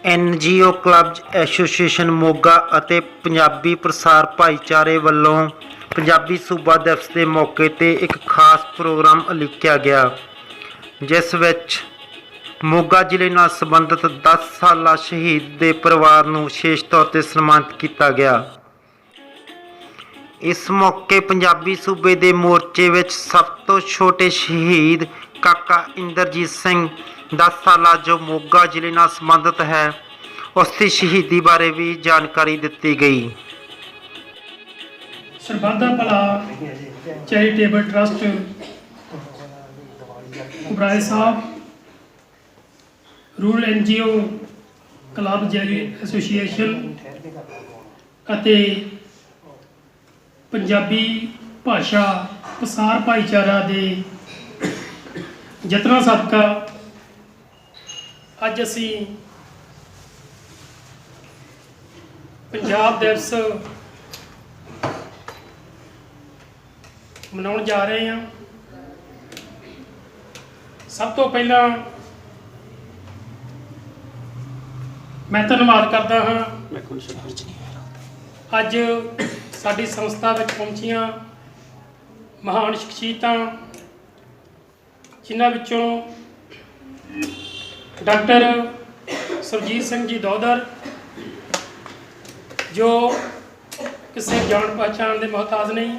NGO ਕਲੱਬਜ਼ association Moga ਅਤੇ ਪੰਜਾਬੀ ਪ੍ਰਸਾਰ ਭਾਈਚਾਰੇ ਵੱਲੋਂ ਪੰਜਾਬੀ ਸੂਬਾ ਦਿਵਸ ਦੇ ਮੌਕੇ 'ਤੇ ਇੱਕ ਖਾਸ ਪ੍ਰੋਗਰਾਮ ਉਲੀਕਿਆ ਗਿਆ, ਜਿਸ ਵਿੱਚ ਮੋਗਾ ਜ਼ਿਲ੍ਹੇ ਨਾਲ ਸੰਬੰਧਿਤ 10 ਸਾਲਾ ਸ਼ਹੀਦ ਦੇ ਪਰਿਵਾਰ ਨੂੰ ਵਿਸ਼ੇਸ਼ ਤੌਰ 'ਤੇ ਸਨਮਾਨਿਤ ਕੀਤਾ ਗਿਆ। ਇਸ ਮੌਕੇ ਪੰਜਾਬੀ ਸੂਬੇ ਦੇ ਮੋਰਚੇ ਵਿੱਚ ਸਭ ਤੋਂ ਛੋਟੇ ਸ਼ਹੀਦ ਕਾਕਾ ਇੰਦਰਜੀਤ ਸਿੰਘ 10 ਸਾਲਾ ਜੋ ਮੋਗਾ ਜ਼ਿਲ੍ਹੇ ਨਾਲ ਸੰਬੰਧਿਤ ਹੈ, ਉਸ ਦੀ ਸ਼ਹੀਦੀ ਬਾਰੇ ਵੀ ਜਾਣਕਾਰੀ ਦਿੱਤੀ ਗਈ। ਸਰਬੱਤ ਦਾ ਭਲਾ ਚੈਰੀਟੇਬਲ ਟਰਸਟ ਉਬਰਾਏ ਸਾਹਿਬ, ਰੂਰਲ NGO ਕਲੱਬ ਐਸੋਸੀਏਸ਼ਨ ਅਤੇ ਪੰਜਾਬੀ ਭਾਸ਼ਾ ਪ੍ਰਸਾਰ ਭਾਈਚਾਰਾ ਦੇ ਯਤਨਾਂ ਸਦਕਾ ਅੱਜ ਅਸੀਂ ਪੰਜਾਬ ਦਿਵਸ ਮਨਾਉਣ ਜਾ ਰਹੇ ਹਾਂ। ਸਭ ਤੋਂ ਪਹਿਲਾਂ ਮੈਂ ਧੰਨਵਾਦ ਕਰਦਾ ਹਾਂ ਅੱਜ ਸਾਡੀ ਸੰਸਥਾ ਵਿੱਚ ਪਹੁੰਚੀਆਂ ਮਹਾਨ ਸ਼ਖਸੀਅਤਾਂ, ਜਿਨ੍ਹਾਂ ਵਿੱਚੋਂ ਡਾਕਟਰ ਸੁਰਜੀਤ ਸਿੰਘ ਜੀ ਦੋਦਰ, ਜੋ ਕਿਸੇ ਜਾਣ ਪਛਾਣ ਦੇ ਮੁਹਤਾਜ ਨਹੀਂ।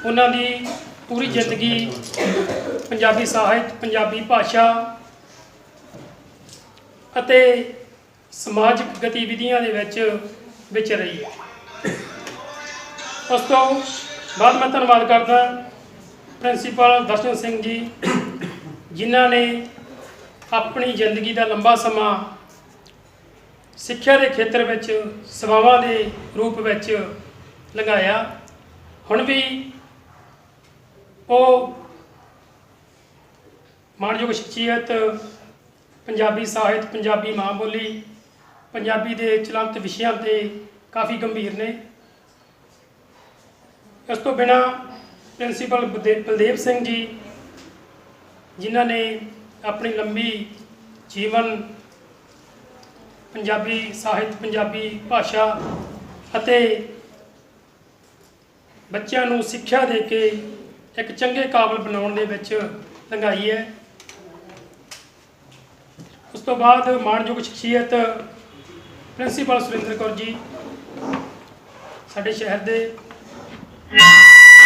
ਉਹਨਾਂ ਦੀ ਪੂਰੀ ਜ਼ਿੰਦਗੀ ਪੰਜਾਬੀ ਸਾਹਿਤ, ਪੰਜਾਬੀ ਭਾਸ਼ਾ ਅਤੇ ਸਮਾਜਿਕ ਗਤੀਵਿਧੀਆਂ ਦੇ ਵਿੱਚ ਰਹੀ ਹੈ। ਉਸ ਤੋਂ ਬਾਅਦ ਮੈਂ ਧੰਨਵਾਦ ਕਰਦਾ ਪ੍ਰਿੰਸੀਪਲ ਦਰਸ਼ਨ ਸਿੰਘ ਜੀ, ਜਿਨ੍ਹਾਂ ਨੇ ਆਪਣੀ ਜ਼ਿੰਦਗੀ ਦਾ ਲੰਬਾ ਸਮਾਂ ਸਿੱਖਿਆ ਦੇ ਖੇਤਰ ਵਿੱਚ ਸੇਵਾਵਾਂ ਦੇ ਰੂਪ ਵਿੱਚ ਲੰਘਾਇਆ। ਹੁਣ ਵੀ ਉਹ ਮਾਣਯੋਗ ਸ਼ਖਸੀਅਤ ਪੰਜਾਬੀ ਸਾਹਿਤ, ਪੰਜਾਬੀ ਮਾਂ ਬੋਲੀ, ਪੰਜਾਬੀ ਦੇ ਚਲੰਤ ਵਿਸ਼ਿਆਂ 'ਤੇ ਕਾਫੀ ਗੰਭੀਰ ਨੇ। ਇਸ ਤੋਂ ਬਿਨਾਂ ਪ੍ਰਿੰਸੀਪਲ ਬਲਦੇਵ ਸਿੰਘ ਜੀ, ਜਿਨ੍ਹਾਂ ਨੇ ਆਪਣੀ ਲੰਬੀ ਜੀਵਨ ਪੰਜਾਬੀ ਸਾਹਿਤ, ਪੰਜਾਬੀ ਭਾਸ਼ਾ ਅਤੇ ਬੱਚਿਆਂ ਨੂੰ ਸਿੱਖਿਆ ਦੇ ਕੇ ਇੱਕ ਚੰਗੇ ਕਾਬਲ ਬਣਾਉਣ ਦੇ ਵਿੱਚ ਲੰਘਾਈ ਹੈ। ਉਸ ਤੋਂ ਬਾਅਦ ਮਾਣਯੋਗ ਸ਼ਖਸੀਅਤ ਪ੍ਰਿੰਸੀਪਲ ਸੁਰਿੰਦਰ ਕੌਰ ਜੀ, ਸਾਡੇ ਸ਼ਹਿਰ ਦੇ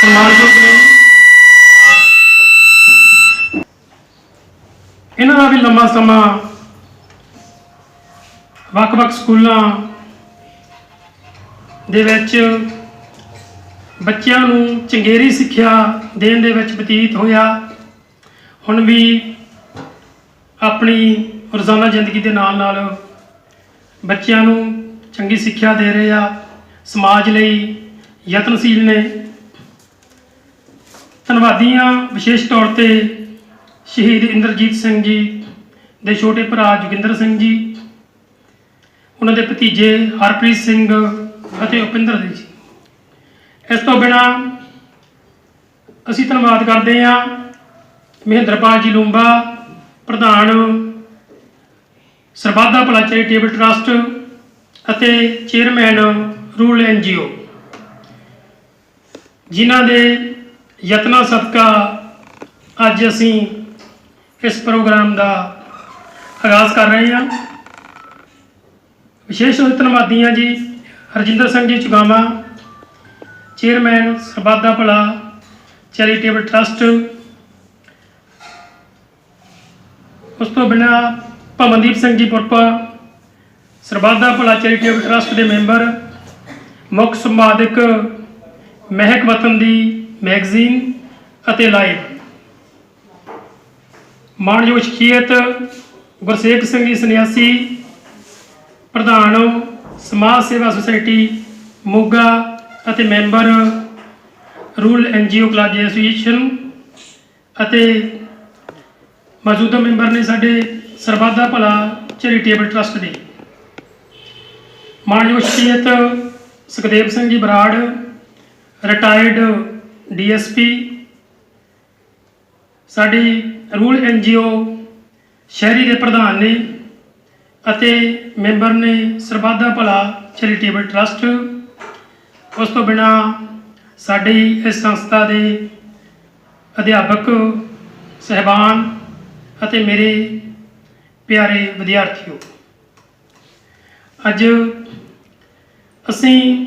ਸਨਮਾਨਯੋਗ ਨੇ। ਇਹਨਾਂ ਦਾ ਵੀ ਲੰਬਾ ਸਮਾਂ ਵੱਖ-ਵੱਖ ਸਕੂਲਾਂ ਦੇ ਵਿੱਚ ਬੱਚਿਆਂ ਨੂੰ ਚੰਗੇਰੀ ਸਿੱਖਿਆ ਦੇਣ ਦੇ ਵਿੱਚ ਬਤੀਤ ਹੋਇਆ। ਹੁਣ ਵੀ ਆਪਣੀ ਰੋਜ਼ਾਨਾ ਜ਼ਿੰਦਗੀ ਦੇ ਨਾਲ ਨਾਲ ਬੱਚਿਆਂ ਨੂੰ ਚੰਗੀ ਸਿੱਖਿਆ ਦੇ ਰਹੇ ਆ, ਸਮਾਜ ਲਈ ਯਤਨਸ਼ੀਲ ਨੇ। ਧੰਨਵਾਦੀ ਹਾਂ ਵਿਸ਼ੇਸ਼ ਤੌਰ 'ਤੇ ਸ਼ਹੀਦ ਇੰਦਰਜੀਤ ਸਿੰਘ ਜੀ ਦੇ ਛੋਟੇ ਭਰਾ ਜੋਗਿੰਦਰ ਸਿੰਘ ਜੀ, ਉਹਨਾਂ ਦੇ ਭਤੀਜੇ ਹਰਪ੍ਰੀਤ ਸਿੰਘ ਅਤੇ ਉਪਿੰਦਰ ਜੀ। ਇਸ ਤੋਂ ਬਿਨਾਂ ਅਸੀਂ ਧੰਨਵਾਦ ਕਰਦੇ ਹਾਂ ਮਹਿੰਦਰਪਾਲ ਜੀ ਲੂੰਬਾ, ਪ੍ਰਧਾਨ ਸਰਬੱਤ ਦਾ ਭਲਾ ਚੈਰੀਟੇਬਲ ਟਰਸਟ ਅਤੇ ਚੇਅਰਮੈਨ ਰੂਰਲ NGO, ਜਿਨ੍ਹਾਂ ਦੇ ਯਤਨਾਂ ਸਦਕਾ ਅੱਜ ਅਸੀਂ ਇਸ ਪ੍ਰੋਗਰਾਮ ਦਾ ਆਗਾਜ਼ ਕਰ ਰਹੇ ਹਾਂ। ਵਿਸ਼ੇਸ਼ ਧੰਨਵਾਦੀ ਹਾਂ ਜੀ ਹਰਜਿੰਦਰ ਸਿੰਘ ਜੀ ਚੁਗਾਮਾ, ਚੇਅਰਮੈਨ ਸਰਬੱਤ ਦਾ ਭਲਾ ਚੈਰੀਟੇਬਲ ਟਰਸਟ। ਉਸ ਤੋਂ ਬਿਨਾਂ ਭਵਨਦੀਪ ਸਿੰਘ ਜੀ ਪੁਰਪਾ, ਸਰਬੱਤ ਦਾ ਭਲਾ ਚੈਰੀਟੇਬਲ ਟਰਸਟ ਦੇ ਮੈਂਬਰ, ਮੁੱਖ ਸੰਪਾਦਕ ਮਹਿਕ ਵਤਨ ਦੀ ਮੈਗਜ਼ੀਨ ਅਤੇ ਲਾਈਵ। ਮਾਣਯੋਗ ਸ਼ਖਸੀਅਤ ਗੁਰਸੇਵਕ ਸਿੰਘ ਜੀ ਸੰਨਿਆਸੀ, ਪ੍ਰਧਾਨ ਸਮਾਜ ਸੇਵਾ ਸੁਸਾਇਟੀ ਮੋਗਾ ਅਤੇ member rural NGO club association, ਅਤੇ ਮੌਜੂਦਾ ਮੈਂਬਰ ਨੇ ਸਾਡੇ ਸਰਬੱਤ ਦਾ ਭਲਾ ਚੈਰੀਟੇਬਲ ਟਰਸਟ ਦੇ। ਮਾਣਯੋਗ ਸ਼ਖਸੀਅਤ ਸੁਖਦੇਵ ਸਿੰਘ ਜੀ ਬਰਾੜ, ਰਿਟਾਇਰਡ DSP, ਸਾਡੀ ਰੂਰਲ NGO ਸ਼ਹਿਰੀ ਦੇ ਪ੍ਰਧਾਨ ਨੇ ਅਤੇ ਮੈਂਬਰ ਨੇ ਸਰਬੱਤ ਦਾ ਭਲਾ ਚੈਰੀਟੇਬਲ ਟਰਸਟ। ਉਸ ਤੋਂ ਬਿਨਾਂ ਸਾਡੀ ਇਸ ਸੰਸਥਾ ਦੇ ਅਧਿਆਪਕ ਸਹਿਬਾਨ ਅਤੇ ਮੇਰੇ ਪਿਆਰੇ ਵਿਦਿਆਰਥੀਓ, ਅੱਜ ਅਸੀਂ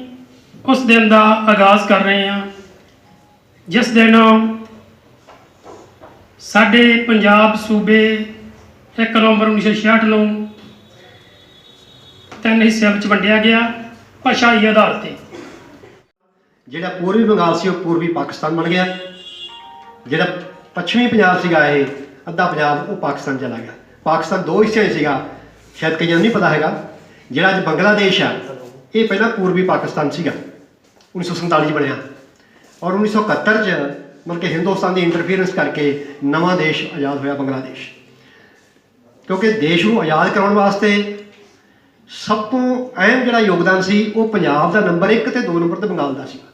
ਉਸ ਦਿਨ ਦਾ ਆਗਾਜ਼ ਕਰ ਰਹੇ ਹਾਂ ਜਿਸ ਦਿਨ ਸਾਡੇ ਪੰਜਾਬ ਸੂਬੇ 1 ਨਵੰਬਰ 1966 ਨੂੰ 3 ਹਿੱਸਿਆਂ ਵਿੱਚ ਵੰਡਿਆ ਗਿਆ ਭਾਸ਼ਾਈ ਆਧਾਰ 'ਤੇ। ਜਿਹੜਾ ਪੂਰਬੀ ਬੰਗਾਲ ਸੀ ਉਹ ਪੂਰਬੀ ਪਾਕਿਸਤਾਨ ਬਣ ਗਿਆ। ਜਿਹੜਾ ਪੱਛਮੀ ਪੰਜਾਬ ਸੀਗਾ, ਇਹ ਅੱਧਾ ਪੰਜਾਬ ਉਹ ਪਾਕਿਸਤਾਨ ਚਲਾ ਗਿਆ। ਪਾਕਿਸਤਾਨ 2 ਹਿੱਸਿਆਂ 'ਚ ਸੀਗਾ, ਸ਼ਾਇਦ ਕਈਆਂ ਨੂੰ ਨਹੀਂ ਪਤਾ ਹੈਗਾ। ਜਿਹੜਾ ਅੱਜ ਬੰਗਲਾਦੇਸ਼ ਆ ਇਹ ਪਹਿਲਾਂ ਪੂਰਬੀ ਪਾਕਿਸਤਾਨ ਸੀਗਾ, 1947 'ਚ ਬਣਿਆ, ਔਰ 1971 'ਚ ਮਤਲਬ ਕਿ ਹਿੰਦੁਸਤਾਨ ਦੀ ਇੰਟਰਫੀਅਰੈਂਸ ਕਰਕੇ ਨਵਾਂ ਦੇਸ਼ ਆਜ਼ਾਦ ਹੋਇਆ ਬੰਗਲਾਦੇਸ਼। ਕਿਉਂਕਿ ਦੇਸ਼ ਨੂੰ ਆਜ਼ਾਦ ਕਰਾਉਣ ਵਾਸਤੇ ਸਭ ਤੋਂ ਅਹਿਮ ਜਿਹੜਾ ਯੋਗਦਾਨ ਸੀ ਉਹ ਪੰਜਾਬ ਦਾ ਨੰਬਰ 1 ਅਤੇ 2 ਨੰਬਰ 'ਤੇ ਬੰਗਾਲ ਦਾ ਸੀਗਾ।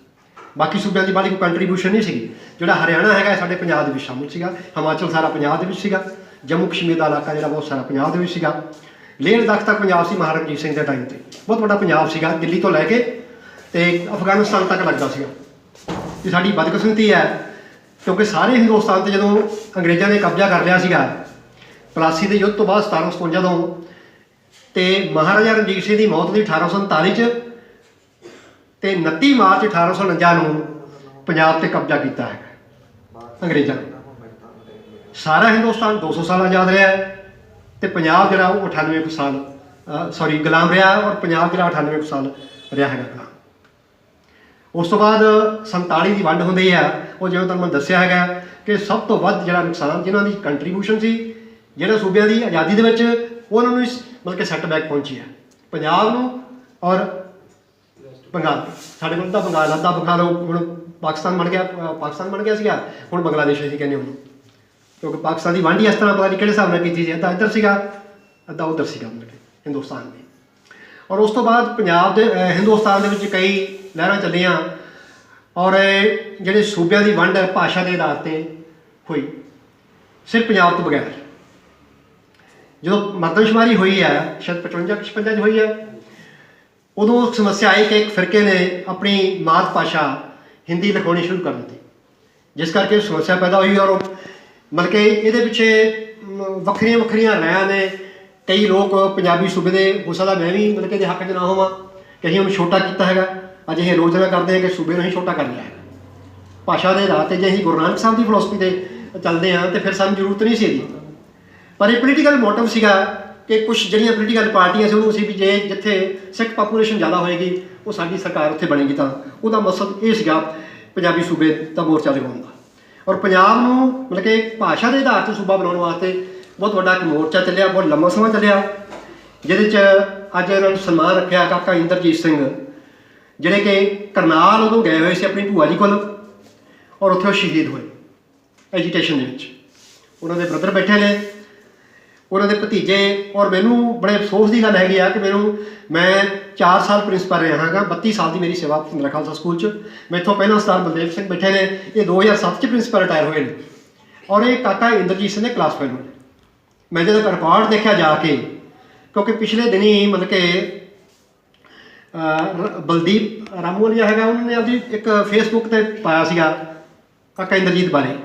ਬਾਕੀ ਸੂਬਿਆਂ ਦੀ ਬਾਹਲੀ ਕੋਈ ਕੰਟਰੀਬਿਊਸ਼ਨ ਨਹੀਂ ਸੀਗੀ। ਜਿਹੜਾ ਹਰਿਆਣਾ ਹੈਗਾ ਸਾਡੇ ਪੰਜਾਬ ਦੇ ਵਿੱਚ ਸ਼ਾਮਿਲ ਸੀਗਾ, ਹਿਮਾਚਲ ਸਾਰਾ ਪੰਜਾਬ ਦੇ ਵਿੱਚ ਸੀਗਾ, ਜੰਮੂ ਕਸ਼ਮੀਰ ਦਾ ਇਲਾਕਾ ਜਿਹੜਾ ਬਹੁਤ ਸਾਰਾ ਪੰਜਾਬ ਦੇ ਵਿੱਚ ਸੀਗਾ, ਲੇਹ ਲਦਾਖ ਤੱਕ ਪੰਜਾਬ ਸੀ ਮਹਾਰਾਜਾ ਰਣਜੀਤ ਸਿੰਘ ਦੇ ਟਾਈਮ 'ਤੇ। ਬਹੁਤ ਵੱਡਾ ਪੰਜਾਬ ਸੀਗਾ, ਦਿੱਲੀ ਤੋਂ ਲੈ ਕੇ ਤੇ ਅਫਗਾਨਿਸਤਾਨ ਤੱਕ ਲੱਗਦਾ ਸੀਗਾ। ਇਹ ਸਾਡੀ ਬਦਕਿਸਮਤੀ ਹੈ ਕਿਉਂਕਿ ਸਾਰੇ ਹਿੰਦੁਸਤਾਨ 'ਤੇ ਜਦੋਂ ਅੰਗਰੇਜ਼ਾਂ ਨੇ ਕਬਜ਼ਾ ਕਰ ਲਿਆ ਸੀਗਾ ਪਲਾਸੀ ਦੇ ਯੁੱਧ ਤੋਂ ਬਾਅਦ 1757 ਤੋਂ, ਤੇ ਮਹਾਰਾਜਾ ਰਣਜੀਤ ਸਿੰਘ ਦੀ ਮੌਤ ਦੀ 1839 'ਚ ਤੇ 29 ਮਾਰਚ 1849 ਨੂੰ ਪੰਜਾਬ 'ਤੇ ਕਬਜ਼ਾ ਕੀਤਾ ਹੈ ਅੰਗਰੇਜ਼ਾਂ ਨੇ। ਸਾਰਾ ਹਿੰਦੁਸਤਾਨ 200 ਸਾਲ ਆਜ਼ਾਦ ਰਿਹਾ ਤੇ ਪੰਜਾਬ ਜਿਹੜਾ ਉਹ 98 ਕੁ ਸਾਲ ਗੁਲਾਮ ਰਿਹਾ, ਔਰ ਪੰਜਾਬ ਜਿਹੜਾ 98 ਕੁ ਸਾਲ ਰਿਹਾ ਹੈਗਾ ਗੁਲਾਮ। ਉਸ ਤੋਂ ਬਾਅਦ 47 ਦੀ ਵੰਡ ਹੁੰਦੀ ਆ, ਉਹ ਜਿਵੇਂ ਤੁਹਾਨੂੰ ਮੈਂ ਦੱਸਿਆ ਹੈਗਾ ਕਿ ਸਭ ਤੋਂ ਵੱਧ ਜਿਹੜਾ ਨੁਕਸਾਨ ਜਿਨ੍ਹਾਂ ਦੀ ਕੰਟਰੀਬਿਊਸ਼ਨ ਸੀ ਜਿਹੜੇ ਸੂਬਿਆਂ ਦੀ ਆਜ਼ਾਦੀ ਦੇ ਵਿੱਚ, ਉਹਨਾਂ ਨੂੰ ਮਤਲਬ ਕਿ ਸੈਟਬੈਕ ਪਹੁੰਚੀ ਹੈ ਪੰਜਾਬ ਨੂੰ ਔਰ ਬੰਗਾਲ। ਸਾਡੇ ਕੋਲ ਤਾਂ ਅੱਧਾ ਬੰਗਾਲ ਹੁਣ ਪਾਕਿਸਤਾਨ ਬਣ ਗਿਆ ਸੀਗਾ, ਹੁਣ ਬੰਗਲਾਦੇਸ਼ ਅਸੀਂ ਕਹਿੰਦੇ ਉਹਨੂੰ, ਕਿਉਂਕਿ ਪਾਕਿਸਤਾਨ ਦੀ ਵੰਡ ਹੀ ਇਸ ਤਰ੍ਹਾਂ ਪਤਾ ਨਹੀਂ ਕਿਹੜੇ ਹਿਸਾਬ ਨਾਲ ਕੀਤੀ ਸੀ, ਅੱਧਾ ਇੱਧਰ ਸੀਗਾ ਅੱਧਾ ਉੱਧਰ ਸੀਗਾ ਮਤਲਬ ਕਿ ਹਿੰਦੁਸਤਾਨ ਦੀ। ਔਰ ਉਸ ਤੋਂ ਬਾਅਦ ਪੰਜਾਬ ਦੇ ਹਿੰਦੁਸਤਾਨ ਦੇ ਵਿੱਚ ਕਈ ਲਹਿਰਾਂ ਚੱਲੀਆਂ, ਔਰ ਜਿਹੜੇ ਸੂਬਿਆਂ ਦੀ ਵੰਡ ਭਾਸ਼ਾ ਦੇ ਆਧਾਰ 'ਤੇ ਹੋਈ, ਸਿਰਫ ਪੰਜਾਬ ਤੋਂ ਬਗੈਰ। ਜਦੋਂ ਮਰਦਮਸ਼ੁਮਾਰੀ ਹੋਈ ਹੈ ਸ਼ਾਇਦ 55-56 'ਚ ਹੋਈ ਹੈ, ਉਦੋਂ ਸਮੱਸਿਆ ਆਈ ਕਿ ਇੱਕ ਫਿਰਕੇ ਨੇ ਆਪਣੀ ਮਾਤ ਭਾਸ਼ਾ ਹਿੰਦੀ ਲਿਖਾਉਣੀ ਸ਼ੁਰੂ ਕਰ ਦਿੱਤੀ, ਜਿਸ ਕਰਕੇ ਸਮੱਸਿਆ ਪੈਦਾ ਹੋਈ। ਔਰ ਮਤਲਬ ਕਿ ਇਹਦੇ ਪਿੱਛੇ ਵੱਖਰੀਆਂ ਰਾਇਆਂ ਨੇ। ਕਈ ਲੋਕ ਪੰਜਾਬੀ ਸੂਬੇ ਦੇ, ਹੋ ਸਕਦਾ ਮੈਂ ਵੀ ਮਤਲਬ ਕਿ ਇਹਦੇ ਹੱਕ 'ਚ ਨਾ ਹੋਵਾਂ ਕਿ ਅਸੀਂ ਉਹਨੂੰ ਛੋਟਾ ਕੀਤਾ ਹੈਗਾ। ਅੱਜ ਇਹ ਆਲੋਚਨਾ ਕਰਦੇ ਹਾਂ ਕਿ ਸੂਬੇ ਨੂੰ ਅਸੀਂ ਛੋਟਾ ਕਰ ਲਿਆ ਹੈਗਾ ਭਾਸ਼ਾ ਦੇ ਆਧਾਰ 'ਤੇ। ਜੇ ਅਸੀਂ ਗੁਰੂ ਨਾਨਕ ਸਾਹਿਬ ਦੀ ਫਿਲਾਸਫੀ 'ਤੇ ਚੱਲਦੇ ਹਾਂ ਤਾਂ ਫਿਰ ਸਾਨੂੰ ਜ਼ਰੂਰਤ ਨਹੀਂ ਸੀ ਇਹਦੀ। ਪਰ ਇਹ ਪੋਲੀਟੀਕਲ ਮੋਟਿਵ ਸੀਗਾ ਕਿ ਕੁਝ ਜਿਹੜੀਆਂ ਪੋਲੀਟੀਕਲ ਪਾਰਟੀਆਂ ਸੀ ਉਹਨੂੰ ਅਸੀਂ ਵੀ ਜੇ ਜਿੱਥੇ ਸਿੱਖ ਪਾਪੂਲੇਸ਼ਨ ਜ਼ਿਆਦਾ ਹੋਏਗੀ ਉਹ ਸਾਡੀ ਸਰਕਾਰ ਉੱਥੇ ਬਣੇਗੀ, ਤਾਂ ਉਹਦਾ ਮਕਸਦ ਇਹ ਸੀਗਾ ਪੰਜਾਬੀ ਸੂਬੇ ਦਾ ਮੋਰਚਾ ਲਗਾਉਣ ਦਾ। ਔਰ ਪੰਜਾਬ ਨੂੰ ਮਤਲਬ ਕਿ ਭਾਸ਼ਾ ਦੇ ਆਧਾਰ 'ਤੇ ਸੂਬਾ ਬਣਾਉਣ ਵਾਸਤੇ ਬਹੁਤ ਵੱਡਾ ਇੱਕ ਮੋਰਚਾ ਚੱਲਿਆ, ਬਹੁਤ ਲੰਮਾ ਸਮਾਂ ਚੱਲਿਆ, ਜਿਹਦੇ 'ਚ ਅੱਜ ਇਹਨਾਂ ਨੂੰ ਸਨਮਾਨ ਰੱਖਿਆ ਕਾਕਾ ਇੰਦਰਜੀਤ ਸਿੰਘ, ਜਿਹੜੇ ਕਿ ਕਰਨਾਲ ਉਦੋਂ ਗਏ ਹੋਏ ਸੀ ਆਪਣੀ ਭੂਆ ਜੀ ਕੋਲ, ਔਰ ਉੱਥੇ ਉਹ ਸ਼ਹੀਦ ਹੋਏ ਐਜੀਟੇਸ਼ਨ ਦੇ ਵਿੱਚ। ਉਹਨਾਂ ਦੇ ਬ੍ਰਦਰ ਬੈਠੇ ਨੇ, ਉਹਨਾਂ ਦੇ ਭਤੀਜੇ। ਔਰ ਮੈਨੂੰ ਬੜੇ ਅਫਸੋਸ ਦੀ ਗੱਲ ਹੈਗੀ ਆ ਕਿ ਮੈਂ 4 ਸਾਲ ਪ੍ਰਿੰਸੀਪਲ ਰਿਹਾ ਹਾਂਗਾ, 32 ਸਾਲ ਦੀ ਮੇਰੀ ਸੇਵਾ ਭਿੰਦਰਾ ਖਾਲਸਾ ਸਕੂਲ 'ਚ। ਮੈਥੋਂ ਪਹਿਲਾਂ ਸਰਦਾਰ ਬਲਦੇਵ ਸਿੰਘ ਬੈਠੇ ਨੇ, ਇਹ 2007 'ਚ ਪ੍ਰਿੰਸੀਪਲ ਰਿਟਾਇਰ ਹੋਏ ਨੇ, ਔਰ ਇਹ ਕਾਕਾ ਇੰਦਰਜੀਤ ਸਿੰਘ ਦੇ ਕਲਾਸ ਫੈਲੋ ਨੇ। ਮੈਂ ਜਦੋਂ ਰਿਕਾਰਡ ਦੇਖਿਆ ਜਾ ਕੇ, ਕਿਉਂਕਿ ਪਿਛਲੇ ਦਿਨੀ ਮਤਲਬ ਕਿ ਬਲਦੀਪ ਰਾਮੂਵਾਲੀਆ ਹੈਗਾ, ਉਹਨਾਂ ਨੇ ਆਪਣੀ ਇੱਕ ਫੇਸਬੁੱਕ 'ਤੇ ਪਾਇਆ ਸੀਗਾ ਕਾਕਾ ਇੰਦਰਜੀਤ ਬਾਰੇ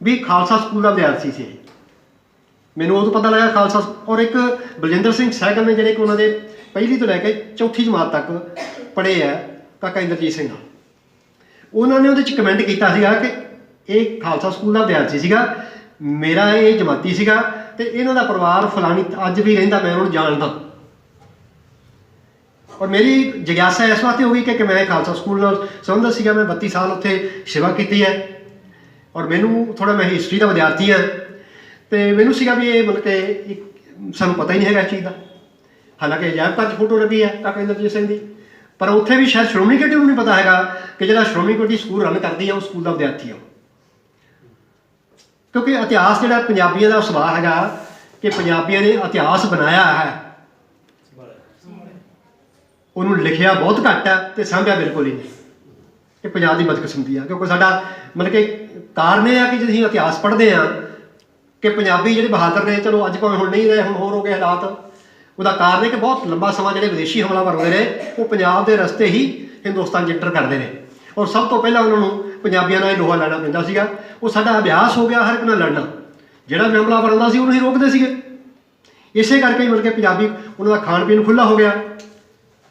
ਵੀ ਖਾਲਸਾ ਸਕੂਲ ਦਾ ਵਿਦਿਆਰਥੀ ਸੀ। ਮੈਨੂੰ ਉਦੋਂ ਪਤਾ ਲੱਗਾ ਖਾਲਸਾ। ਔਰ ਇੱਕ ਬਲਜਿੰਦਰ ਸਿੰਘ ਸਹਿਗਲ ਨੇ ਜਿਹੜੇ ਕਿ ਉਹਨਾਂ ਦੇ ਪਹਿਲੀ ਤੋਂ ਲੈ ਕੇ 4ਥੀ ਜਮਾਤ ਤੱਕ ਪੜ੍ਹੇ ਆ ਕਾਕਾ ਇੰਦਰਜੀਤ ਸਿੰਘ ਨਾਲ, ਉਹਨਾਂ ਨੇ ਉਹਦੇ 'ਚ ਕਮੈਂਟ ਕੀਤਾ ਸੀਗਾ ਕਿ ਇਹ ਖਾਲਸਾ ਸਕੂਲ ਦਾ ਵਿਦਿਆਰਥੀ ਸੀਗਾ, ਮੇਰਾ ਇਹ ਜਮਾਤੀ ਸੀਗਾ, ਤੇ ਇਹਨਾਂ ਦਾ ਪਰਿਵਾਰ ਫਲਾਣੀ ਅੱਜ ਵੀ ਰਹਿੰਦਾ, ਮੈਂ ਉਹਨਾਂ ਨੂੰ ਜਾਣਦਾ। ਔਰ ਮੇਰੀ ਜਿਗਿਆਸਾ ਇਸ ਵਾਸਤੇ ਹੋ ਗਈ ਕਿ ਮੈਂ ਖਾਲਸਾ ਸਕੂਲ ਨਾਲ ਸੰਬੰਧਿਤ ਸੀਗਾ, ਮੈਂ 32 ਸਾਲ ਉੱਥੇ ਸੇਵਾ ਕੀਤੀ ਹੈ, ਔਰ ਮੈਨੂੰ ਥੋੜ੍ਹਾ ਮੈਂ ਹਿਸਟਰੀ ਦਾ ਵਿਦਿਆਰਥੀ ਹਾਂ, ਅਤੇ ਮੈਨੂੰ ਸੀਗਾ ਵੀ ਇਹ ਮਤਲਬ ਕਿ ਸਾਨੂੰ ਪਤਾ ਹੀ ਨਹੀਂ ਹੈਗਾ ਇਸ ਚੀਜ਼ ਦਾ। ਹਾਲਾਂਕਿ ਅਜਾਇਬ ਘਰ 'ਚ ਫੋਟੋ ਲੱਗੀ ਹੈ ਕਾਕਾ ਇੰਦਰਜੀਤ ਸਿੰਘ ਦੀ, ਪਰ ਉੱਥੇ ਵੀ ਸ਼ਾਇਦ ਸ਼੍ਰੋਮਣੀ ਕਮੇਟੀ ਨੂੰ ਨਹੀਂ ਪਤਾ ਹੈਗਾ ਕਿ ਜਿਹੜਾ ਸ਼੍ਰੋਮਣੀ ਕਮੇਟੀ ਸਕੂਲ ਰਨ ਕਰਦੀ ਹੈ ਉਹ ਸਕੂਲ ਦਾ ਵਿਦਿਆਰਥੀ ਆ। ਕਿਉਂਕਿ ਇਤਿਹਾਸ ਜਿਹੜਾ ਪੰਜਾਬੀਆਂ ਦਾ ਸੁਭਾਅ ਹੈਗਾ ਕਿ ਪੰਜਾਬੀਆਂ ਨੇ ਇਤਿਹਾਸ ਬਣਾਇਆ ਹੈ, ਉਹਨੂੰ ਲਿਖਿਆ ਬਹੁਤ ਘੱਟ ਹੈ ਅਤੇ ਸਾਂਭਿਆ ਬਿਲਕੁਲ ਹੀ ਨਹੀਂ। ਇਹ ਪੰਜਾਬ ਦੀ ਬਦਕਿਸਮਤੀ ਆ, ਕਿਉਂਕਿ ਸਾਡਾ ਮਤਲਬ ਕਿ ਕਾਰਨ ਇਹ ਆ ਕਿ ਜਦੋਂ ਅਸੀਂ ਇਤਿਹਾਸ ਪੜ੍ਹਦੇ ਹਾਂ ਕਿ ਪੰਜਾਬੀ ਜਿਹੜੇ ਬਹਾਦਰ ਨੇ, ਚਲੋ ਅੱਜ ਭਾਵੇਂ ਹੁਣ ਨਹੀਂ ਰਹੇ, ਹੁਣ ਹੋਰ ਹੋ ਗਏ ਹਾਲਾਤ, ਉਹਦਾ ਕਾਰਨ ਹੈ ਕਿ ਬਹੁਤ ਲੰਬਾ ਸਮਾਂ ਜਿਹੜੇ ਵਿਦੇਸ਼ੀ ਹਮਲਾਵਰ ਹੋਏ ਨੇ ਉਹ ਪੰਜਾਬ ਦੇ ਰਸਤੇ ਹੀ ਹਿੰਦੁਸਤਾਨ 'ਚ ਐਂਟਰ ਕਰਦੇ ਨੇ। ਔਰ ਸਭ ਤੋਂ ਪਹਿਲਾਂ ਉਹਨਾਂ ਨੂੰ ਪੰਜਾਬੀਆਂ ਨਾਲ ਹੀ ਲੋਹਾ ਲੈਣਾ ਪੈਂਦਾ ਸੀਗਾ। ਉਹ ਸਾਡਾ ਅਭਿਆਸ ਹੋ ਗਿਆ ਹਰ ਇੱਕ ਨਾਲ ਲੜਨਾ, ਜਿਹੜਾ ਵੀ ਹਮਲਾਵਰ ਆਉਂਦਾ ਸੀ ਉਹਨੂੰ ਹੀ ਰੋਕਦੇ ਸੀਗੇ। ਇਸੇ ਕਰਕੇ ਹੀ ਮਤਲਬ ਕਿ ਪੰਜਾਬੀ ਉਹਨਾਂ ਦਾ ਖਾਣ ਪੀਣ ਖੁੱਲ੍ਹਾ ਹੋ ਗਿਆ,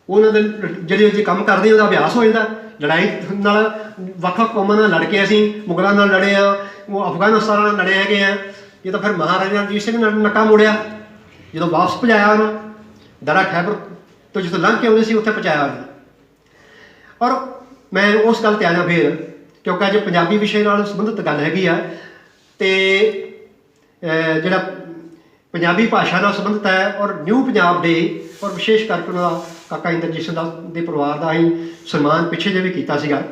ਉਹਨਾਂ ਦੇ ਜਿਹੜੇ ਜੇ ਕੰਮ ਕਰਦੇ ਉਹਦਾ ਅਭਿਆਸ ਹੋ ਜਾਂਦਾ। ਲੜਾਈ ਨਾਲ ਵੱਖ ਵੱਖ ਕੌਮਾਂ ਨਾਲ ਲੜ ਕੇ ਅਸੀਂ ਮੁਗਲਾਂ ਨਾਲ ਲੜੇ ਆ, ਉਹ ਅਫਗਾਨਿਸਤਾਨ ਨਾਲ ਲੜੇ ਹੈਗੇ ਆ। ਇਹ ਤਾਂ ਫਿਰ ਮਹਾਰਾਜਾ ਰਣਜੀਤ ਸਿੰਘ ਨੇ ਨੱਕਾ ਮੋੜਿਆ ਜਦੋਂ ਵਾਪਸ ਪਹੁੰਚਾਇਆ ਉਹਨੂੰ, ਦਰਾ ਖੈਬਰ ਤੋਂ ਜਿੱਥੋਂ ਲੰਘ ਕੇ ਆਉਂਦੇ ਸੀ ਉੱਥੇ ਪਹੁੰਚਾਇਆ ਉਹਨੂੰ। ਔਰ ਮੈਂ ਉਸ ਗੱਲ 'ਤੇ ਆ ਜਾ ਫਿਰ, ਕਿਉਂਕਿ ਅੱਜ ਪੰਜਾਬੀ ਵਿਸ਼ੇ ਨਾਲ ਸੰਬੰਧਿਤ ਗੱਲ ਹੈਗੀ ਆ, ਅਤੇ ਜਿਹੜਾ ਪੰਜਾਬੀ ਭਾਸ਼ਾ ਨਾਲ ਸੰਬੰਧਿਤ ਹੈ ਔਰ ਨਿਊ ਪੰਜਾਬ ਡੇ, ਔਰ ਵਿਸ਼ੇਸ਼ ਕਰਕੇ ਉਹਨਾਂ ਦਾ ਕਾਕਾ ਇੰਦਰਜੀਤ ਸਿੰਘ ਦੇ ਪਰਿਵਾਰ ਦਾ ਅਸੀਂ ਸਨਮਾਨ ਪਿੱਛੇ ਜਿਹੇ ਵੀ ਕੀਤਾ ਸੀਗਾ।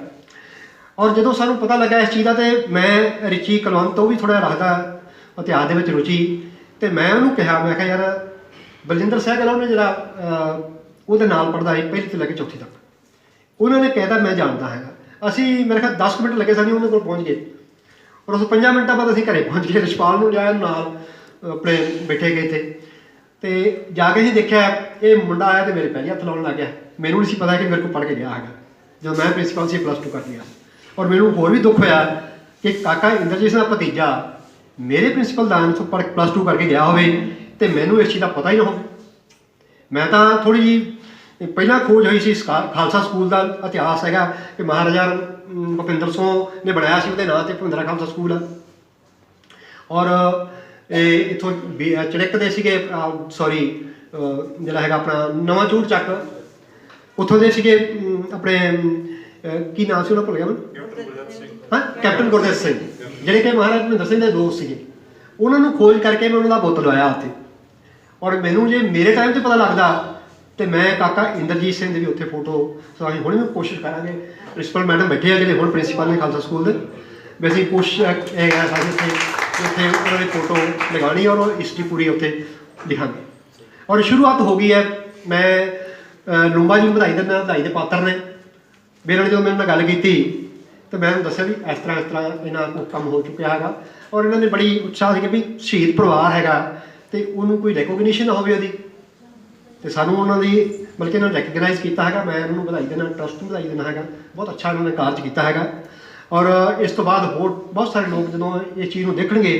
ਔਰ ਜਦੋਂ ਸਾਨੂੰ ਪਤਾ ਲੱਗਾ ਇਸ ਚੀਜ਼ ਦਾ, ਅਤੇ ਮੈਂ ਰਿਚੀ ਕੁਲਵੰਤ ਤੋਂ ਵੀ ਥੋੜ੍ਹਾ ਰੱਖਦਾ ਇਤਿਹਾਸ ਦੇ ਵਿੱਚ ਰੁਚੀ, ਅਤੇ ਮੈਂ ਉਹਨੂੰ ਕਿਹਾ, ਮੈਂ ਕਿਹਾ ਯਾਰ ਬਲਜਿੰਦਰ ਸਹਿਗਲ ਉਹਨੇ ਜਿਹੜਾ ਉਹਦੇ ਨਾਲ ਪੜ੍ਹਦਾ ਸੀ ਪਹਿਲੀ ਤੋਂ ਲੈ ਕੇ ਚੌਥੀ ਤੱਕ, ਉਹਨਾਂ ਨੇ ਕਹਿਤਾ ਮੈਂ ਜਾਣਦਾ ਹੈਗਾ। ਅਸੀਂ ਮੇਰੇ ਖਿਆਲ 10 ਮਿੰਟ ਲੱਗੇ ਸਾਨੂੰ ਉਹਨਾਂ ਕੋਲ ਪਹੁੰਚ ਗਏ, ਔਰ ਉਸ 5 ਮਿੰਟਾਂ ਬਾਅਦ ਅਸੀਂ ਘਰੇ ਪਹੁੰਚ ਗਏ। ਰਿਸ਼ਪਾਲ ਨੂੰ ਜਾਇਆ ਨਾਲ ਆਪਣੇ ਬੈਠੇ ਗਏ ਅਤੇ ਜਾ ਕੇ ਅਸੀਂ ਦੇਖਿਆ ਇਹ ਮੁੰਡਾ ਆਇਆ ਅਤੇ ਮੇਰੇ ਪੈਰੀਂ ਹੱਥ ਲਾਉਣ ਲੱਗ ਗਿਆ। ਮੈਨੂੰ ਨਹੀਂ ਸੀ ਪਤਾ ਕਿ ਮੇਰੇ ਕੋਲ ਪੜ੍ਹ ਕੇ ਗਿਆ ਹੈਗਾ ਜਦੋਂ ਮੈਂ ਪ੍ਰਿੰਸੀਪਲ ਸੀ +2 ਕਰ ਲਿਆ। ਔਰ ਮੈਨੂੰ ਹੋਰ ਵੀ ਦੁੱਖ ਹੋਇਆ ਕਿ ਕਾਕਾ ਇੰਦਰਜੀਤ ਸਿੰਘ ਦਾ ਭਤੀਜਾ ਮੇਰੇ ਪ੍ਰਿੰਸੀਪਲ ਦਾ ਤੋਂ +2 ਕਰਕੇ ਗਿਆ ਹੋਵੇ ਅਤੇ ਮੈਨੂੰ ਇਸ ਚੀਜ਼ ਦਾ ਪਤਾ ਹੀ ਨਾ ਹੋਵੇ। ਮੈਂ ਤਾਂ ਥੋੜ੍ਹੀ ਜਿਹੀ ਪਹਿਲਾਂ ਖੋਜ ਹੋਈ ਸੀ, ਖਾਲਸਾ ਸਕੂਲ ਦਾ ਇਤਿਹਾਸ ਹੈਗਾ ਕਿ ਮਹਾਰਾਜਾ ਭੁਪਿੰਦਰ ਸਿੰਘ ਨੇ ਬਣਾਇਆ ਸੀ, ਉਹਦੇ ਨਾਂ 'ਤੇ ਭੁਪਿੰਦਰਾ ਖਾਲਸਾ ਸਕੂਲ ਆ। ਔਰ ਇਹ ਇੱਥੋਂ ਚੜਿੱਕ ਦੇ ਸੀਗੇ, ਸੌਰੀ ਜਿਹੜਾ ਹੈਗਾ ਆਪਣਾ ਨਵਾਂ ਚੂੜ ਚੱਕ, ਉੱਥੋਂ ਦੇ ਸੀਗੇ ਆਪਣੇ ਕੀ ਨਾਮ ਸੀ ਉਹਨਾਂ ਭੁੱਲ ਗਿਆ ਮੈਨੂੰ, ਹਾਂ ਕੈਪਟਨ ਗੁਰਦੇਵ ਸਿੰਘ, ਜਿਹੜੇ ਕਿ ਮਹਾਰਾਜਾ ਭੁਪਿੰਦਰ ਸਿੰਘ ਦੇ ਦੋਸਤ ਸੀਗੇ। ਉਹਨਾਂ ਨੂੰ ਖੋਜ ਕਰਕੇ ਮੈਂ ਉਹਨਾਂ ਦਾ ਬੁੱਤ ਲਵਾਇਆ ਉੱਥੇ। ਔਰ ਮੈਨੂੰ ਜੇ ਮੇਰੇ ਟਾਈਮ 'ਤੇ ਪਤਾ ਲੱਗਦਾ ਅਤੇ ਮੈਂ ਕਾਕਾ ਇੰਦਰਜੀਤ ਸਿੰਘ ਦੀ ਵੀ ਉੱਥੇ ਫੋਟੋ, ਸੋ ਅਸੀਂ ਹੁਣ ਵੀ ਕੋਸ਼ਿਸ਼ ਕਰਾਂਗੇ। ਪ੍ਰਿੰਸੀਪਲ ਮੈਡਮ ਬੈਠੇ ਆ ਜਿਹੜੇ ਹੁਣ ਪ੍ਰਿੰਸੀਪਲ ਨੇ ਖਾਲਸਾ ਸਕੂਲ ਦੇ, ਵੀ ਅਸੀਂ ਕੋਸ਼ਿਸ਼ ਹੈਗਾ ਸਾਰੇ ਉੱਥੇ ਉਹਨਾਂ ਦੀ ਫੋਟੋ ਲਗਾਉਣੀ ਔਰ ਉਹ ਹਿਸਟਰੀ ਪੂਰੀ ਉੱਥੇ ਦਿਖਾਉਣੀ। ਔਰ ਸ਼ੁਰੂਆਤ ਹੋ ਗਈ ਹੈ। ਮੈਂ ਲੂੰਬਾ ਜੀ ਨੂੰ ਵਧਾਈ ਦਿੰਦਾ, ਵਧਾਈ ਦੇ ਪਾਤਰ ਨੇ। ਵੀ ਇਹਨਾਂ ਨੇ ਜਦੋਂ ਮੇਰੇ ਨਾਲ ਗੱਲ ਕੀਤੀ ਤਾਂ ਮੈਂ ਉਹਨੂੰ ਦੱਸਿਆ ਵੀ ਇਸ ਤਰ੍ਹਾਂ ਇਹਨਾਂ ਕੋਲ ਕੰਮ ਹੋ ਚੁੱਕਿਆ ਹੈਗਾ। ਔਰ ਇਹਨਾਂ ਨੇ ਬੜੀ ਉਤਸ਼ਾਹ ਸੀ ਕਿ ਵੀ ਸ਼ਹੀਦ ਪਰਿਵਾਰ ਹੈਗਾ ਅਤੇ ਉਹਨੂੰ ਕੋਈ ਰੈਕੋਗਨੀਸ਼ਨ ਨਾ ਹੋਵੇ ਉਹਦੀ, ਅਤੇ ਸਾਨੂੰ ਉਹਨਾਂ ਦੀ ਬਲਕਿ ਇਹਨਾਂ ਨੂੰ ਰੈਕਗਨਾਈਜ਼ ਕੀਤਾ ਹੈਗਾ। ਮੈਂ ਉਹਨਾਂ ਨੂੰ ਵਧਾਈ ਦੇਣਾ, ਟਰਸਟ ਨੂੰ ਵਧਾਈ ਦੇਣਾ ਹੈਗਾ। ਬਹੁਤ ਅੱਛਾ ਇਹਨਾਂ ਨੇ ਕਾਰਜ ਕੀਤਾ ਹੈਗਾ। ਔਰ ਇਸ ਤੋਂ ਬਾਅਦ ਹੋਰ ਬਹੁਤ ਸਾਰੇ ਲੋਕ ਜਦੋਂ ਇਸ ਚੀਜ਼ ਨੂੰ ਦੇਖਣਗੇ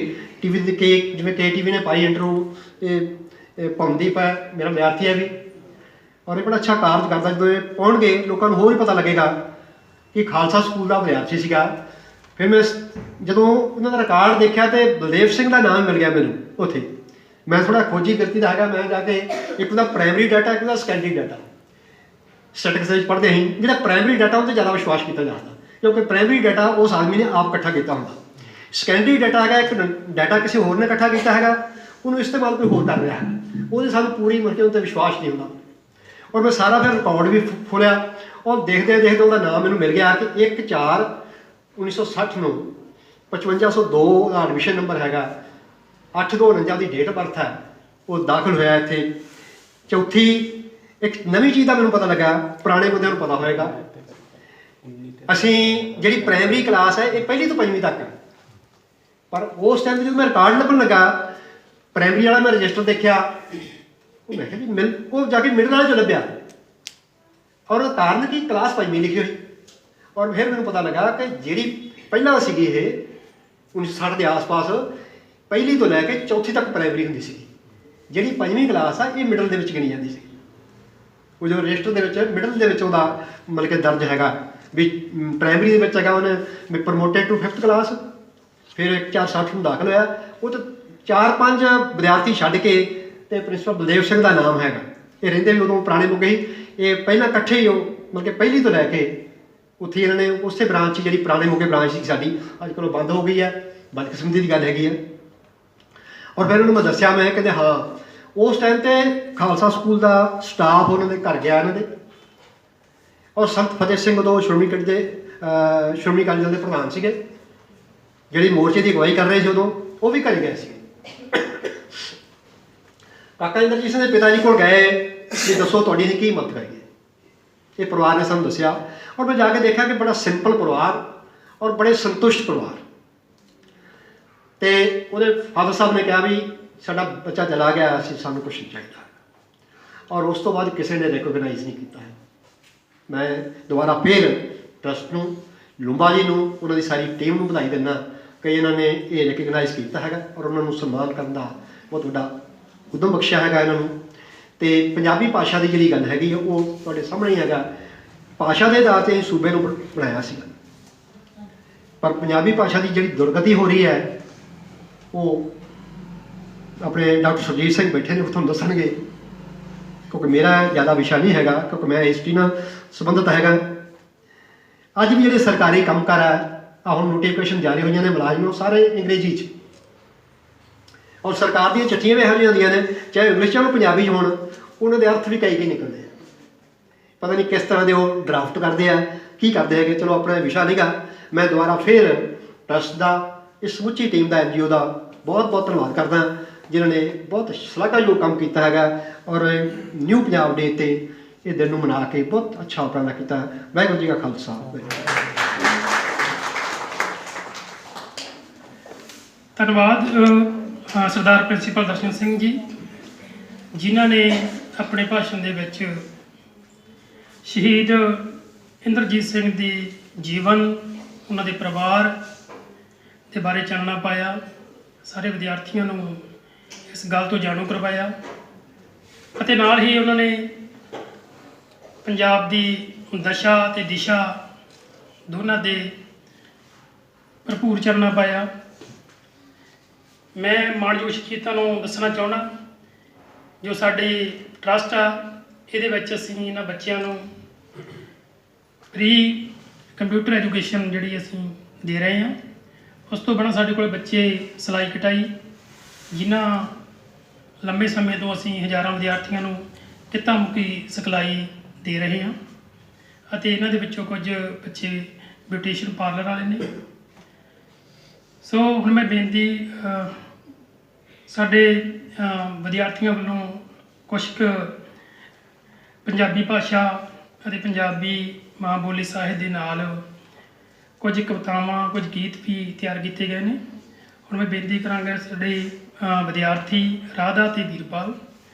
TV ਦੇ ਜਿਵੇਂ KTV ਨੇ ਪਾਈ ਇੰਟਰਵਿਊ, ਇਹ ਪਵਨਦੀਪ ਹੈ ਮੇਰਾ ਵਿਦਿਆਰਥੀ ਹੈ ਵੀ, ਔਰ ਇਹ ਬੜਾ ਅੱਛਾ ਕਾਰਜ ਕਰਦਾ। ਜਦੋਂ ਇਹ ਪਾਉਣਗੇ ਲੋਕਾਂ ਨੂੰ ਹੋਰ ਵੀ ਪਤਾ ਲੱਗੇਗਾ ਕਿ ਖਾਲਸਾ ਸਕੂਲ ਦਾ ਵਿਦਿਆਰਥੀ ਸੀਗਾ। ਫਿਰ ਮੈਂ ਜਦੋਂ ਉਹਨਾਂ ਦਾ ਰਿਕਾਰਡ ਦੇਖਿਆ ਅਤੇ ਬਲਦੇਵ ਸਿੰਘ ਦਾ ਨਾਮ ਮਿਲ ਗਿਆ ਮੈਨੂੰ ਉੱਥੇ। ਮੈਂ ਥੋੜ੍ਹਾ ਖੋਜੀ ਕਿਰਤੀ ਦਾ ਹੈਗਾ, ਮੈਂ ਜਾ ਕੇ ਇੱਕ ਉਹਦਾ ਪ੍ਰਾਇਮਰੀ ਡਾਟਾ, ਇੱਕ ਉਹਦਾ ਸੈਕੰਡਰੀ ਡਾਟਾ, ਸਟੈਟਿਕਸ ਵਿੱਚ ਪੜ੍ਹਦੇ ਅਸੀਂ। ਜਿਹੜਾ ਪ੍ਰਾਇਮਰੀ ਡਾਟਾ ਉਹ 'ਤੇ ਜ਼ਿਆਦਾ ਵਿਸ਼ਵਾਸ ਕੀਤਾ ਜਾਂਦਾ, ਕਿਉਂਕਿ ਪ੍ਰਾਇਮਰੀ ਡਾਟਾ ਉਸ ਆਦਮੀ ਨੇ ਆਪ ਇਕੱਠਾ ਕੀਤਾ ਹੁੰਦਾ। ਸੈਕੰਡਰੀ ਡਾਟਾ ਹੈਗਾ ਇੱਕ ਡਾਟਾ ਕਿਸੇ ਹੋਰ ਨੇ ਇਕੱਠਾ ਕੀਤਾ ਹੈਗਾ, ਉਹਨੂੰ ਇਸਤੇਮਾਲ ਕੋਈ ਹੋਰ ਕਰ ਰਿਹਾ ਹੈ, ਉਹਦੇ ਸਾਨੂੰ ਪੂਰੀ ਮਤਲਬ ਕਿ ਉਹਦੇ 'ਤੇ ਵਿਸ਼ਵਾਸ ਨਹੀਂ ਹੁੰਦਾ। ਔਰ ਮੈਂ ਸਾਰਾ ਫਿਰ ਰਿਕਾਰਡ ਵੀ ਖੋਲ੍ਹਿਆ ਔਰ ਦੇਖਦੇ ਉਹਦਾ ਨਾਮ ਮੈਨੂੰ ਮਿਲ ਗਿਆ ਕਿ 1/4/1960 ਨੂੰ 5502 ਦਾ ਐਡਮਿਸ਼ਨ ਨੰਬਰ ਹੈਗਾ, 8/2/49 ਦੀ ਡੇਟ ਆਫ ਬਰਥ ਹੈ, ਉਹ ਦਾਖਲ ਹੋਇਆ ਇੱਥੇ। ਚੌਥੀ ਇੱਕ ਨਵੀਂ ਚੀਜ਼ ਦਾ ਮੈਨੂੰ ਪਤਾ ਲੱਗਾ, ਪੁਰਾਣੇ ਬੰਦਿਆਂ ਨੂੰ ਪਤਾ ਹੋਏਗਾ, ਅਸੀਂ ਜਿਹੜੀ ਪ੍ਰਾਇਮਰੀ ਕਲਾਸ ਹੈ ਇਹ 1ਲੀ ਤੋਂ 5ਵੀਂ ਤੱਕ ਹੈ। ਪਰ ਉਸ ਟਾਈਮ ਜਦੋਂ ਮੈਂ ਰਿਕਾਰਡ ਲੱਭਣ ਲੱਗਾ ਪ੍ਰਾਇਮਰੀ ਵਾਲਾ, ਮੈਂ ਰਜਿਸਟਰ ਦੇਖਿਆ, ਉਹ ਮੈਂ ਕਿਹਾ ਜੀ ਉਹ ਜਾ ਕੇ ਮਿਡਲ ਵਾਲੇ 'ਚ ਲੱਭਿਆ, ਔਰ ਉਹਦਾ ਕਾਰਨ ਕੀ ਕਲਾਸ 5ਵੀਂ ਲਿਖੀ ਹੋਈ। ਔਰ ਫਿਰ ਮੈਨੂੰ ਪਤਾ ਲੱਗਾ ਕਿ ਜਿਹੜੀ ਪਹਿਲਾਂ ਸੀਗੀ ਇਹ 1960 ਦੇ ਆਸ-ਪਾਸ 1ਲੀ ਤੋਂ ਲੈ ਕੇ 4ਥੀ ਤੱਕ ਪ੍ਰਾਇਮਰੀ ਹੁੰਦੀ ਸੀਗੀ, ਜਿਹੜੀ 5ਵੀਂ ਕਲਾਸ ਆ ਇਹ ਮਿਡਲ ਦੇ ਵਿੱਚ ਗਿਣੀ ਜਾਂਦੀ ਸੀ। ਉਹ ਜੋ ਰਜਿਸਟਰ ਦੇ ਵਿੱਚ ਮਿਡਲ ਦੇ ਵਿੱਚ ਉਹਦਾ ਮਤਲਬ ਕਿ ਦਰਜ ਹੈਗਾ ਵੀ ਪ੍ਰਾਇਮਰੀ ਦੇ ਵਿੱਚ ਹੈਗਾ, ਉਹਨੇ ਵੀ ਪ੍ਰਮੋਟਡ ਟੂ 5th ਕਲਾਸ। ਫਿਰ 1/4/60 ਨੂੰ ਦਾਖਲ ਹੋਇਆ, ਉਹ 'ਚ 4-5 ਵਿਦਿਆਰਥੀ ਛੱਡ ਕੇ ਅਤੇ ਪ੍ਰਿੰਸੀਪਲ ਬਲਦੇਵ ਸਿੰਘ ਦਾ ਨਾਮ ਹੈਗਾ। ਇਹ ਰਹਿੰਦੇ ਵੀ ਉਦੋਂ ਪੁਰਾਣੇ ਮੁੱਗੇ ਸੀ, ਇਹ ਪਹਿਲਾਂ ਇਕੱਠੇ ਹੀ ਉਹ ਮਤਲਬ ਕਿ 1ਲੀ ਤੋਂ ਲੈ ਕੇ ਉੱਥੇ ਇਹਨਾਂ ਨੇ ਉਸੇ ਬ੍ਰਾਂਚ 'ਚ ਜਿਹੜੀ ਪੁਰਾਣੇ ਮੁੱਗੇ ਬ੍ਰਾਂਚ ਸੀ ਸਾਡੀ, ਅੱਜ ਕੱਲ੍ਹ ਬੰਦ ਹੋ ਗਈ ਹੈ, ਬਦਕਿਸਮਤੀ ਦੀ ਗੱਲ ਹੈਗੀ ਹੈ। ਔਰ ਫਿਰ ਉਹਨੂੰ ਮੈਂ ਦੱਸਿਆ, ਮੈਂ ਕਹਿੰਦੇ ਹਾਂ ਉਸ ਟਾਈਮ 'ਤੇ ਖਾਲਸਾ ਸਕੂਲ ਦਾ ਸਟਾਫ ਉਹਨਾਂ ਦੇ ਘਰ ਗਿਆ ਇਹਨਾਂ ਦੇ, ਔਰ ਸੰਤ ਫਤਿਹ ਸਿੰਘ ਉਦੋਂ ਸ਼੍ਰੋਮਣੀ ਅਕਾਲੀ ਦਲ ਦੇ ਪ੍ਰਧਾਨ ਸੀਗੇ, ਜਿਹੜੀ ਮੋਰਚੇ ਦੀ ਅਗਵਾਈ ਕਰ ਰਹੇ ਸੀ ਉਦੋਂ, ਉਹ ਵੀ ਘਰੇ ਗਏ ਸੀ। ਕਾਕਾ ਇੰਦਰਜੀਤ ਸਿੰਘ ਦੇ ਪਿਤਾ ਜੀ ਕੋਲ ਗਏ ਕਿ ਦੱਸੋ ਤੁਹਾਡੀ ਅਸੀਂ ਕੀ ਮਦਦ ਕਰੀਏ। ਇਹ ਪਰਿਵਾਰ ਨੇ ਸਾਨੂੰ ਦੱਸਿਆ, ਔਰ ਮੈਂ ਜਾ ਕੇ ਦੇਖਿਆ ਕਿ ਬੜਾ ਸਿੰਪਲ ਪਰਿਵਾਰ ਔਰ ਬੜੇ ਸੰਤੁਸ਼ਟ ਪਰਿਵਾਰ। ਤੇ ਉਹਦੇ ਫਾਦਰ ਸਾਹਿਬ ਨੇ ਕਿਹਾ ਵੀ ਸਾਡਾ ਬੱਚਾ ਚਲਾ ਗਿਆ, ਅਸੀਂ ਸਾਨੂੰ ਕੁਛ ਨਹੀਂ ਚਾਹੀਦਾ। ਔਰ ਉਸ ਤੋਂ ਬਾਅਦ ਕਿਸੇ ਨੇ ਰਿਕੋਗਨਾਈਜ਼ ਨਹੀਂ ਕੀਤਾ ਹੈ। ਮੈਂ ਦੁਬਾਰਾ ਫਿਰ ਟਰਸਟ ਨੂੰ, ਲੂੰਬਾ ਜੀ ਨੂੰ, ਉਹਨਾਂ ਦੀ ਸਾਰੀ ਟੀਮ ਨੂੰ ਵਧਾਈ ਦਿੰਦਾ ਕਿ ਇਹਨਾਂ ਨੇ ਇਹ ਰਿਕਗਨਾਈਜ਼ ਕੀਤਾ ਹੈਗਾ ਔਰ ਉਹਨਾਂ ਨੂੰ ਸਨਮਾਨ ਕਰਨ ਦਾ ਬਹੁਤ ਵੱਡਾ ਉਦਮ ਬਖਸ਼ਿਆ ਹੈਗਾ ਇਹਨਾਂ ਨੂੰ। ਅਤੇ ਪੰਜਾਬੀ ਭਾਸ਼ਾ ਦੀ ਜਿਹੜੀ ਗੱਲ ਹੈਗੀ ਉਹ ਤੁਹਾਡੇ ਸਾਹਮਣੇ ਹੀ ਹੈਗਾ। ਭਾਸ਼ਾ ਦੇ ਆਧਾਰ 'ਤੇ ਸੂਬੇ ਨੂੰ ਬਣਾਇਆ ਸੀਗਾ, ਪਰ ਪੰਜਾਬੀ ਭਾਸ਼ਾ ਦੀ ਜਿਹੜੀ ਦੁਰਗਤੀ ਹੋ ਰਹੀ ਹੈ ਉਹ ਆਪਣੇ ਡਾਕਟਰ ਸੁਰਜੀਤ ਸਿੰਘ ਬੈਠੇ ਨੇ, ਉਹ ਤੁਹਾਨੂੰ ਦੱਸਣਗੇ, ਕਿਉਂਕਿ ਮੇਰਾ ਜ਼ਿਆਦਾ ਵਿਸ਼ਾ ਨਹੀਂ ਹੈਗਾ, ਕਿਉਂਕਿ ਮੈਂ ਹਿਸਟਰੀ ਨਾਲ ਸੰਬੰਧਿਤ ਹੈਗਾ। ਅੱਜ ਵੀ ਜਿਹੜੇ ਸਰਕਾਰੀ ਕੰਮਕਾਰ ਹੈ, ਹੁਣ ਨੋਟੀਫਿਕੇਸ਼ਨ ਜਾਰੀ ਹੋਈਆਂ ਨੇ ਮੁਲਾਜ਼ਮਾਂ ਸਾਰੇ ਅੰਗਰੇਜ਼ੀ 'ਚ, ਔਰ ਸਰਕਾਰ ਦੀਆਂ ਚਿੱਠੀਆਂ ਵੀ ਇਹੋ ਜਿਹੀਆਂ ਹੁੰਦੀਆਂ ਨੇ, ਚਾਹੇ ਇੰਗਲਿਸ਼ 'ਚ ਹੋਣ ਪੰਜਾਬੀ 'ਚ ਹੋਣ, ਉਹਨਾਂ ਦੇ ਅਰਥ ਵੀ ਕਈ ਨਿਕਲਦੇ ਆ। ਪਤਾ ਨਹੀਂ ਕਿਸ ਤਰ੍ਹਾਂ ਦੇ ਉਹ ਡਰਾਫਟ ਕਰਦੇ ਆ, ਕੀ ਕਰਦੇ ਹੈਗੇ। ਚਲੋ ਆਪਣਾ ਵਿਸ਼ਾ ਨਹੀਂਗਾ। ਮੈਂ ਦੁਬਾਰਾ ਫਿਰ ਟਰਸਟ ਦਾ, ਇਸ ਸਮੁੱਚੀ ਟੀਮ ਦਾ, NGO ਦਾ ਬਹੁਤ ਬਹੁਤ ਧੰਨਵਾਦ ਕਰਦਾ, ਜਿਨ੍ਹਾਂ ਨੇ ਬਹੁਤ ਸ਼ਲਾਘਾਯੋਗ ਕੰਮ ਕੀਤਾ ਹੈਗਾ ਔਰ ਨਿਊ ਪੰਜਾਬ ਡੇ 'ਤੇ ਇਹ ਦਿਨ ਨੂੰ ਮਨਾ ਕੇ ਬਹੁਤ ਅੱਛਾ ਉਪਰਾਲਾ ਕੀਤਾ। ਵਾਹਿਗੁਰੂ ਜੀ ਕਾ ਖਾਲਸਾ। ਧੰਨਵਾਦ ਸਰਦਾਰ ਪ੍ਰਿੰਸੀਪਲ ਦਰਸ਼ਨ ਸਿੰਘ ਜੀ, ਜਿਨ੍ਹਾਂ ਨੇ ਆਪਣੇ ਭਾਸ਼ਣ ਦੇ ਵਿੱਚ ਸ਼ਹੀਦ ਇੰਦਰਜੀਤ ਸਿੰਘ ਦੀ ਜੀਵਨ, ਉਹਨਾਂ ਦੇ ਪਰਿਵਾਰ ਦੇ ਬਾਰੇ ਚਾਨਣਾ ਪਾਇਆ, ਸਾਰੇ ਵਿਦਿਆਰਥੀਆਂ ਨੂੰ ਇਸ ਗੱਲ ਤੋਂ ਜਾਣੂ ਕਰਵਾਇਆ ਅਤੇ ਨਾਲ ਹੀ ਉਹਨਾਂ ਨੇ ਪੰਜਾਬ ਦੀ ਦਸ਼ਾ ਅਤੇ ਦਿਸ਼ਾ ਦੋਨਾਂ ਦੇ ਭਰਪੂਰ ਚਾਨਣਾ ਪਾਇਆ। ਮੈਂ ਮਾਣਯੋਗ ਸ਼ਖਸੀਅਤਾਂ ਨੂੰ ਦੱਸਣਾ ਚਾਹੁੰਦਾ, ਜੋ ਸਾਡੇ ਟਰਸਟ ਆ, ਇਹਦੇ ਵਿੱਚ ਅਸੀਂ ਇਹਨਾਂ ਬੱਚਿਆਂ ਨੂੰ ਫ੍ਰੀ ਕੰਪਿਊਟਰ ਐਜੂਕੇਸ਼ਨ ਜਿਹੜੀ ਅਸੀਂ ਦੇ ਰਹੇ ਹਾਂ। ਉਸ ਤੋਂ ਬਿਨਾਂ ਸਾਡੇ ਕੋਲ ਬੱਚੇ ਸਿਲਾਈ ਕਟਾਈ, ਜਿਨ੍ਹਾਂ ਲੰਬੇ ਸਮੇਂ ਤੋਂ ਅਸੀਂ ਹਜ਼ਾਰਾਂ ਵਿਦਿਆਰਥੀਆਂ ਨੂੰ ਕਿੱਤਾ ਮੁਖੀ ਸਿਖਲਾਈ ਦੇ ਰਹੇ ਹਾਂ ਅਤੇ ਇਹਨਾਂ ਦੇ ਵਿੱਚੋਂ ਕੁਝ ਬੱਚੇ ਬਿਊਟੀਸ਼ੀਅਨ ਪਾਰਲਰ ਵਾਲੇ ਨੇ। ਸੋ ਹੁਣ ਮੈਂ ਬੇਨਤੀ ਸਾਡੇ ਵਿਦਿਆਰਥੀਆਂ ਵੱਲੋਂ ਕੁਛ ਕੁ ਪੰਜਾਬੀ ਭਾਸ਼ਾ ਅਤੇ ਪੰਜਾਬੀ ਮਾਂ ਬੋਲੀ ਸਾਹਿਤ ਦੇ ਨਾਲ ਕੁਝ ਕਵਿਤਾਵਾਂ, ਕੁਝ ਗੀਤ ਵੀ ਤਿਆਰ ਕੀਤੇ ਗਏ ਨੇ। ਹੁਣ ਮੈਂ ਬੇਨਤੀ ਕਰਾਂਗਾ ਸਾਡੇ ਵਿਦਿਆਰਥੀ ਰਾਧਾ ਅਤੇ ਵੀਰਪਾਲ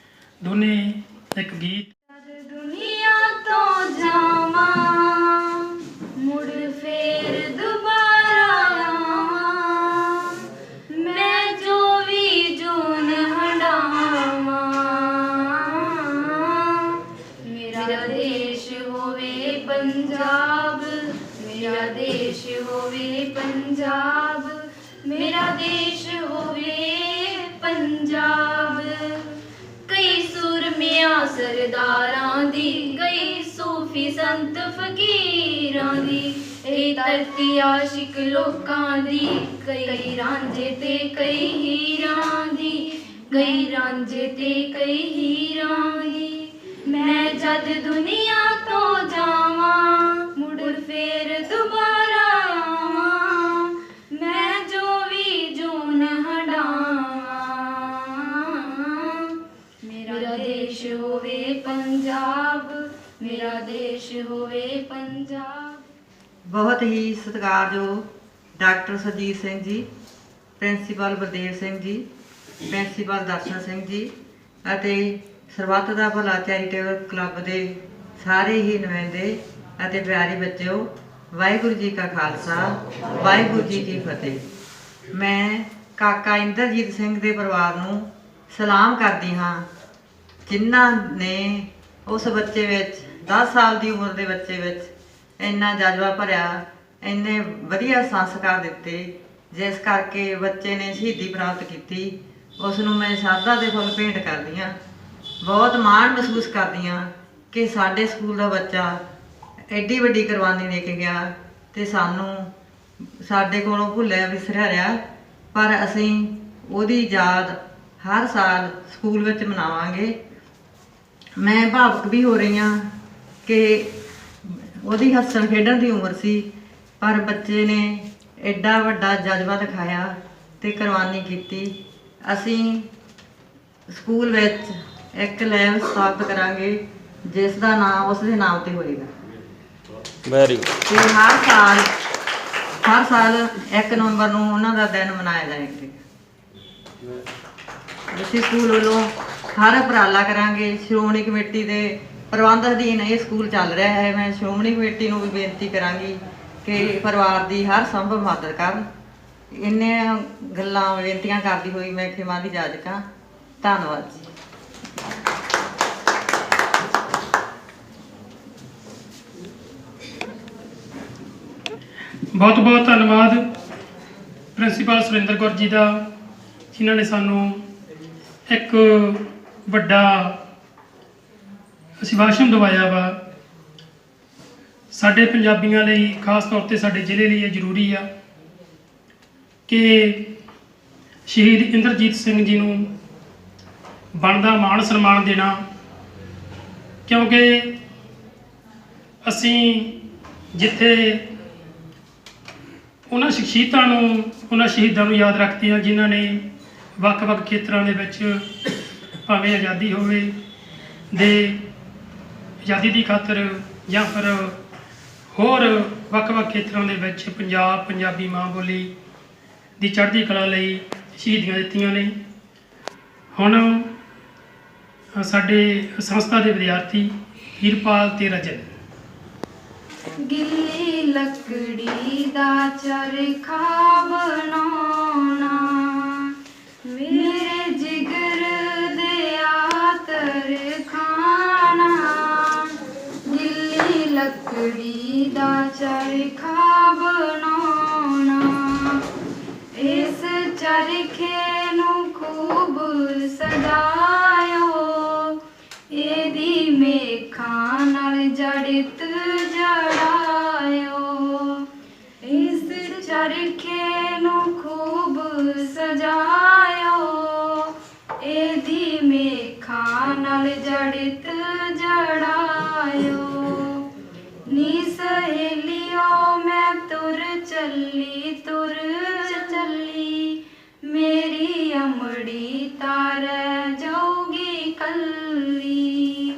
ਦੋਨੇ ਇੱਕ ਗੀਤ। ਦੁਨੀਆ ਤੋਂ ਜਾਵਾਂ ਮੁੜ ਫੇਰ ਦੁਬਾਰਾ ਆਵਾਂ, ਮੈਂ ਜੋ ਵੀ ਜੂਨ ਹੰਡਾਵਾਂ, ਮੇਰਾ ਦੇਸ਼ ਹੋਵੇ ਪੰਜਾਬ, ਮੇਰਾ ਦੇਸ਼ ਹੋਵੇ ਪੰਜਾਬ, ਮੇਰਾ ਦੇਸ਼ ਹੋਵੇ ਪੰਜਾਬ। ਕਈ ਸੁਰਮਿਆਂ ਸਰਦਾਰਾਂ ਦੀ, ਕਈ ਸੂਫੀ ਸੰਤ ਫਕੀਰਾਂ ਦੀ, ਇਹ ਧਰਤੀ ਆਸ਼ਿਕ ਲੋਕਾਂ ਦੀ, ਕਈ ਰਾਂਝੇ ਤੇ ਕਈ ਹੀਰਾਂ ਦੀ, ਕਈ ਰਾਂਝੇ ਤੇ ਕਈ ਹੀਰਾਂ ਦੀ। ਮੈਂ ਜਦ ਦੁਨੀਆ ਤੋਂ ਜਾਵਾਂ ਮੁੜ ਫੇਰ ਦੁਬਾਰਾ ਆਵਾਂ, ਮੈਂ ਜੋ ਵੀ ਜੂਨ ਹੰਡਾਵਾਂ, ਮੇਰਾ ਦੇਸ਼ ਹੋਵੇ ਪੰਜਾਬ, ਮੇਰਾ ਦੇਸ਼ ਹੋਵੇ ਪੰਜਾਬ। ਬਹੁਤ ਹੀ ਸਤਿਕਾਰਯੋਗ doctor Surjit Singh ji, principal Baldev Singh ji, principal Darshan Singh ji ਅਤੇ ਸਰਬੱਤ ਦਾ ਭਲਾ ਚੈਰੀਟੇਬਲ ਕਲੱਬ ਦੇ ਸਾਰੇ ਹੀ ਨੁਮਾਇੰਦੇ ਅਤੇ ਪਿਆਰੇ ਬੱਚਿਓ, ਵਾਹਿਗੁਰੂ ਜੀ ਕਾ ਖਾਲਸਾ, ਵਾਹਿਗੁਰੂ ਜੀ ਕੀ ਫਤਿਹ। ਮੈਂ ਕਾਕਾ ਇੰਦਰਜੀਤ ਸਿੰਘ ਦੇ ਪਰਿਵਾਰ ਨੂੰ ਸਲਾਮ ਕਰਦੀ ਹਾਂ, ਜਿਨ੍ਹਾਂ ਨੇ ਉਸ ਬੱਚੇ ਵਿੱਚ 10 ਸਾਲ ਦੀ ਉਮਰ ਦੇ ਬੱਚੇ ਵਿੱਚ ਇੰਨਾ ਜਜ਼ਬਾ ਭਰਿਆ, ਇੰਨੇ ਵਧੀਆ ਸੰਸਕਾਰ ਦਿੱਤੇ, ਜਿਸ ਕਰਕੇ ਬੱਚੇ ਨੇ ਸ਼ਹੀਦੀ ਪ੍ਰਾਪਤ ਕੀਤੀ। ਉਸ ਨੂੰ ਮੈਂ ਸ਼ਰਧਾ ਦੇ ਫੁੱਲ ਭੇਂਟ ਕਰਦੀ ਹਾਂ। ਬਹੁਤ ਮਾਣ ਮਹਿਸੂਸ ਕਰਦੀ ਹਾਂ ਕਿ ਸਾਡੇ ਸਕੂਲ ਦਾ ਬੱਚਾ ਐਡੀ ਵੱਡੀ ਕੁਰਬਾਨੀ ਦੇ ਕੇ ਗਿਆ ਅਤੇ ਸਾਨੂੰ ਸਾਡੇ ਕੋਲੋਂ ਭੁੱਲਿਆ ਵਿਸਰਿਆ ਰਿਹਾ, ਪਰ ਅਸੀਂ ਉਹਦੀ ਯਾਦ ਹਰ ਸਾਲ ਸਕੂਲ ਵਿੱਚ ਮਨਾਵਾਂਗੇ। ਮੈਂ ਭਾਵੁਕ ਵੀ ਹੋ ਰਹੀ ਹਾਂ ਕਿ ਉਹਦੀ ਹੱਸਣ ਖੇਡਣ ਦੀ ਉਮਰ ਸੀ, ਪਰ ਬੱਚੇ ਨੇ ਐਡਾ ਵੱਡਾ ਜਜ਼ਬਾ ਦਿਖਾਇਆ ਅਤੇ ਕੁਰਬਾਨੀ ਕੀਤੀ। ਅਸੀਂ ਸਕੂਲ ਵਿੱਚ ਇੱਕ ਲੈਬ ਸਥਾਪਿਤ ਕਰਾਂਗੇ ਜਿਸ ਦਾ ਨਾਮ ਉਸ ਦੇ ਨਾਮ 'ਤੇ ਹੋਏਗਾ। Very good. ਤੇ ਹਰ ਸਾਲ ਹਰ ਸਾਲ 1 ਨਵੰਬਰ ਨੂੰ ਉਹਨਾਂ ਦਾ ਦਿਨ ਮਨਾਇਆ ਜਾਏਗਾ। ਅਸੀਂ ਸਕੂਲ ਵੱਲੋਂ ਹਰ ਉਪਰਾਲਾ ਕਰਾਂਗੇ। ਸ਼੍ਰੋਮਣੀ ਕਮੇਟੀ ਦੇ ਪ੍ਰਬੰਧ ਅਧੀਨ ਇਹ ਸਕੂਲ ਚੱਲ ਰਿਹਾ ਹੈ। ਮੈਂ ਸ਼੍ਰੋਮਣੀ ਕਮੇਟੀ ਨੂੰ ਵੀ ਬੇਨਤੀ ਕਰਾਂਗੀ ਕਿ ਪਰਿਵਾਰ ਦੀ ਹਰ ਸੰਭਵ ਮਦਦ ਕਰਨ। ਇੰਨੀਆਂ ਗੱਲਾਂ ਬੇਨਤੀਆਂ ਕਰਦੀ ਹੋਈ ਮੈਂ ਖਿਮਾ ਦੀ ਜਾਜਕਾਂ। ਧੰਨਵਾਦ ਜੀ। ਬਹੁਤ ਬਹੁਤ ਧੰਨਵਾਦ ਪ੍ਰਿੰਸੀਪਲ ਸੁਰਿੰਦਰ ਕੌਰ ਜੀ ਦਾ, ਜਿਨ੍ਹਾਂ ਨੇ ਸਾਨੂੰ ਇੱਕ ਵੱਡਾ ਭਾਸ਼ਣ ਦਵਾਇਆ ਵਾ। ਸਾਡੇ ਪੰਜਾਬੀਆਂ ਲਈ, ਖਾਸ ਤੌਰ 'ਤੇ ਸਾਡੇ ਜ਼ਿਲ੍ਹੇ ਲਈ ਇਹ ਜ਼ਰੂਰੀ ਆ ਕਿ ਸ਼ਹੀਦ ਇੰਦਰਜੀਤ ਸਿੰਘ ਜੀ ਨੂੰ ਬਣਦਾ ਮਾਣ ਸਨਮਾਨ ਦੇਣਾ, ਕਿਉਂਕਿ ਅਸੀਂ ਜਿੱਥੇ ਉਹਨਾਂ ਸ਼ਖਸੀਅਤਾਂ ਨੂੰ, ਉਹਨਾਂ ਸ਼ਹੀਦਾਂ ਨੂੰ ਯਾਦ ਰੱਖਦੇ ਹਾਂ ਜਿਨ੍ਹਾਂ ਨੇ ਵੱਖ-ਵੱਖ ਖੇਤਰਾਂ ਦੇ ਵਿੱਚ, ਭਾਵੇਂ ਆਜ਼ਾਦੀ ਹੋਵੇ ਦੇ ਆਜ਼ਾਦੀ ਦੀ ਖਾਤਰ ਜਾਂ ਫਿਰ ਹੋਰ ਵੱਖ-ਵੱਖ ਖੇਤਰਾਂ ਦੇ ਵਿੱਚ ਪੰਜਾਬੀ ਮਾਂ ਬੋਲੀ ਦੀ ਚੜ੍ਹਦੀ ਕਲਾ ਲਈ ਸ਼ਹੀਦੀਆਂ ਦਿੱਤੀਆਂ ਨੇ। ਹੁਣ ਸਾਡੇ ਸੰਸਥਾ ਦੇ ਵਿਦਿਆਰਥੀ ਵੀਰਪਾਲ ਤੇ ਰਜਨ। ਗਿੱਲੀ ਲੱਕੜੀ ਦਾ ਚਰਖਾ ਬਣਾਉਣਾ, ਮੇਰੇ ਜਿਗਰ ਦੇ ਆਤਰ ਖਾਣਾ। ਗਿੱਲੀ ਲੱਕੜੀ ਦਾ ਚਰਖਾ ਬਣਾਉਣਾ, ਇਸ ਚਰਖੇ ਨੂੰ ਖੂਬ ਸਜਾਇਓ, ਇਹਦੀ ਮੇਖਾਂ ਨਾਲ ਜੜਿਤ ਜੜਾਇਓ। ਇਸ ਚਰਖੇ ਨੂੰ ਖੂਬ ਸਜਾਇਓ, ਇਹਦੀ ਮੇਖਾਂ ਨਾਲ ਜੜਿਤ ਜੜਾਇਓ। ਨੀ ਸਹੇਲਿਓ ਮੈਂ ਤੁਰ ਚੱਲੀ ਮੇਰੀ ਅਮੜੀ ਤਾਰੈ ਜਾਊਗੀ ਕੱਲੀ।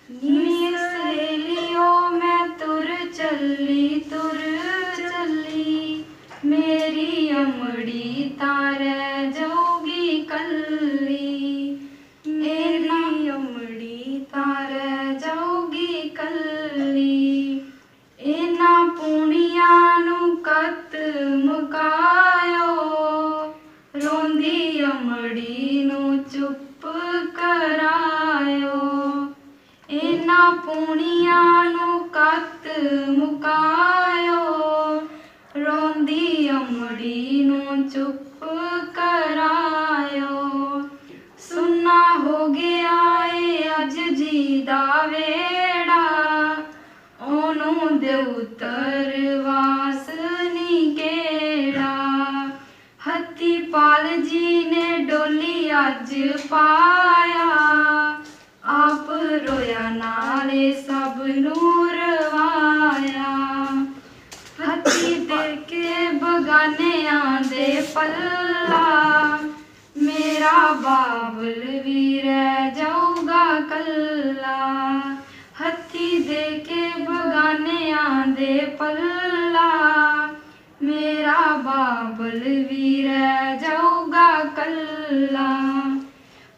ਨੀ ਸਹੇਲਿਓ ਮੈਂ ਤੁਰ ਚੱਲੀ ਮੇਰੀ ਅਮੜੀ ਤਾਰੈ ਜਾਊਗੀ ਕੱਲੀ। ਮੇਰੀ ਅਮੜੀ ਤਾਰੈ ਜਾਊਗੀ ਕੱਲੀ। ਇਹਨਾਂ ਪੂਣੀਆਂ ਨੂੰ ਕੱਤ ਮੁਕਾਇਓ, ਰੋਂਦੀ ਅਮੜੀ ਨੂੰ ਚੁੱਪ ਕਰਾਇਓ। ਇਹਨਾਂ ਪੂਣੀਆਂ ਨੂੰ ਕੱਤ ਮੁਕਾਇਓ, ਰੋਂਦੀ ਅਮੜੀ ਨੂੰ ਚੁੱਪ ਕਰਾਇਓ। ਸੁੰਨਾ ਹੋ ਗਿਆ ਏ ਅੱਜ ਜੀ ਦਾ ਵੇੜਾ, ਉਹਨੂੰ ਦਿਉ ਤਰਵਾਸ ਨੀ ਕਿਹੜਾ। ਹੱਥੀ ਪਾਲ ਜੀ ਨੇ ਡੋਲੀ ਅੱਜ ਪਾਇਆ, ਆਪ ਰੋਇਆ ਨਾਲੇ ਸਭ ਨੂੰ ਰਵਾਇਆ। ਹੱਥੀ ਦੇ ਕੇ ਬਗਾਨਿਆਂ ਦੇ ਪੱਲਾ, ਮੇਰਾ ਬਾਬਲ ਵੀ ਰਹਿ ਜਾਊਗਾ ਕੱਲਾ। ਹੱਥੀ ਦੇ ਕੇ ਬਗਾਨਿਆਂ ਦੇ ਪੱਲਾ, ਮੇਰਾ ਬਾਬਲ ਵੀ ਰਹਿ ਜਾਊਗਾ ਕੱਲਾ।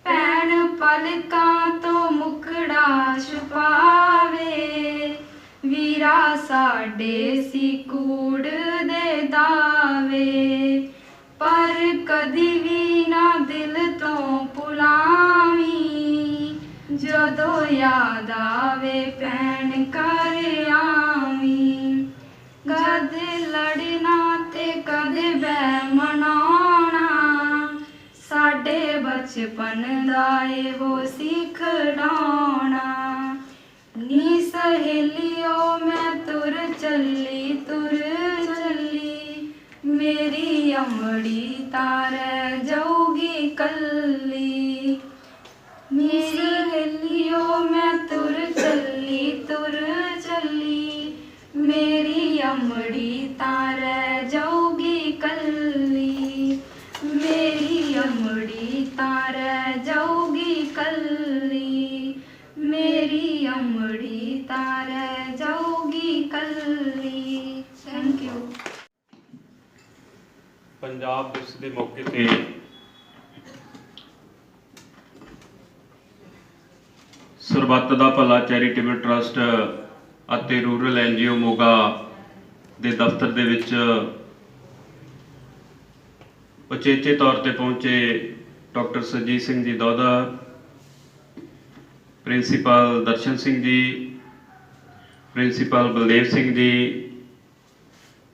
ਭੈਣ ਪਲਕਾਂ ਤੋਂ ਮੁਖੜਾ ਛੁਪਾਵੇ, ਵੀਰਾ ਸਾਡੇ ਸੀ ਕੂੜ ਦੇ ਦਾਵੇ। ਪਰ ਕਦੀ ਵੀ ਨਾ ਦਿਲ ਤੋਂ ਭੁਲਾਵੀਂ, ਜਦੋਂ ਯਾਦ ਆਵੇ ਭੈਣ ਘਰ ਆਵੀਂ। ਕਦੇ ਲੜਨਾ ਤੇ ਕਦੇ ਬਹਿ ਮਨਾਉਣਾ, ਸਾਡੇ ਬਚਪਨ ਦਾ ਇਹੋ ਸੀ ਖਿਡੌਣਾ। ਨੀ ਸਹੇਲਿਓ ਮੈਂ ਤੁਰ ਚੱਲੀ ਮੇਰੀ ਅਮੜੀ ਤਾਰੈ ਜਾਊਗੀ ਕੱਲੀ। ਨੀ ਸਹੇਲਿਓ ਮੈਂ ਤੁਰ ਚੱਲੀ ਮੇਰੀ ਅਮੜੀ ਤਾਰੈ ਜਾਊਗੀ ਕੱਲੀ। ਮੇਰੀ ਅਮੜੀ ਤਾਰੈ ਜਾਊਗੀ ਕੱਲੀ। ਮੇਰੀ ਅਮੜੀ ਤਾਰੈ ਜਾਊਗੀ ਕੱਲੀ। Thank you. ਪੰਜਾਬ ਦਿਵਸ ਦੇ ਮੌਕੇ ਤੇ ਸਰਬੱਤ ਦਾ ਭਲਾ ਚੈਰੀਟੇਬਲ ਟਰਸਟ ਅਤੇ ਰੂਰਲ NGO ਮੋਗਾ ਦੇ ਦਫ਼ਤਰ ਦੇ ਵਿੱਚ ਉਚੇਚੇ ਤੌਰ ਤੇ ਪਹੁੰਚੇ ਡਾਕਟਰ ਸਰਜੀਤ ਸਿੰਘ ਜੀ ਦੋਦਾ, principal Darshan Singh ji, principal Baldev Singh ji,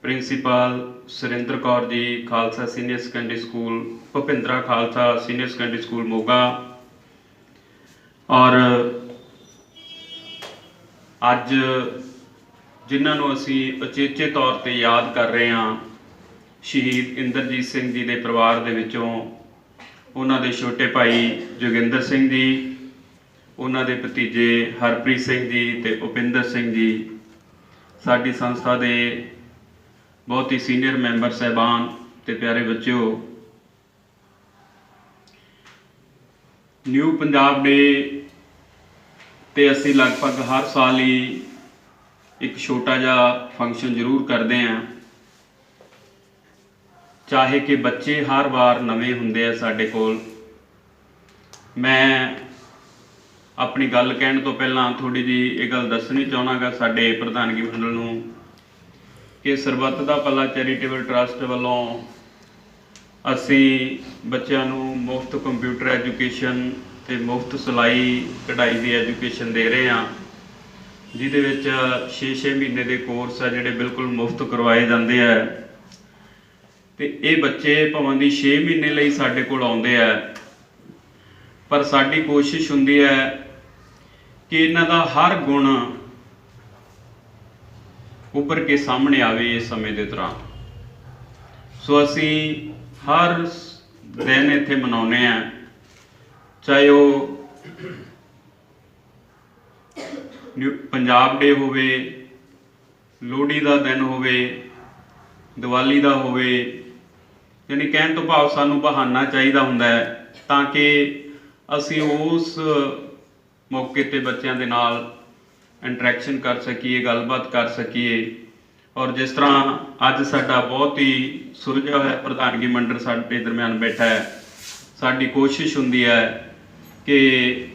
principal Surinder Kaur ji, Khalsa senior secondary school Bhupindra Khalsa senior secondary school Moga. ਔਰ ਅੱਜ ਜਿਨ੍ਹਾਂ ਨੂੰ ਅਸੀਂ ਉਚੇਚੇ ਤੌਰ ਤੇ ਯਾਦ ਕਰ ਰਹੇ ਹਾਂ, ਸ਼ਹੀਦ ਇੰਦਰਜੀਤ ਸਿੰਘ ਜੀ ਦੇ ਪਰਿਵਾਰ ਦੇ ਵਿੱਚੋਂ ਉਹਨਾਂ ਦੇ ਛੋਟੇ ਭਾਈ ਜੋਗਿੰਦਰ ਸਿੰਘ ਜੀ, ਉਹਨਾਂ ਦੇ ਭਤੀਜੇ ਹਰਪ੍ਰੀਤ ਸਿੰਘ ਜੀ ਤੇ ਉਪਿੰਦਰ ਸਿੰਘ ਜੀ, ਸਾਡੀ ਸੰਸਥਾ ਦੇ ਬਹੁਤ ਹੀ ਸੀਨੀਅਰ ਮੈਂਬਰ ਸਾਹਿਬਾਨ ਤੇ ਪਿਆਰੇ ਬੱਚਿਓ, ਨਿਊ ਪੰਜਾਬ ਡੇ ਤੇ ਅਸੀਂ ਲਗਭਗ ਹਰ ਸਾਲ ਹੀ ਇੱਕ ਛੋਟਾ ਜਿਹਾ ਫੰਕਸ਼ਨ ਜ਼ਰੂਰ ਕਰਦੇ ਹਾਂ। ਚਾਹੇ ਕਿ ਬੱਚੇ ਹਰ ਵਾਰ ਨਵੇਂ ਹੁੰਦੇ ਆ ਸਾਡੇ ਕੋਲ। ਮੈਂ ਆਪਣੀ ਗੱਲ ਕਹਿਣ ਤੋਂ ਪਹਿਲਾਂ ਥੋੜੀ ਜਿਹੀ ਇਹ ਗੱਲ ਦੱਸਣੀ ਚਾਹੁੰਦਾਗਾ ਸਾਡੇ ਪ੍ਰਧਾਨਗੀ ਮੰਡਲ ਨੂੰ ਕਿ ਸਰਬੱਤ ਦਾ ਭਲਾ ਚੈਰੀਟੇਬਲ ਟਰਸਟ ਵੱਲੋਂ ਅਸੀਂ ਬੱਚਿਆਂ ਨੂੰ ਮੁਫਤ ਕੰਪਿਊਟਰ ਐਜੂਕੇਸ਼ਨ ਤੇ ਮੁਫਤ ਸਿਲਾਈ ਕਢਾਈ ਦੀ ਐਜੂਕੇਸ਼ਨ ਦੇ ਰਹੇ ਹਾਂ, ਜਿਹਦੇ ਵਿੱਚ 6-6 ਮਹੀਨੇ ਦੇ ਕੋਰਸ ਆ ਜਿਹੜੇ ਬਿਲਕੁਲ ਮੁਫਤ ਕਰਵਾਏ ਜਾਂਦੇ ਆ। ਤੇ ਇਹ ਬੱਚੇ ਭਾਵੇਂ ਦੀ 6 ਮਹੀਨੇ ਲਈ ਸਾਡੇ ਕੋਲ ਆਉਂਦੇ ਆ, ਪਰ ਸਾਡੀ ਕੋਸ਼ਿਸ਼ ਹੁੰਦੀ ਹੈ ਕਿ ਇਹਨਾਂ ਦਾ ਹਰ ਗੁਣ ਉੱਭਰ ਕੇ ਸਾਹਮਣੇ ਆਵੇ ਇਸ ਸਮੇਂ ਦੇ ਦੌਰਾਨ। ਸੋ ਅਸੀਂ ਹਰ ਦਿਨ ਇੱਥੇ ਮਨਾਉਂਦੇ ਹਾਂ, ਚਾਹੇ ਉਹ ਪੰਜਾਬ ਡੇ ਹੋਵੇ, ਲੋਹੜੀ ਦਾ ਦਿਨ ਹੋਵੇ, ਦੀਵਾਲੀ ਦਾ ਹੋਵੇ, ਯਾਨੀ ਕਹਿਣ ਤੋਂ ਭਾਵ ਸਾਨੂੰ ਬਹਾਨਾ ਚਾਹੀਦਾ ਹੁੰਦਾ ਹੈ ਤਾਂ ਕਿ ਅਸੀਂ ਉਸ ਮੌਕੇ ਤੇ ਬੱਚਿਆਂ ਦੇ ਨਾਲ ਇੰਟਰੈਕਸ਼ਨ ਕਰ ਸਕੀਏ, ਗੱਲਬਾਤ ਕਰ ਸਕੀਏ। ਔਰ ਜਿਸ ਤਰ੍ਹਾਂ ਅੱਜ ਸਾਡਾ ਬਹੁਤ ਹੀ ਸੁਲਝਿਆ ਹੋਇਆ ਪ੍ਰਧਾਨਗੀ ਮੰਡਲ ਸਾਡੇ ਦਰਮਿਆਨ ਬੈਠਾ ਹੈ, ਸਾਡੀ ਕੋਸ਼ਿਸ਼ ਹੁੰਦੀ ਹੈ ਕਿ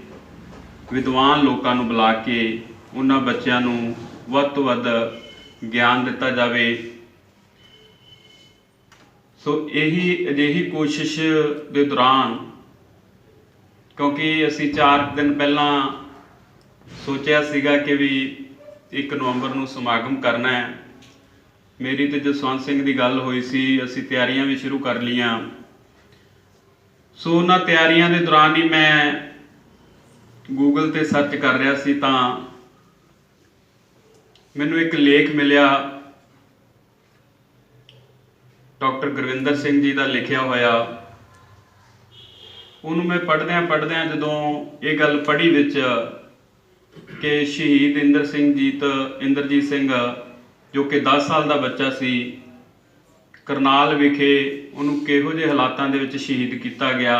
ਵਿਦਵਾਨ ਲੋਕਾਂ ਨੂੰ ਬੁਲਾ ਕੇ ਉਹਨਾਂ ਬੱਚਿਆਂ ਨੂੰ ਵੱਧ ਤੋਂ ਵੱਧ ਗਿਆਨ ਦਿੱਤਾ ਜਾਵੇ। ਸੋ ਇਹੀ ਅਜਿਹੀ ਕੋਸ਼ਿਸ਼ ਦੇ ਦੌਰਾਨ, ਕਿਉਂਕਿ ਅਸੀਂ 4 ਦਿਨ ਪਹਿਲਾਂ ਸੋਚਿਆ ਸੀਗਾ ਕਿ ਵੀ 1 ਨਵੰਬਰ ਨੂੰ ਸਮਾਗਮ ਕਰਨਾ ਹੈ, ਮੇਰੀ ਤੇ ਜਸਵੰਤ ਸਿੰਘ ਦੀ ਗੱਲ ਹੋਈ ਸੀ, ਅਸੀਂ ਤਿਆਰੀਆਂ ਵੀ ਸ਼ੁਰੂ ਕਰ ਲਈਆਂ। ਸੋ ਉਹਨਾਂ ਤਿਆਰੀਆਂ ਦੇ ਦੌਰਾਨ ਹੀ ਮੈਂ ਗੂਗਲ ਤੇ ਸਰਚ ਕਰ ਰਿਹਾ ਸੀ ਤਾਂ ਮੈਨੂੰ ਇੱਕ ਲੇਖ ਮਿਲਿਆ ਡਾਕਟਰ ਗੁਰਵਿੰਦਰ ਸਿੰਘ ਜੀ ਦਾ ਲਿਖਿਆ ਹੋਇਆ। ਉਹਨੂੰ ਮੈਂ ਪੜ੍ਹਦਿਆਂ ਜਦੋਂ ਇਹ ਗੱਲ ਪੜ੍ਹੀ ਵਿੱਚ ਕਿ ਸ਼ਹੀਦ ਇੰਦਰਜੀਤ ਸਿੰਘ ਜੋ ਕਿ 10 ਸਾਲ ਦਾ ਬੱਚਾ ਸੀ, ਕਰਨਾਲ ਵਿਖੇ ਉਹਨੂੰ ਕਿਹੋ ਜਿਹੇ ਹਾਲਾਤਾਂ ਦੇ ਵਿੱਚ ਸ਼ਹੀਦ ਕੀਤਾ ਗਿਆ।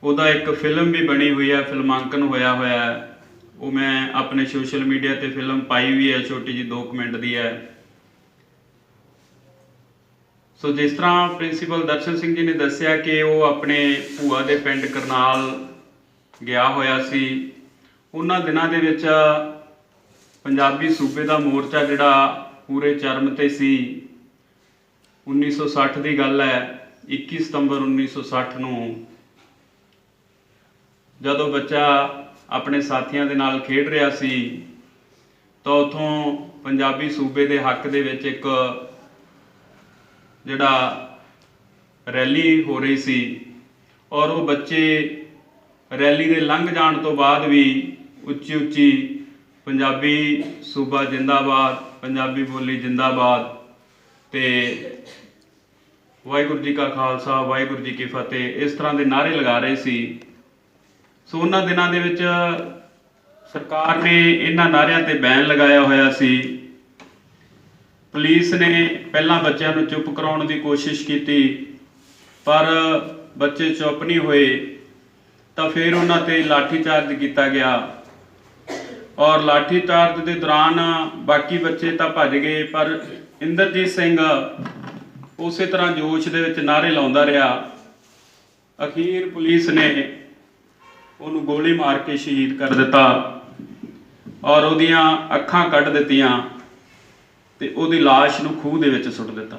ਉਹਦਾ ਇੱਕ ਫਿਲਮ ਵੀ ਬਣੀ ਹੋਈ ਹੈ, ਫਿਲਮਾਂਕਨ ਹੋਇਆ ਹੈ। ਉਹ ਮੈਂ ਆਪਣੇ ਸੋਸ਼ਲ ਮੀਡੀਆ ਤੇ ਫਿਲਮ ਪਾਈ ਵੀ ਹੈ, ਛੋਟੀ ਜਿਹੀ 2 ਮਿੰਟ ਦੀ ਹੈ। ਸੋ ਜਿਸ ਤਰ੍ਹਾਂ ਪ੍ਰਿੰਸੀਪਲ ਦਰਸ਼ਨ ਸਿੰਘ ਜੀ ਨੇ ਦੱਸਿਆ ਕਿ ਉਹ ਆਪਣੇ ਭੂਆ ਦੇ ਪਿੰਡ ਕਰਨਾਲ ਗਿਆ ਹੋਇਆ ਸੀ, ਉਹਨਾਂ ਦਿਨਾਂ ਦੇ ਵਿੱਚ ਪੰਜਾਬੀ ਸੂਬੇ ਦਾ ਮੋਰਚਾ ਜਿਹੜਾ ਪੂਰੇ ਚਰਮ ਤੇ ਸੀ। 1960 ਦੀ ਗੱਲ ਹੈ, 21 ਸਤੰਬਰ 1960 ਨੂੰ ਜਦੋਂ ਬੱਚਾ ਆਪਣੇ ਸਾਥੀਆਂ ਦੇ ਨਾਲ ਖੇਡ ਰਿਹਾ ਸੀ ਤਾਂ ਉੱਥੋਂ ਪੰਜਾਬੀ ਸੂਬੇ ਦੇ ਹੱਕ ਦੇ ਵਿੱਚ ਇੱਕ ਜਿਹੜਾ ਰੈਲੀ ਹੋ ਰਹੀ ਸੀ, ਔਰ ਉਹ ਬੱਚੇ ਰੈਲੀ ਦੇ ਲੰਘ ਜਾਣ ਤੋਂ ਬਾਅਦ ਵੀ ਉੱਚੀ ਉੱਚੀ ਪੰਜਾਬੀ ਸੂਬਾ ਜਿੰਦਾਬਾਦ, ਪੰਜਾਬੀ ਬੋਲੀ ਜਿੰਦਾਬਾਦ ਤੇ ਵਾਹਿਗੁਰੂ ਜੀ ਕਾ ਖਾਲਸਾ ਵਾਹਿਗੁਰੂ ਜੀ ਕੀ ਫਤਿਹ ਇਸ ਤਰ੍ਹਾਂ ਦੇ ਨਾਅਰੇ ਲਗਾ ਰਹੇ ਸੀ। ਸੋ ਉਹਨਾਂ ਦਿਨਾਂ ਦੇ ਵਿੱਚ ਸਰਕਾਰ ਨੇ ਇਹਨਾਂ ਨਾਅਰਿਆਂ ਤੇ ਬੈਨ ਲਗਾਇਆ ਹੋਇਆ ਸੀ। ਪੁਲਿਸ ਨੇ ਪਹਿਲਾਂ ਬੱਚਿਆਂ ਨੂੰ ਚੁੱਪ ਕਰਾਉਣ ਦੀ ਕੋਸ਼ਿਸ਼ ਕੀਤੀ, ਪਰ ਬੱਚੇ ਚੁੱਪ ਨਹੀਂ ਹੋਏ ਤਾਂ ਫਿਰ ਉਹਨਾਂ ਤੇ ਲਾਠੀ ਚਾਰਜ ਕੀਤਾ ਗਿਆ। ਔਰ ਲਾਠੀ ਚਾਰਜ ਦੇ ਦੌਰਾਨ ਬਾਕੀ ਬੱਚੇ ਤਾਂ ਭੱਜ ਗਏ, ਪਰ ਇੰਦਰਜੀਤ ਸਿੰਘ ਉਸੇ ਤਰ੍ਹਾਂ ਜੋਸ਼ ਦੇ ਵਿੱਚ ਨਾਅਰੇ ਲਾਉਂਦਾ ਰਿਹਾ। ਅਖੀਰ ਪੁਲਿਸ ਨੇ ਉਹਨੂੰ ਗੋਲੀ ਮਾਰ ਕੇ ਸ਼ਹੀਦ ਕਰ ਦਿੱਤਾ ਔਰ ਉਹਦੀਆਂ ਅੱਖਾਂ ਕੱਢ ਦਿੱਤੀਆਂ ਤੇ ਉਹਦੀ ਲਾਸ਼ ਨੂੰ ਖੂਹ ਦੇ ਵਿੱਚ ਸੁੱਟ ਦਿੱਤਾ।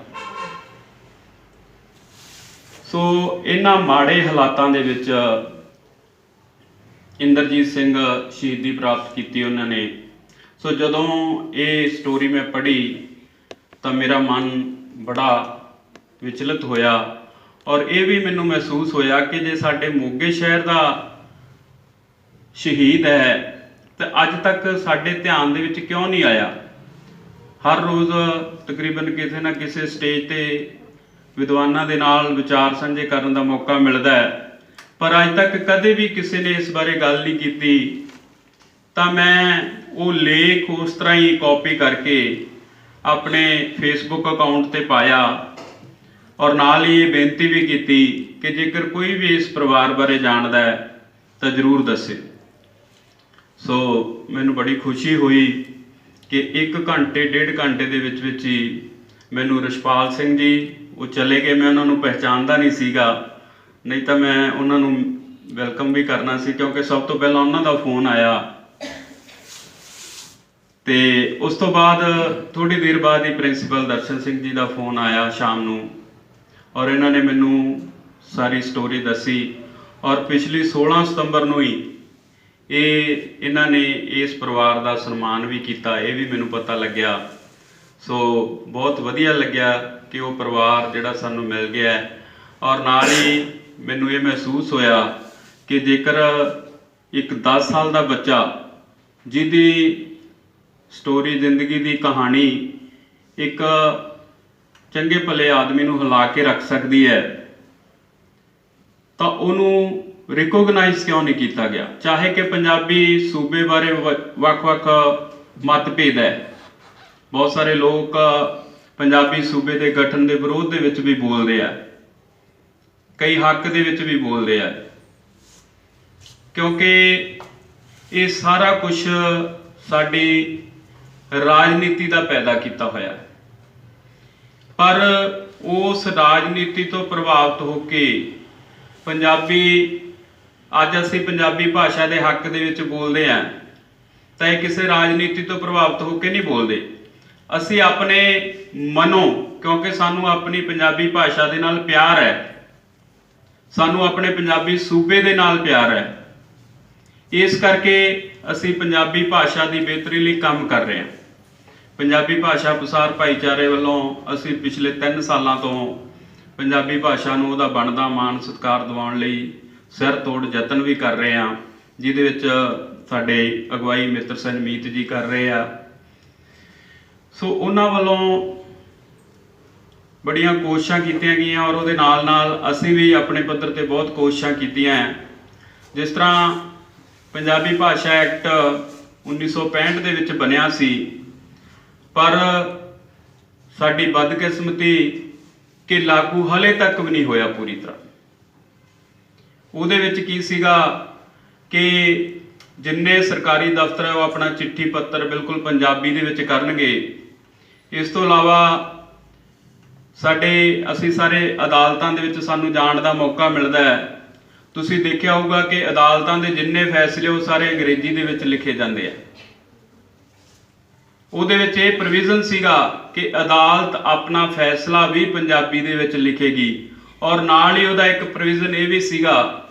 ਸੋ ਇਹਨਾਂ ਮਾੜੇ ਹਾਲਾਤਾਂ ਦੇ ਵਿੱਚ ਇੰਦਰਜੀਤ ਸਿੰਘ ਸ਼ਹੀਦੀ ਪ੍ਰਾਪਤ ਕੀਤੀ ਉਹਨਾਂ ਨੇ। ਸੋ ਜਦੋਂ ਇਹ ਸਟੋਰੀ ਮੈਂ ਪੜ੍ਹੀ ਤਾਂ ਮੇਰਾ ਮਨ ਬੜਾ ਵਿਚਲਿਤ ਹੋਇਆ ਔਰ ਇਹ ਵੀ ਮੈਨੂੰ ਮਹਿਸੂਸ ਹੋਇਆ ਕਿ ਜੇ ਸਾਡੇ ਮੋਗੇ ਸ਼ਹਿਰ ਦਾ ਸ਼ਹੀਦ ਹੈ ਤਾਂ ਅੱਜ ਤੱਕ ਸਾਡੇ ਧਿਆਨ ਦੇ ਵਿੱਚ ਕਿਉਂ ਨਹੀਂ ਆਇਆ। ਹਰ ਰੋਜ਼ ਤਕਰੀਬਨ ਕਿਸੇ ਨਾ ਕਿਸੇ ਸਟੇਜ ਤੇ ਵਿਦਵਾਨਾਂ ਦੇ ਨਾਲ ਵਿਚਾਰ ਸਾਂਝੇ ਕਰਨ ਦਾ ਮੌਕਾ ਮਿਲਦਾ ਹੈ, ਪਰ ਅੱਜ ਤੱਕ ਕਦੇ ਵੀ ਕਿਸੇ ਨੇ ਇਸ ਬਾਰੇ ਗੱਲ ਨਹੀਂ ਕੀਤੀ। ਤਾਂ ਮੈਂ ਉਹ ਲੇਖ ਉਸ ਤਰ੍ਹਾਂ ਹੀ ਕਾਪੀ ਕਰਕੇ ਆਪਣੇ ਫੇਸਬੁੱਕ ਅਕਾਊਂਟ ਤੇ ਪਾਇਆ ਔਰ ਨਾਲ ਹੀ ਇਹ ਬੇਨਤੀ ਵੀ ਕੀਤੀ ਕਿ ਜੇਕਰ ਕੋਈ ਵੀ ਇਸ ਪਰਿਵਾਰ ਬਾਰੇ ਜਾਣਦਾ ਹੈ ਤਾਂ ਜ਼ਰੂਰ ਦੱਸੇ। ਸੋ ਮੈਨੂੰ ਬੜੀ ਖੁਸ਼ੀ ਹੋਈ ਕਿ 1 ਘੰਟੇ 1.5 ਘੰਟੇ ਦੇ ਵਿੱਚ ਹੀ ਮੈਨੂੰ ਰਛਪਾਲ ਸਿੰਘ ਜੀ ਉਹ ਚਲੇ ਗਏ। ਮੈਂ ਉਹਨਾਂ ਨੂੰ ਪਹਿਚਾਣਦਾ ਨਹੀਂ ਸੀਗਾ, ਨਹੀਂ ਤਾਂ ਮੈਂ ਉਹਨਾਂ ਨੂੰ ਵੈਲਕਮ ਵੀ ਕਰਨਾ ਸੀ ਕਿਉਂਕਿ ਸਭ ਤੋਂ ਪਹਿਲਾਂ ਉਹਨਾਂ ਦਾ ਫੋਨ ਆਇਆ ਤੇ ਉਸ ਤੋਂ ਬਾਅਦ ਥੋੜੀ ਦੇਰ ਬਾਅਦ ਹੀ ਪ੍ਰਿੰਸੀਪਲ ਦਰਸ਼ਨ ਸਿੰਘ ਜੀ ਦਾ ਫੋਨ ਆਇਆ ਸ਼ਾਮ ਨੂੰ ਔਰ ਇਹਨਾਂ ਨੇ ਮੈਨੂੰ ਸਾਰੀ ਸਟੋਰੀ ਦੱਸੀ ਔਰ ਪਿਛਲੀ 16 ਸਤੰਬਰ ਨੂੰ ਹੀ ਇਹਨਾਂ ਨੇ ਇਸ ਪਰਿਵਾਰ ਦਾ ਸਨਮਾਨ ਵੀ ਕੀਤਾ। ਇਹ ਵੀ ਮੈਨੂੰ ਪਤਾ ਲੱਗਿਆ। ਸੋ ਬਹੁਤ ਵਧੀਆ ਲੱਗਿਆ ਕਿ ਉਹ ਪਰਿਵਾਰ ਜਿਹੜਾ ਸਾਨੂੰ ਮਿਲ ਗਿਆ ਔਰ ਨਾਲ ਹੀ ਮੈਨੂੰ ਇਹ ਮਹਿਸੂਸ ਹੋਇਆ ਕਿ ਜੇਕਰ ਇੱਕ 10 ਸਾਲ ਦਾ ਬੱਚਾ ਜਿਹਦੀ ਸਟੋਰੀ ਜ਼ਿੰਦਗੀ ਦੀ ਕਹਾਣੀ ਇੱਕ ਚੰਗੇ ਭਲੇ ਆਦਮੀ ਨੂੰ ਹਿਲਾ ਕੇ ਰੱਖ ਸਕਦੀ ਹੈ ਤਾਂ ਉਹਨੂੰ ਰਿਕੋਗਨਾਈਜ਼ ਕਿਉਂ ਨਹੀਂ ਕੀਤਾ ਗਿਆ। ਚਾਹੇ ਕਿ ਪੰਜਾਬੀ ਸੂਬੇ ਬਾਰੇ ਵੱਖ-ਵੱਖ ਮਤਭੇਦ ਹੈ, ਬਹੁਤ ਸਾਰੇ ਲੋਕ ਪੰਜਾਬੀ ਸੂਬੇ ਦੇ ਗਠਨ ਦੇ ਵਿਰੋਧ ਦੇ ਵਿੱਚ ਵੀ ਬੋਲਦੇ ਆ, ਕਈ ਹੱਕ ਦੇ ਵਿੱਚ ਵੀ ਬੋਲਦੇ ਆ, ਕਿਉਂਕਿ ਇਹ ਸਾਰਾ ਕੁਝ ਸਾਡੀ ਰਾਜਨੀਤੀ ਦਾ ਪੈਦਾ ਕੀਤਾ ਹੋਇਆ। ਪਰ ਉਸ ਰਾਜਨੀਤੀ ਤੋਂ ਪ੍ਰਭਾਵਿਤ ਹੋ ਕੇ ਅੱਜ ਅਸੀਂ ਪੰਜਾਬੀ ਭਾਸ਼ਾ ਦੇ ਹੱਕ ਦੇ ਵਿੱਚ ਬੋਲਦੇ ਹਾਂ ਤਾਂ ਇਹ ਕਿਸੇ ਰਾਜਨੀਤੀ ਤੋਂ ਪ੍ਰਭਾਵਿਤ ਹੋ ਕੇ ਨਹੀਂ ਬੋਲਦੇ। ਅਸੀਂ ਆਪਣੇ ਮਨੋਂ, ਕਿਉਂਕਿ ਸਾਨੂੰ ਆਪਣੀ ਪੰਜਾਬੀ ਭਾਸ਼ਾ ਦੇ ਨਾਲ ਪਿਆਰ ਹੈ, ਸਾਨੂੰ ਆਪਣੇ ਪੰਜਾਬੀ ਸੂਬੇ ਦੇ ਨਾਲ ਪਿਆਰ ਹੈ, ਇਸ ਕਰਕੇ ਅਸੀਂ ਪੰਜਾਬੀ ਭਾਸ਼ਾ ਦੀ ਬਿਹਤਰੀ ਲਈ ਕੰਮ ਕਰ ਰਹੇ ਹਾਂ। ਪੰਜਾਬੀ ਭਾਸ਼ਾ ਪ੍ਰਸਾਰ ਭਾਈਚਾਰੇ ਵੱਲੋਂ ਅਸੀਂ ਪਿਛਲੇ 3 ਸਾਲਾਂ ਤੋਂ ਪੰਜਾਬੀ ਭਾਸ਼ਾ ਨੂੰ ਉਹਦਾ ਬਣਦਾ ਮਾਣ ਸਤਿਕਾਰ ਦਿਵਾਉਣ ਲਈ ਸਿਰ ਤੋੜ ਯਤਨ ਵੀ ਕਰ ਰਹੇ ਹਾਂ, ਜਿਹਦੇ ਵਿੱਚ ਸਾਡੇ ਅਗਵਾਈ ਮਿੱਤਰ ਸੰਮੀਤ ਜੀ ਕਰ ਰਹੇ ਆ। ਸੋ ਉਹਨਾਂ ਵੱਲੋਂ ਬੜੀਆਂ ਕੋਸ਼ਿਸ਼ਾਂ ਕੀਤੀਆਂ ਗਈਆਂ ਔਰ ਉਹਦੇ ਨਾਲ ਨਾਲ ਅਸੀਂ ਵੀ ਆਪਣੇ ਪੱਧਰ ਤੇ ਬਹੁਤ ਕੋਸ਼ਿਸ਼ਾਂ ਕੀਤੀਆਂ। ਜਿਸ ਤਰ੍ਹਾਂ ਪੰਜਾਬੀ ਭਾਸ਼ਾ ਐਕਟ 1965 ਦੇ ਵਿੱਚ ਬਣਿਆ ਸੀ, ਪਰ ਸਾਡੀ ਬਦਕਿਸਮਤੀ ਕਿ ਲਾਗੂ ਹਲੇ ਤੱਕ ਵੀ ਨਹੀਂ ਹੋਇਆ ਪੂਰੀ ਤਰ੍ਹਾਂ। ਉਹਦੇ ਵਿੱਚ ਕੀ ਸੀਗਾ ਕਿ ਜਿੰਨੇ ਸਰਕਾਰੀ ਦਫ਼ਤਰ ਹੈ ਉਹ ਆਪਣਾ ਚਿੱਠੀ ਪੱਤਰ ਬਿਲਕੁਲ ਪੰਜਾਬੀ ਦੇ ਵਿੱਚ ਕਰਨਗੇ। ਇਸ ਤੋਂ ਇਲਾਵਾ ਅਸੀਂ ਸਾਰੇ ਅਦਾਲਤਾਂ ਦੇ ਵਿੱਚ ਸਾਨੂੰ ਜਾਣ ਦਾ ਮੌਕਾ ਮਿਲਦਾ ਹੈ। ਤੁਸੀਂ ਦੇਖਿਆ ਹੋਊਗਾ ਕਿ ਅਦਾਲਤਾਂ ਦੇ ਜਿੰਨੇ ਫੈਸਲੇ ਉਹ ਸਾਰੇ ਅੰਗਰੇਜ਼ੀ ਦੇ ਵਿੱਚ ਲਿਖੇ ਜਾਂਦੇ ਆ। ਉਹਦੇ ਵਿੱਚ ਇਹ ਪ੍ਰੋਵੀਜ਼ਨ ਸੀਗਾ ਕਿ ਅਦਾਲਤ ਆਪਣਾ ਫੈਸਲਾ ਵੀ ਪੰਜਾਬੀ ਦੇ ਵਿੱਚ ਲਿਖੇਗੀ ਔਰ ਨਾਲ ਹੀ ਉਹਦਾ ਇੱਕ ਪ੍ਰੋਵੀਜ਼ਨ ਇਹ ਵੀ ਸੀਗਾ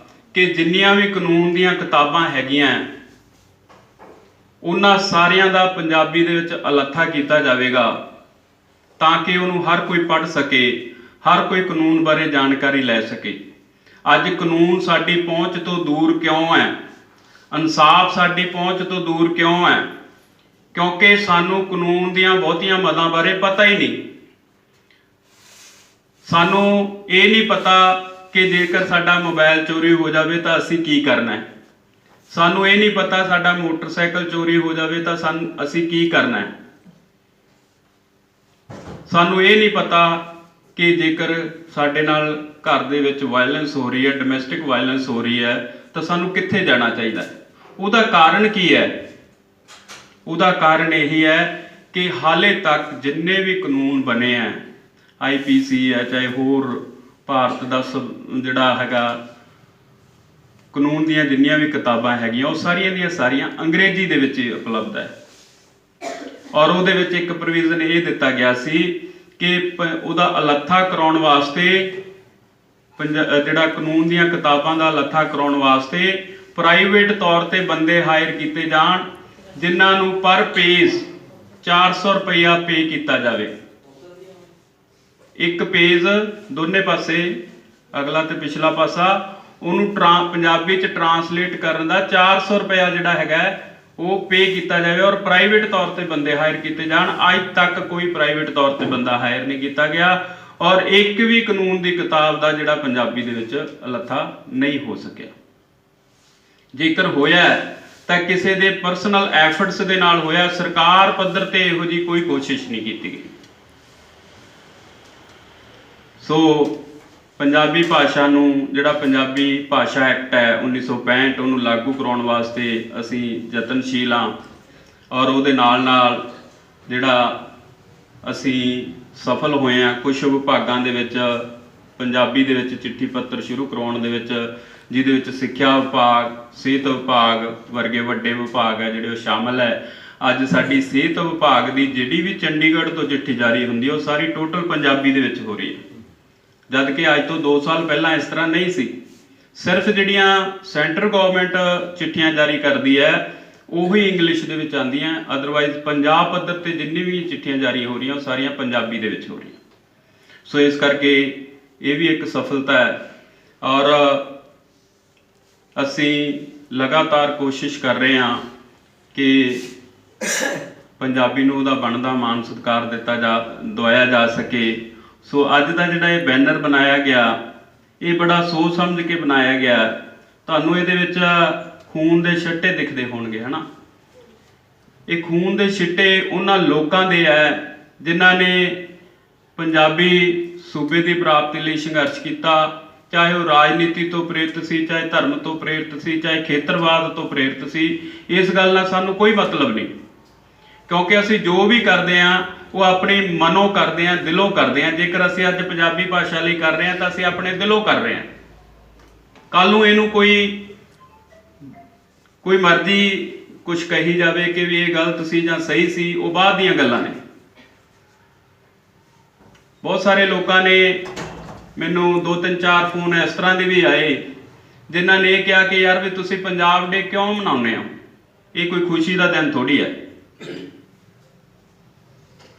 ਕਿ ਜਿੰਨੀਆਂ ਵੀ ਕਾਨੂੰਨ ਦੀਆਂ ਕਿਤਾਬਾਂ ਹੈਗੀਆਂ ਉਹਨਾਂ ਸਾਰਿਆਂ ਦਾ ਪੰਜਾਬੀ ਦੇ ਵਿੱਚ ਅਲੱਥਾ ਕੀਤਾ ਜਾਵੇਗਾ ਤਾਂ ਕਿ ਉਹਨੂੰ ਹਰ ਕੋਈ ਪੜ੍ਹ ਸਕੇ, ਹਰ ਕੋਈ ਕਾਨੂੰਨ ਬਾਰੇ ਜਾਣਕਾਰੀ ਲੈ ਸਕੇ। ਅੱਜ ਕਾਨੂੰਨ ਸਾਡੀ ਪਹੁੰਚ ਤੋਂ ਦੂਰ ਕਿਉਂ ਹੈ? ਇਨਸਾਫ ਸਾਡੀ ਪਹੁੰਚ ਤੋਂ ਦੂਰ ਕਿਉਂ ਹੈ? ਕਿਉਂਕਿ ਸਾਨੂੰ ਕਾਨੂੰਨ ਦੀਆਂ ਬਹੁਤੀਆਂ ਮਦਾਂ ਬਾਰੇ ਪਤਾ ਹੀ ਨਹੀਂ। ਸਾਨੂੰ ਇਹ ਨਹੀਂ ਪਤਾ ਕਿ ਜੇਕਰ ਸਾਡਾ ਮੋਬਾਈਲ ਚੋਰੀ ਹੋ ਜਾਵੇ ਤਾਂ ਅਸੀਂ ਕੀ ਕਰਨਾ ਹੈ। ਸਾਨੂੰ ਇਹ ਨਹੀਂ ਪਤਾ ਸਾਡਾ ਮੋਟਰਸਾਈਕਲ ਚੋਰੀ ਹੋ ਜਾਵੇ ਤਾਂ ਅਸੀਂ ਕੀ ਕਰਨਾ ਹੈ। ਸਾਨੂੰ ਇਹ ਨਹੀਂ ਪਤਾ ਕਿ ਜੇਕਰ ਸਾਡੇ ਨਾਲ ਘਰ ਦੇ ਵਿੱਚ ਵਾਇਲੈਂਸ ਹੋ ਰਹੀ ਹੈ, ਡੋਮੈਸਟਿਕ ਵਾਇਲੈਂਸ ਹੋ ਰਹੀ ਹੈ ਤਾਂ ਸਾਨੂੰ ਕਿੱਥੇ ਜਾਣਾ ਚਾਹੀਦਾ ਹੈ। ਉਹਦਾ ਕਾਰਨ ਕੀ ਹੈ? ਉਹਦਾ ਕਾਰਨ ਇਹੀ ਹੈ ਕਿ ਹਾਲੇ ਤੱਕ ਜਿੰਨੇ ਵੀ ਕਾਨੂੰਨ ਬਣੇ ਆ, IPC ਹੈ, ਚਾਹੇ ਹੋਰ ਭਾਰਤ ਦਾ ਜਿਹੜਾ ਹੈਗਾ ਕਾਨੂੰਨ ਦੀਆਂ ਜਿੰਨੀਆਂ ਵੀ ਕਿਤਾਬਾਂ ਹੈਗੀਆਂ ਉਹ ਸਾਰੀਆਂ ਦੀਆਂ ਸਾਰੀਆਂ ਅੰਗਰੇਜ਼ੀ ਦੇ ਵਿੱਚ ਉਪਲਬਧ ਹੈ। ਔਰ ਉਹਦੇ ਵਿੱਚ ਇੱਕ ਪ੍ਰੋਵੀਜ਼ਨ ਇਹ ਦਿੱਤਾ ਗਿਆ ਸੀ ਕਿ ਉਹਦਾ ਅਲੱਥਾ ਕਰਾਉਣ ਵਾਸਤੇ ਜਿਹੜਾ ਕਾਨੂੰਨ ਦੀਆਂ ਕਿਤਾਬਾਂ ਦਾ ਅਲੱਥਾ ਕਰਾਉਣ ਵਾਸਤੇ ਪ੍ਰਾਈਵੇਟ ਤੌਰ ਤੇ ਬੰਦੇ ਹਾਇਰ ਕੀਤੇ ਜਾਣ, ਜਿਨ੍ਹਾਂ ਨੂੰ ਪਰ ਪੇਜ 400 ਰੁਪਇਆ ਪੇ ਕੀਤਾ ਜਾਵੇ। ਇੱਕ ਪੇਜ ਦੋਨੇ ਪਾਸੇ, ਅਗਲਾ ਤੇ ਪਿਛਲਾ ਪਾਸਾ, ਉਹਨੂੰ ਪੰਜਾਬੀ ਚ ਟਰਾਂਸਲੇਟ ਕਰਨ ਦਾ 400 ਰੁਪਇਆ ਜਿਹੜਾ ਹੈਗਾ ਉਹ ਪੇ ਕੀਤਾ ਜਾਵੇ ਔਰ ਪ੍ਰਾਈਵੇਟ ਤੌਰ ਤੇ ਬੰਦੇ ਹਾਇਰ ਕੀਤੇ ਜਾਣ। ਅੱਜ ਤੱਕ ਕੋਈ ਪ੍ਰਾਈਵੇਟ ਤੌਰ ਤੇ ਬੰਦਾ ਹਾਇਰ ਨਹੀਂ ਕੀਤਾ ਗਿਆ ਔਰ ਇੱਕ ਵੀ ਕਾਨੂੰਨ ਦੀ ਕਿਤਾਬ ਦਾ ਜਿਹੜਾ ਪੰਜਾਬੀ ਦੇ ਵਿੱਚ ਅਲੱਥਾ ਨਹੀਂ ਹੋ ਸਕਿਆ। ਜੇਕਰ ਹੋਇਆ ਤਾਂ ਕਿਸੇ ਦੇ ਪਰਸਨਲ ਐਫਰਟਸ ਦੇ ਨਾਲ ਹੋਇਆ, ਸਰਕਾਰ ਪੱਧਰ ਤੇ ਇਹੋ ਜਿਹੀ ਕੋਈ ਕੋਸ਼ਿਸ਼ ਨਹੀਂ ਕੀਤੀ ਗਈ। ਸੋ ਪੰਜਾਬੀ ਭਾਸ਼ਾ ਨੂੰ, ਜਿਹੜਾ ਪੰਜਾਬੀ ਭਾਸ਼ਾ ਐਕਟ ਹੈ 1965, ਉਹਨੂੰ ਲਾਗੂ ਕਰਾਉਣ ਵਾਸਤੇ ਅਸੀਂ ਯਤਨਸ਼ੀਲ ਹਾਂ ਔਰ ਉਹਦੇ ਨਾਲ ਜਿਹੜਾ ਅਸੀਂ ਸਫਲ ਹੋਏ ਹਾਂ। ਕੁਝ ਵਿਭਾਗਾਂ ਦੇ ਵਿੱਚ ਪੰਜਾਬੀ ਦੇ ਵਿੱਚ ਚਿੱਠੀ ਪੱਤਰ ਸ਼ੁਰੂ ਕਰਾਉਣ ਦੇ ਵਿੱਚ, ਜਿਹਦੇ ਵਿੱਚ ਸਿੱਖਿਆ ਵਿਭਾਗ, ਸਿਹਤ ਵਿਭਾਗ ਵਰਗੇ ਵੱਡੇ ਵਿਭਾਗ ਹੈ ਜਿਹੜੇ ਉਹ ਸ਼ਾਮਲ ਹੈ। ਅੱਜ ਸਾਡੀ ਸਿਹਤ ਵਿਭਾਗ ਦੀ ਜਿਹੜੀ ਵੀ ਚੰਡੀਗੜ੍ਹ ਤੋਂ ਚਿੱਠੀ ਜਾਰੀ ਹੁੰਦੀ ਹੈ ਉਹ ਸਾਰੀ ਟੋਟਲ ਪੰਜਾਬੀ ਦੇ ਵਿੱਚ ਹੋ ਰਹੀ ਹੈ, ਜਦ ਕਿ ਅੱਜ ਤੋਂ 2 ਸਾਲ ਪਹਿਲਾਂ ਇਸ ਤਰ੍ਹਾਂ ਨਹੀਂ ਸੀ। ਸਿਰਫ ਜਿਹੜੀਆਂ ਸੈਂਟਰ ਗਵਰਨਮੈਂਟ ਚਿੱਠੀਆਂ ਜਾਰੀ ਕਰਦੀ ਹੈ ਉਹੀ ਇੰਗਲਿਸ਼ ਦੇ ਵਿੱਚ ਆਉਂਦੀਆਂ, ਅਦਰਵਾਈਜ਼ ਪੰਜਾਬ ਪੱਧਰ ਤੇ ਜਿੰਨੀ ਵੀ ਚਿੱਠੀਆਂ ਜਾਰੀ ਹੋ ਰਹੀਆਂ ਉਹ ਸਾਰੀਆਂ ਪੰਜਾਬੀ ਦੇ ਵਿੱਚ ਹੋ ਰਹੀਆਂ। ਸੋ ਇਸ ਕਰਕੇ ਇਹ ਵੀ ਇੱਕ ਸਫਲਤਾ ਹੈ ਔਰ ਅਸੀਂ ਲਗਾਤਾਰ ਕੋਸ਼ਿਸ਼ ਕਰ ਰਹੇ ਹਾਂ ਕਿ ਪੰਜਾਬੀ ਨੂੰ ਉਹਦਾ ਬਣਦਾ ਮਾਣ ਸਤਿਕਾਰ ਦਵਾਇਆ ਜਾ ਸਕੇ। ਸੋ ਅੱਜ ਦਾ ਜਿਹੜਾ ਇਹ ਬੈਨਰ ਬਣਾਇਆ ਗਿਆ, ਇਹ ਬੜਾ ਸੋਚ ਸਮਝ ਕੇ ਬਣਾਇਆ ਗਿਆ। ਤੁਹਾਨੂੰ ਇਹਦੇ ਵਿੱਚ ਖੂਨ ਦੇ ਛਿੱਟੇ ਦਿਖਦੇ ਹੋਣਗੇ, ਹਨਾ। ਇਹ ਖੂਨ ਦੇ ਛਿੱਟੇ ਉਹਨਾਂ ਲੋਕਾਂ ਦੇ ਹੈ ਜਿਨ੍ਹਾਂ ਨੇ ਪੰਜਾਬੀ ਸੂਬੇ ਦੀ ਪ੍ਰਾਪਤੀ ਲਈ ਸੰਘਰਸ਼ ਕੀਤਾ, ਚਾਹੇ ਉਹ ਰਾਜਨੀਤੀ ਤੋਂ ਪ੍ਰੇਰਿਤ ਸੀ, ਚਾਹੇ ਧਰਮ ਤੋਂ ਪ੍ਰੇਰਿਤ ਸੀ, ਚਾਹੇ ਖੇਤਰਵਾਦ ਤੋਂ ਪ੍ਰੇਰਿਤ ਸੀ। ਇਸ ਗੱਲ ਨਾਲ ਸਾਨੂੰ ਕੋਈ ਮਤਲਬ ਨਹੀਂ, ਕਿਉਂਕਿ ਅਸੀਂ ਜੋ ਵੀ ਕਰਦੇ ਹਾਂ ਉਹ ਆਪਣੀ ਮਨੋਂ ਕਰਦੇ ਹਾਂ, ਦਿਲੋਂ ਕਰਦੇ ਹਾਂ। ਜੇਕਰ ਅਸੀਂ ਅੱਜ ਪੰਜਾਬੀ ਭਾਸ਼ਾ ਲਈ ਕਰ ਰਹੇ ਹਾਂ ਤਾਂ ਅਸੀਂ ਆਪਣੇ ਦਿਲੋਂ ਕਰ ਰਹੇ ਹਾਂ। ਕੱਲ ਨੂੰ ਇਹਨੂੰ ਕੋਈ ਮਰਜ਼ੀ ਕੁਝ ਕਹੀ ਜਾਵੇ ਕਿ ਵੀ ਇਹ ਗਲਤ ਸੀ ਜਾਂ ਸਹੀ ਸੀ, ਉਹ ਬਾਅਦ ਦੀਆਂ ਗੱਲਾਂ ਨੇ। ਬਹੁਤ ਸਾਰੇ ਲੋਕਾਂ ਨੇ ਮੈਨੂੰ 2-3-4 ਫੋਨ ਇਸ ਤਰ੍ਹਾਂ ਦੇ ਵੀ ਆਏ ਜਿਨ੍ਹਾਂ ਨੇ ਇਹ ਕਿਹਾ ਕਿ ਯਾਰ ਵੀ ਤੁਸੀਂ ਪੰਜਾਬ ਡੇ ਕਿਉਂ ਮਨਾਉਂਦੇ ਹੋ, ਇਹ ਕੋਈ ਖੁਸ਼ੀ ਦਾ ਦਿਨ ਥੋੜੀ ਹੈ।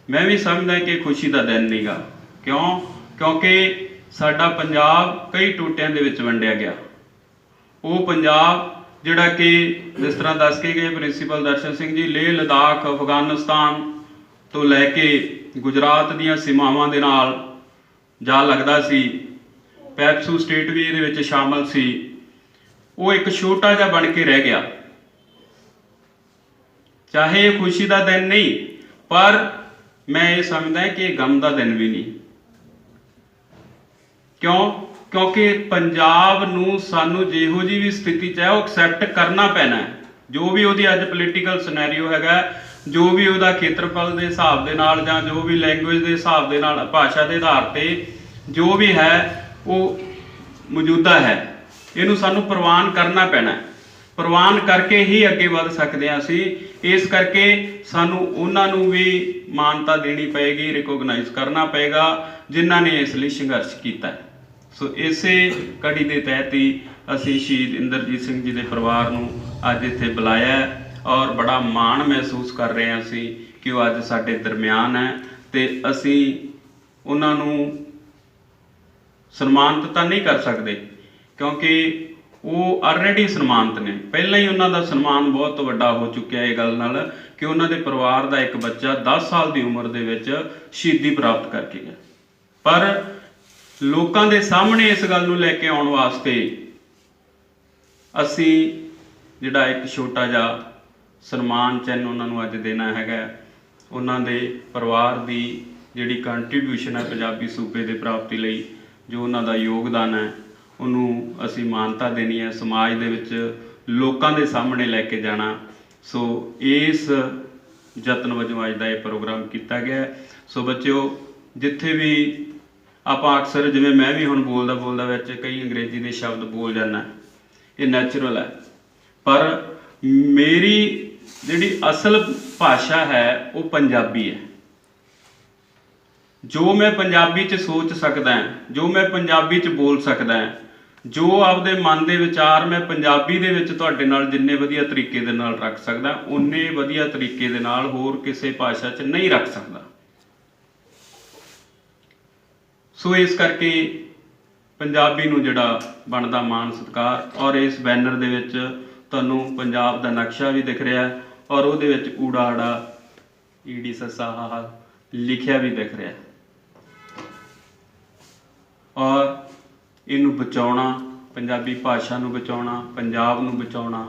ਮੈਂ ਵੀ ਸਮਝਦਾ ਕਿ ਖੁਸ਼ੀ ਦਾ ਦਿਨ ਨਹੀਂਗਾ। ਕਿਉਂਕਿ ਸਾਡਾ ਪੰਜਾਬ ਕਈ ਟੋਟਿਆਂ ਦੇ ਵਿੱਚ ਵੰਡਿਆ ਗਿਆ। ਉਹ ਪੰਜਾਬ ਜਿਹੜਾ ਕਿ ਜਿਸ ਤਰ੍ਹਾਂ ਦੱਸ ਕੇ ਗਏ ਪ੍ਰਿੰਸੀਪਲ ਦਰਸ਼ਨ ਸਿੰਘ ਜੀ, ਲੇਹ ਲਦਾਖ, ਅਫਗਾਨਿਸਤਾਨ ਤੋਂ ਲੈ ਕੇ ਗੁਜਰਾਤ ਦੀਆਂ ਸੀਮਾਵਾਂ ਦੇ ਨਾਲ ਜਾ ਲੱਗਦਾ ਸੀ, ਪੈਪਸੂ ਸਟੇਟ ਵੀ ਇਹਦੇ ਵਿੱਚ ਸ਼ਾਮਲ ਸੀ, ਉਹ ਇੱਕ ਛੋਟਾ ਜਿਹਾ ਬਣ ਕੇ ਰਹਿ ਗਿਆ। ਚਾਹੇ ਇਹ ਖੁਸ਼ੀ ਦਾ ਦਿਨ ਨਹੀਂ, ਪਰ ਮੈਂ ਇਹ ਸਮਝਦਾ ਕਿ ਇਹ ਗਮ ਦਾ ਦਿਨ ਵੀ ਨਹੀਂ। ਕਿਉਂਕਿ ਪੰਜਾਬ ਨੂੰ ਸਾਨੂੰ ਜਿਹੋ ਜਿਹੀ ਵੀ ਸਥਿਤੀ 'ਚ ਹੈ ਉਹ ਐਕਸੈਪਟ ਕਰਨਾ ਪੈਣਾ ਹੈ। ਜੋ ਵੀ ਉਹਦੀ ਅੱਜ ਪੋਲੀਟੀਕਲ ਸਿਨੈਰੀਓ ਹੈਗਾ, ਜੋ ਵੀ ਉਹਦਾ ਖੇਤਰਫਲ ਦੇ ਹਿਸਾਬ ਦੇ ਨਾਲ ਜਾਂ ਜੋ ਵੀ ਲੈਂਗੁਏਜ ਦੇ ਹਿਸਾਬ ਦੇ ਨਾਲ, ਭਾਸ਼ਾ ਦੇ ਆਧਾਰ ਤੇ ਜੋ ਵੀ ਹੈ ਉਹ ਮੌਜੂਦਾ ਹੈ, ਇਹਨੂੰ ਸਾਨੂੰ ਪ੍ਰਵਾਨ ਕਰਨਾ ਪੈਣਾ। ਪ੍ਰਵਾਨ ਕਰਕੇ ਹੀ ਅੱਗੇ ਵੱਧ ਸਕਦੇ ਹਾਂ ਅਸੀਂ। ਇਸ ਕਰਕੇ ਸਾਨੂੰ ਉਹਨਾਂ ਨੂੰ ਵੀ ਮਾਨਤਾ ਦੇਣੀ ਪਏਗੀ, ਰਿਕੋਗਨਾਈਜ਼ ਕਰਨਾ ਪਏਗਾ ਜਿਨ੍ਹਾਂ ਨੇ ਇਸ ਲਈ ਸੰਘਰਸ਼ ਕੀਤਾ। ਸੋ ਇਸੇ ਕੜੀ ਦੇ ਤਹਿਤ ਹੀ ਅਸੀਂ ਸ਼ਹੀਦ ਇੰਦਰਜੀਤ ਸਿੰਘ ਜੀ ਦੇ ਪਰਿਵਾਰ ਨੂੰ ਅੱਜ ਇੱਥੇ ਬੁਲਾਇਆ ਔਰ ਬੜਾ ਮਾਣ ਮਹਿਸੂਸ ਕਰ ਰਹੇ ਹਾਂ ਅਸੀਂ ਕਿ ਉਹ ਅੱਜ ਸਾਡੇ ਦਰਮਿਆਨ ਹੈ ਤੇ ਅਸੀਂ ਉਹਨਾਂ ਨੂੰ ਸਨਮਾਨਿਤ ਤਾਂ ਨਹੀਂ ਕਰ ਸਕਦੇ ਕਿਉਂਕਿ ਉਹ ਆਲਰੇਡੀ ਸਨਮਾਨਿਤ ਨੇ। ਪਹਿਲਾਂ ਹੀ ਉਹਨਾਂ ਦਾ ਸਨਮਾਨ ਬਹੁਤ ਵੱਡਾ ਹੋ ਚੁੱਕਿਆ ਇਹ ਗੱਲ ਨਾਲ ਕਿ ਉਹਨਾਂ ਦੇ ਪਰਿਵਾਰ ਦਾ ਇੱਕ ਬੱਚਾ 10 ਸਾਲ ਦੀ ਉਮਰ ਦੇ ਵਿੱਚ ਸ਼ਹੀਦੀ ਪ੍ਰਾਪਤ ਕਰਕੇ ਗਿਆ। ਪਰ ਲੋਕਾਂ ਦੇ ਸਾਹਮਣੇ ਇਸ ਗੱਲ ਨੂੰ ਲੈ ਕੇ ਆਉਣ ਵਾਸਤੇ ਅਸੀਂ ਜਿਹੜਾ ਇੱਕ ਛੋਟਾ ਜਿਹਾ ਸਨਮਾਨ ਚਿੰਨ੍ਹ ਉਹਨਾਂ ਨੂੰ ਅੱਜ ਦੇਣਾ ਹੈਗਾ। ਉਹਨਾਂ ਦੇ ਪਰਿਵਾਰ ਦੀ ਜਿਹੜੀ ਕੰਟਰੀਬਿਊਸ਼ਨ ਹੈ ਪੰਜਾਬੀ ਸੂਬੇ ਦੇ ਪ੍ਰਾਪਤੀ ਲਈ, ਜੋ ਉਹਨਾਂ ਦਾ ਯੋਗਦਾਨ ਹੈ, ਉਹਨੂੰ ਅਸੀਂ ਮਾਨਤਾ ਦੇਣੀ ਹੈ, ਸਮਾਜ ਦੇ ਵਿੱਚ ਲੋਕਾਂ ਦੇ ਸਾਹਮਣੇ ਲੈ ਕੇ ਜਾਣਾ। ਸੋ ਇਸ ਯਤਨ ਵਜੋਂ ਅੱਜ ਦਾ ਇਹ ਪ੍ਰੋਗਰਾਮ ਕੀਤਾ ਗਿਆ। ਸੋ ਬੱਚਿਓ, ਜਿੱਥੇ ਵੀ ਆਪਾਂ ਅਕਸਰ, ਜਿਵੇਂ ਮੈਂ ਵੀ ਹੁਣ ਬੋਲਦਾ ਵਿੱਚ ਕਈ ਅੰਗਰੇਜ਼ੀ ਦੇ ਸ਼ਬਦ ਬੋਲ ਜਾਂਦਾ, ਇਹ ਨੈਚੁਰਲ ਹੈ, ਪਰ ਮੇਰੀ ਜਿਹੜੀ ਅਸਲ ਭਾਸ਼ਾ ਹੈ ਉਹ ਪੰਜਾਬੀ ਹੈ। ਜੋ ਮੈਂ ਪੰਜਾਬੀ 'ਚ ਸੋਚ ਸਕਦਾ, ਜੋ ਮੈਂ ਪੰਜਾਬੀ 'ਚ ਬੋਲ ਸਕਦਾ, ਜੋ ਆਪਦੇ ਮਨ ਦੇ ਵਿਚਾਰ ਮੈਂ ਪੰਜਾਬੀ ਦੇ ਵਿੱਚ ਤੁਹਾਡੇ ਨਾਲ ਜਿੰਨੇ ਵਧੀਆ ਤਰੀਕੇ ਦੇ ਨਾਲ ਰੱਖ ਸਕਦਾ, ਉਨੇ ਵਧੀਆ ਤਰੀਕੇ ਦੇ ਨਾਲ ਹੋਰ ਕਿਸੇ ਭਾਸ਼ਾ 'ਚ ਨਹੀਂ ਰੱਖ ਸਕਦਾ। ਸੋ ਇਸ ਕਰਕੇ ਪੰਜਾਬੀ ਨੂੰ ਜਿਹੜਾ ਬਣਦਾ ਮਾਣ ਸਤਿਕਾਰ, ਔਰ ਇਸ ਬੈਨਰ ਦੇ ਵਿੱਚ ਤੁਹਾਨੂੰ ਪੰਜਾਬ ਦਾ ਨਕਸ਼ਾ ਵੀ ਦਿਖ ਰਿਹਾ ਔਰ ਉਹਦੇ ਵਿੱਚ ਊੜਾ ਆੜਾ ਈੜੀ ਸੱਸਾ ਹਾ ਲਿਖਿਆ ਵੀ ਦਿਖ ਰਿਹਾ, ਔਰ ਇਹਨੂੰ ਬਚਾਉਣਾ, ਪੰਜਾਬੀ ਭਾਸ਼ਾ ਨੂੰ ਬਚਾਉਣਾ, ਪੰਜਾਬ ਨੂੰ ਬਚਾਉਣਾ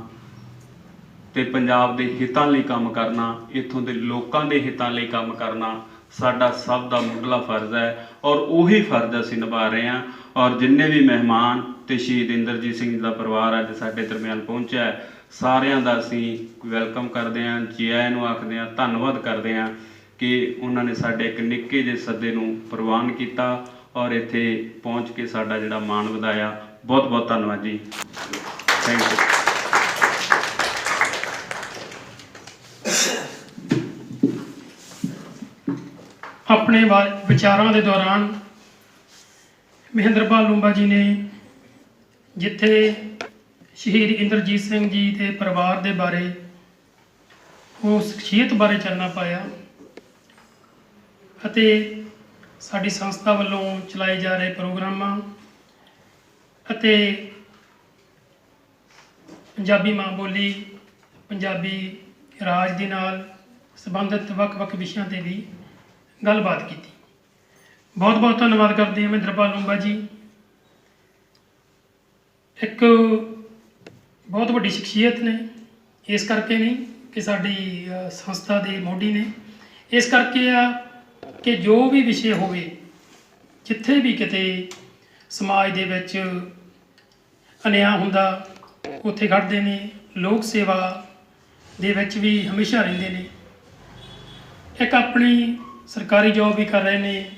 ਤੇ ਪੰਜਾਬ ਦੇ ਹਿੱਤਾਂ ਲਈ ਕੰਮ ਕਰਨਾ, ਇੱਥੋਂ ਦੇ ਲੋਕਾਂ ਦੇ ਹਿੱਤਾਂ ਲਈ ਕੰਮ ਕਰਨਾ ਸਾਡਾ ਸਭ ਦਾ ਮੁੱਢਲਾ ਫਰਜ਼ ਹੈ, ਔਰ ਉਹੀ ਫਰਜ਼ ਅਸੀਂ ਨਿਭਾ ਰਹੇ ਹਾਂ। ਔਰ ਜਿੰਨੇ ਵੀ ਮਹਿਮਾਨ ਤੇ ਸ਼ਹੀਦ ਇੰਦਰਜੀਤ ਸਿੰਘ ਦਾ ਪਰਿਵਾਰ ਅੱਜ ਸਾਡੇ ਦਰਮਿਆਨ ਪਹੁੰਚਿਆ ਹੈ, ਸਾਰਿਆਂ ਦਾ ਅਸੀਂ ਵੈਲਕਮ ਕਰਦੇ ਹਾਂ, ਜੀ ਆਇਆਂ ਨੂੰ ਆਖਦੇ ਹਾਂ, ਧੰਨਵਾਦ ਕਰਦੇ ਹਾਂ ਕਿ ਉਹਨਾਂ ਨੇ ਸਾਡੇ ਇੱਕ ਨਿੱਕੇ ਜਿਹੇ ਸੱਦੇ ਨੂੰ ਪ੍ਰਵਾਨ ਕੀਤਾ ਔਰ ਇੱਥੇ ਪਹੁੰਚ ਕੇ ਸਾਡਾ ਜਿਹੜਾ ਮਾਣ ਵਧਾਇਆ। ਬਹੁਤ ਬਹੁਤ ਧੰਨਵਾਦ ਜੀ, ਥੈਂਕ ਯੂ। ਆਪਣੇ ਵਿਚਾਰਾਂ ਦੇ ਦੌਰਾਨ ਮਹਿੰਦਰਪਾਲ ਲੂੰਬਾ ਜੀ ਨੇ ਜਿੱਥੇ ਸ਼ਹੀਦ ਇੰਦਰਜੀਤ ਸਿੰਘ ਜੀ ਦੇ ਪਰਿਵਾਰ ਦੇ ਬਾਰੇ, ਉਹ ਸ਼ਖਸੀਅਤ ਬਾਰੇ ਚਾਨਣਾ ਪਾਇਆ ਅਤੇ ਸਾਡੀ ਸੰਸਥਾ ਵੱਲੋਂ ਚਲਾਏ ਜਾ ਰਹੇ ਪ੍ਰੋਗਰਾਮਾਂ ਅਤੇ ਪੰਜਾਬੀ ਮਾਂ ਬੋਲੀ, ਪੰਜਾਬੀ ਰਾਜ ਦੇ ਨਾਲ ਸੰਬੰਧਿਤ ਵੱਖ-ਵੱਖ ਵਿਸ਼ਿਆਂ 'ਤੇ ਵੀ ਗੱਲਬਾਤ ਕੀਤੀ। ਬਹੁਤ ਬਹੁਤ ਧੰਨਵਾਦ ਕਰਦੇ ਹਾਂ ਮਹਿੰਦਰਪਾਲ ਲੂੰਬਾ ਜੀ। ਇੱਕ ਬਹੁਤ ਵੱਡੀ ਸ਼ਖਸੀਅਤ ਨੇ, ਇਸ ਕਰਕੇ ਨਹੀਂ ਕਿ ਸਾਡੀ ਸੰਸਥਾ ਦੇ ਮੋਢੀ ਨੇ, ਇਸ ਕਰਕੇ ਆ ਕਿ ਜੋ ਵੀ ਵਿਸ਼ੇ ਹੋਵੇ, ਜਿੱਥੇ ਵੀ ਕਿਤੇ ਸਮਾਜ ਦੇ ਵਿੱਚ ਅਨਿਆਂ ਹੁੰਦਾ ਉੱਥੇ ਖੜ੍ਹਦੇ ਨੇ, ਲੋਕ ਸੇਵਾ ਦੇ ਵਿੱਚ ਵੀ ਹਮੇਸ਼ਾ ਰਹਿੰਦੇ ਨੇ। ਇੱਕ ਆਪਣੀ ਸਰਕਾਰੀ ਜੋਬ ਵੀ ਕਰ ਰਹੇ ਨੇ,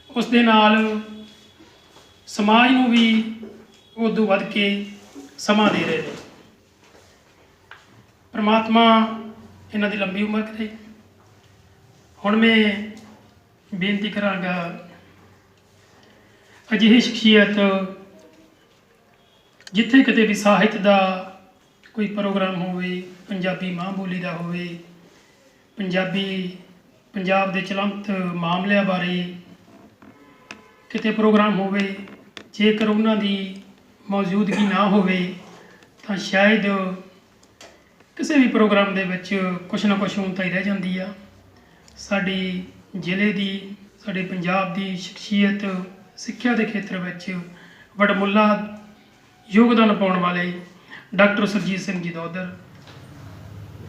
ਉਸ ਦੇ ਨਾਲ ਸਮਾਜ ਨੂੰ ਵੀ ਉਦੋਂ ਵੱਧ ਕੇ ਸਮਾਂ ਦੇ ਰਹੇ ਨੇ। ਪਰਮਾਤਮਾ ਇਹਨਾਂ ਦੀ ਲੰਬੀ ਉਮਰ ਕਰੇ। ਹੁਣ ਮੈਂ ਬੇਨਤੀ ਕਰਾਂਗਾ, ਅਜਿਹੀ ਸ਼ਖਸੀਅਤ ਜਿੱਥੇ ਕਿਤੇ ਵੀ ਸਾਹਿਤ ਦਾ ਕੋਈ ਪ੍ਰੋਗਰਾਮ ਹੋਵੇ, ਪੰਜਾਬੀ ਮਾਂ ਬੋਲੀ ਦਾ ਹੋਵੇ, ਪੰਜਾਬ ਦੇ ਚਲੰਤ ਮਾਮਲਿਆਂ ਬਾਰੇ ਕਿਤੇ ਪ੍ਰੋਗਰਾਮ ਹੋਵੇ, ਜੇਕਰ ਉਹਨਾਂ ਦੀ ਮੌਜੂਦਗੀ ਨਾ ਹੋਵੇ ਤਾਂ ਸ਼ਾਇਦ ਕਿਸੇ ਵੀ ਪ੍ਰੋਗਰਾਮ ਦੇ ਵਿੱਚ ਕੁਛ ਨਾ ਕੁਛ ਊਣਤਾਈ ਰਹਿ ਜਾਂਦੀ ਆ। ਸਾਡੀ ਜ਼ਿਲ੍ਹੇ ਦੀ, ਸਾਡੇ ਪੰਜਾਬ ਦੀ ਸ਼ਖਸੀਅਤ ਸਿੱਖਿਆ ਦੇ ਖੇਤਰ ਵਿੱਚ ਵਡਮੁੱਲਾ ਯੋਗਦਾਨ ਪਾਉਣ ਵਾਲੇ doctor Surjit Singh ji Dodar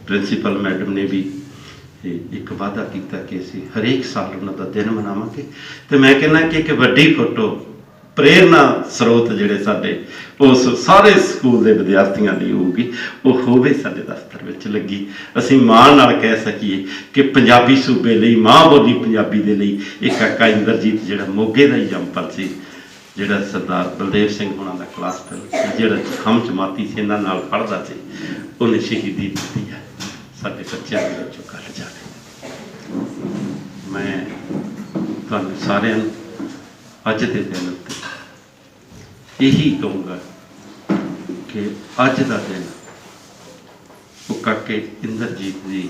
principal madam ਨੇ ਵੀ ਇੱਕ ਵਾਅਦਾ ਕੀਤਾ ਕਿ ਅਸੀਂ ਹਰੇਕ ਸਾਲ ਉਹਨਾਂ ਦਾ ਦਿਨ ਮਨਾਵਾਂਗੇ। ਤੇ ਮੈਂ ਕਹਿੰਦਾ ਕਿ ਇੱਕ ਵੱਡੀ ਫੋਟੋ ਪ੍ਰੇਰਨਾ ਸਰੋਤ ਜਿਹੜੇ ਸਾਡੇ ਉਸ ਸਾਰੇ ਸਕੂਲ ਦੇ ਵਿਦਿਆਰਥੀਆਂ ਲਈ ਹੋਊਗੀ, ਉਹ ਹੋਵੇ ਸਾਡੇ ਦਫ਼ਤਰ ਵਿੱਚ ਲੱਗੀ। ਅਸੀਂ ਮਾਣ ਨਾਲ ਕਹਿ ਸਕੀਏ ਕਿ ਪੰਜਾਬੀ ਸੂਬੇ ਲਈ, ਮਾਂ ਬੋਲੀ ਪੰਜਾਬੀ ਦੇ ਲਈ ਇੱਕ ਕਾਕਾ ਇੰਦਰਜੀਤ ਜਿਹੜਾ ਮੋਗੇ ਦਾ ਹੀ ਜੰਮਪਲ ਸੀ, ਜਿਹੜਾ ਸਰਦਾਰ ਬਲਦੇਵ ਸਿੰਘ ਹੋਣਾ ਦਾ ਕਲਾਸ ਫੈਲੋ, ਜਿਹੜਾ ਹਮ ਜਮਾਤੀ ਸੀ, ਇਹਨਾਂ ਨਾਲ ਪੜ੍ਹਦਾ ਸੀ, ਉਹਨੇ ਸ਼ਹੀਦੀ ਦਿੱਤੀ ਹੈ ਸਾਡੇ ਬੱਚਿਆਂ ਦੇ ਵਿੱਚੋਂ ਕੱਢ ਜਾਵੇ। ਮੈਂ ਤੁਹਾਨੂੰ ਸਾਰਿਆਂ ਨੂੰ ਅੱਜ ਦੇ ਦਿਨ ਉੱਤੇ ਇਹੀ ਕਹੂੰਗਾ ਕਿ ਅੱਜ ਦਾ ਦਿਨ ਉਹ ਕਾਕੇ ਇੰਦਰਜੀਤ ਦੀ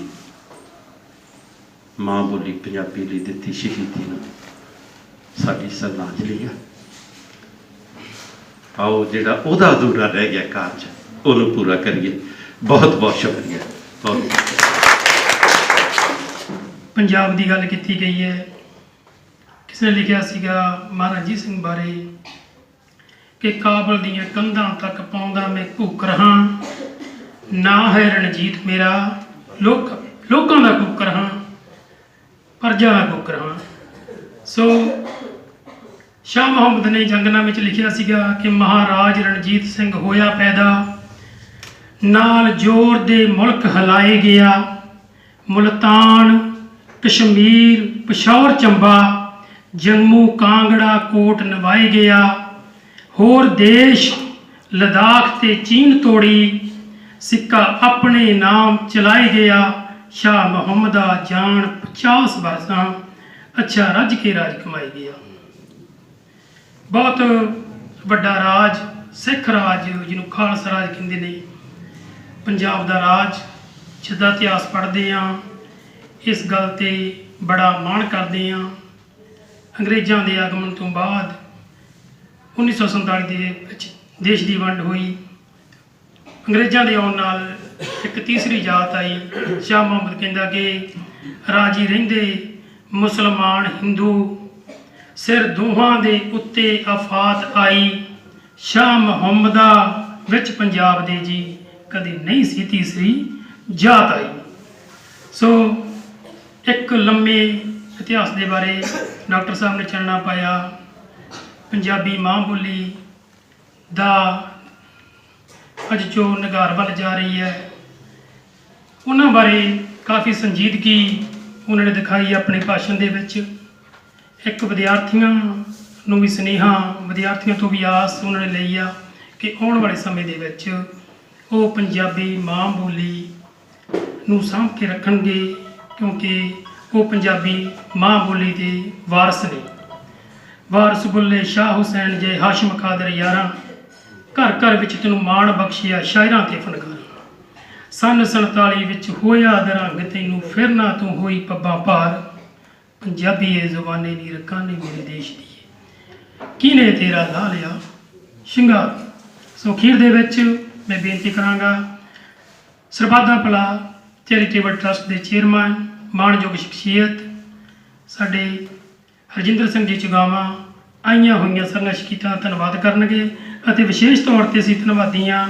ਮਾਂ ਬੋਲੀ ਪੰਜਾਬੀ ਲਈ ਦਿੱਤੀ ਸ਼ਹੀਦੀ ਨੂੰ ਸਾਡੀ ਸ਼ਰਧਾਂਜਲੀ ਹੈ। ਆਓ ਜਿਹੜਾ ਉਹਦਾ ਅਧੂਰਾ ਰਹਿ ਗਿਆ ਕਾਰਜ, ਉਹਨੂੰ ਪੂਰਾ ਕਰੀਏ। ਬਹੁਤ ਬਹੁਤ ਸ਼ੁਕਰੀਆ। ਪੰਜਾਬ ਦੀ ਗੱਲ ਕੀਤੀ ਗਈ ਹੈ। ਕਿਸੇ ਨੇ ਲਿਖਿਆ ਸੀਗਾ ਮਹਾਰਾਜਾ ਰਣਜੀਤ ਸਿੰਘ ਬਾਰੇ ਕਿ ਕਾਬਲ ਦੀਆਂ ਕੰਧਾਂ ਤੱਕ ਪਾਉਂਦਾ ਮੈਂ ਘੂਕ ਰਹਾ, ਨਾ ਹੈ ਰਣਜੀਤ ਮੇਰਾ ਲੋਕਾਂ ਦਾ ਕੁੱਕਰ ਹਾਂ, ਪ੍ਰਜਾ ਦਾ ਕੁੱਕਰ ਹਾਂ। ਸੋ ਸ਼ਾਹ ਮੁਹੰਮਦ ਨੇ ਜੰਗਨਾਮੇ ਵਿੱਚ ਲਿਖਿਆ ਸੀਗਾ ਕਿ ਮਹਾਰਾਜ ਰਣਜੀਤ ਸਿੰਘ ਹੋਇਆ ਪੈਦਾ, ਨਾਲ ਜ਼ੋਰ ਦੇ ਮੁਲਕ ਹਿਲਾਏ ਗਿਆ, ਮੁਲਤਾਨ, ਕਸ਼ਮੀਰ, ਪਿਸ਼ੌਰ, ਚੰਬਾ, ਜੰਮੂ ਕਾਂਗੜਾ ਕੋਟ ਨਿਭਾਏ ਗਿਆ, ਹੋਰ ਦੇਸ਼ ਲਦਾਖ ਤੇ ਚੀਨ ਤੋੜੀ, ਸਿੱਕਾ ਆਪਣੇ ਨਾਮ ਚਲਾਏ ਗਿਆ, ਸ਼ਾਹ ਮੁਹੰਮਦਾ ਜਾਨ 50 ਬਰਸਾਂ, ਅੱਛਾ ਰੱਜ ਕੇ ਰਾਜ ਕਮਾਈ ਗਿਆ। ਬਹੁਤ ਵੱਡਾ ਰਾਜ, ਸਿੱਖ ਰਾਜ ਜਿਹਨੂੰ ਖਾਲਸਾ ਰਾਜ ਕਹਿੰਦੇ ਨੇ, ਪੰਜਾਬ ਦਾ ਰਾਜ, ਜਿੱਦਾਂ ਇਤਿਹਾਸ ਪੜ੍ਹਦੇ ਹਾਂ ਇਸ ਗੱਲ 'ਤੇ ਬੜਾ ਮਾਣ ਕਰਦੇ ਹਾਂ। ਅੰਗਰੇਜ਼ਾਂ ਦੇ ਆਗਮਨ ਤੋਂ ਬਾਅਦ 1947 ਦੇ ਵਿੱਚ ਦੇਸ਼ ਦੀ ਵੰਡ ਹੋਈ। ਅੰਗਰੇਜ਼ਾਂ ਦੇ ਆਉਣ ਨਾਲ ਇੱਕ ਤੀਸਰੀ ਜਾਤ ਆਈ। ਸ਼ਾਹ ਮੁਹੰਮਦ ਕਹਿੰਦਾ ਕਿ ਰਾਜੀ ਰਹਿੰਦੇ ਮੁਸਲਮਾਨ ਹਿੰਦੂ, ਸਿਰ ਦੋਹਾਂ ਦੇ ਉੱਤੇ ਆਫਾਤ ਆਈ, ਸ਼ਾਹ ਮੁਹੰਮਦਾ ਵਿੱਚ ਪੰਜਾਬ ਦੇ ਜੀ ਕਦੇ ਨਹੀਂ ਸੀ ਤੀਸਰੀ ਜਾਤ ਆਈ। ਸੋ ਇੱਕ ਲੰਮੇ ਇਤਿਹਾਸ ਦੇ ਬਾਰੇ ਡਾਕਟਰ ਸਾਹਿਬ ਨੇ ਚਾਨਣਾ ਪਾਇਆ। ਪੰਜਾਬੀ ਮਾਂ ਬੋਲੀ ਦਾ ਅੱਜ ਜੋ ਨਿਗਾਰ ਵੱਲ ਜਾ ਰਹੀ ਹੈ, ਉਹਨਾਂ ਬਾਰੇ ਕਾਫੀ ਸੰਜੀਦਗੀ ਉਹਨਾਂ ਨੇ ਦਿਖਾਈ ਆਪਣੇ ਭਾਸ਼ਣ ਦੇ ਵਿੱਚ। ਇੱਕ ਵਿਦਿਆਰਥੀਆਂ ਨੂੰ ਵੀ ਸੁਨੇਹਾ, ਵਿਦਿਆਰਥੀਆਂ ਤੋਂ ਵੀ ਆਸ ਉਹਨਾਂ ਨੇ ਲਈ ਆ ਕਿ ਆਉਣ ਵਾਲੇ ਸਮੇਂ ਦੇ ਵਿੱਚ ਉਹ ਪੰਜਾਬੀ ਮਾਂ ਬੋਲੀ ਨੂੰ ਸਾਂਭ ਕੇ ਰੱਖਣਗੇ, ਕਿਉਂਕਿ ਉਹ ਪੰਜਾਬੀ ਮਾਂ ਬੋਲੀ ਦੇ ਵਾਰਸ ਨੇ। ਵਾਰਸ ਬੁੱਲੇ ਸ਼ਾਹ ਹੁਸੈਨ ਜੇ ਹਾਸ਼ਮ ਕਾਦਰ ਯਾਰਾਂ, ਘਰ ਘਰ ਵਿੱਚ ਤੈਨੂੰ ਮਾਣ ਬਖਸ਼ਿਆ ਸ਼ਾਇਰਾਂ ਤੇ ਫਨਕਾਰਾਂ। ਸੰਨ 47 ਵਿੱਚ ਹੋਇਆ ਦਰੰਗ ਤੈਨੂੰ, ਫਿਰ ਨਾ ਤੂੰ ਹੋਈ ਪੱਬਾਂ ਭਾਰ, ਪੰਜਾਬੀ ਏ ਜ਼ੁਬਾਨੇ ਨੀ ਰਕਾਨੇ ਮੇਰੇ ਦੇਸ਼ ਦੀ, ਕਿਹਨੇ ਤੇਰਾ ਲਾ ਲਿਆ ਸ਼ਿੰਗਾਰ। ਸੋ ਅਖੀਰ ਦੇ ਵਿੱਚ ਮੈਂ ਬੇਨਤੀ ਕਰਾਂਗਾ, ਸਰਬੱਤ ਦਾ ਭਲਾ ਚੈਰੀਟੇਬਲ ਟਰਸਟ ਦੇ ਚੇਅਰਮੈਨ ਮਾਣਯੋਗ ਸ਼ਖਸੀਅਤ ਸਾਡੇ ਹਰਜਿੰਦਰ ਸਿੰਘ ਜੀ ਚੁਗਾਵਾਂ ਆਈਆਂ ਹੋਈਆਂ ਸਾਰੀਆਂ ਸ਼ਖਸੀਅਤਾਂ ਦਾ ਧੰਨਵਾਦ ਕਰਨਗੇ, ਅਤੇ ਵਿਸ਼ੇਸ਼ ਤੌਰ 'ਤੇ ਅਸੀਂ ਧੰਨਵਾਦੀ ਹਾਂ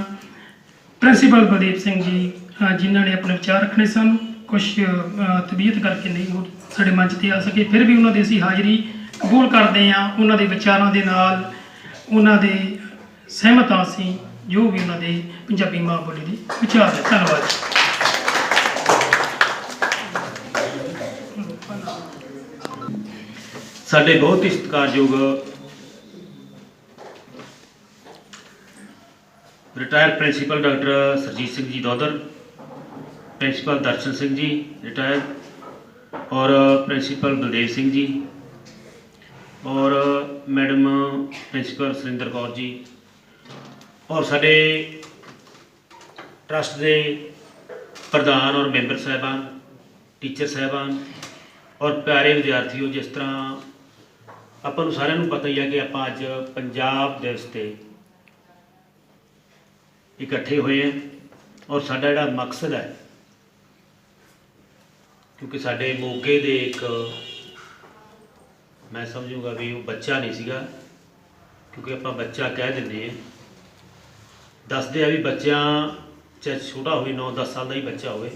ਪ੍ਰਿੰਸੀਪਲ ਬਲਦੇਵ ਸਿੰਘ ਜੀ, ਜਿਨ੍ਹਾਂ ਨੇ ਆਪਣੇ ਵਿਚਾਰ ਰੱਖਣੇ ਸਨ। ਕੁਛ ਤਬੀਅਤ ਕਰਕੇ ਨਹੀਂ ਉਹ ਸਾਡੇ ਮੰਚ 'ਤੇ ਆ ਸਕੇ, ਫਿਰ ਵੀ ਉਹਨਾਂ ਦੀ ਅਸੀਂ ਹਾਜ਼ਰੀ ਕਬੂਲ ਕਰਦੇ ਹਾਂ। ਉਹਨਾਂ ਦੇ ਵਿਚਾਰਾਂ ਦੇ ਨਾਲ, ਉਹਨਾਂ ਦੇ ਸਹਿਮਤ ਹਾਂ ਅਸੀਂ, ਜੋ ਵੀ ਉਹਨਾਂ ਦੇ ਪੰਜਾਬੀ ਮਾਂ ਬੋਲੀ ਦੇ ਵਿਚਾਰ ਹੈ। ਧੰਨਵਾਦ। ਸਾਡੇ ਬਹੁਤ ਹੀ ਸਤਿਕਾਰਯੋਗ retired principal doctor Surjit Singh ji Dodar, principal Darshan Singh ji retired, ਔਰ ਪ੍ਰਿੰਸੀਪਲ ਬਲਦੇਵ ਸਿੰਘ ਜੀ, ਔਰ ਮੈਡਮ ਪ੍ਰਿੰਸੀਪਲ ਸੁਰਿੰਦਰ ਕੌਰ ਜੀ, ਔਰ ਸਾਡੇ ਟਰਸਟ ਦੇ ਪ੍ਰਧਾਨ ਔਰ ਮੈਂਬਰ ਸਾਹਿਬਾਨ, ਟੀਚਰ ਸਾਹਿਬਾਨ, ਔਰ ਪਿਆਰੇ ਵਿਦਿਆਰਥੀਓ। ਜਿਸ ਤਰ੍ਹਾਂ ਆਪਾਂ ਨੂੰ ਸਾਰਿਆਂ ਨੂੰ ਪਤਾ ਹੀ ਹੈ ਕਿ ਆਪਾਂ ਅੱਜ ਪੰਜਾਬ ਦਿਵਸ 'ਤੇ ਇਕੱਠੇ ਹੋਏ ਹਾਂ, ਔਰ ਸਾਡਾ ਜਿਹੜਾ ਮਕਸਦ ਹੈ, ਕਿਉਂਕਿ ਸਾਡੇ ਮੋਗੇ ਦੇ ਇੱਕ, ਮੈਂ ਸਮਝੂਗਾ ਵੀ ਉਹ ਬੱਚਾ ਨਹੀਂ ਸੀਗਾ, ਕਿਉਂਕਿ ਆਪਾਂ ਬੱਚਾ ਕਹਿ ਦਿੰਦੇ ਹਾਂ, ਦੱਸਦੇ ਆ ਵੀ ਬੱਚਿਆਂ ਚਾਹੇ ਛੋਟਾ ਹੋਵੇ, 9-10 ਸਾਲ ਦਾ ਹੀ ਬੱਚਾ ਹੋਵੇ,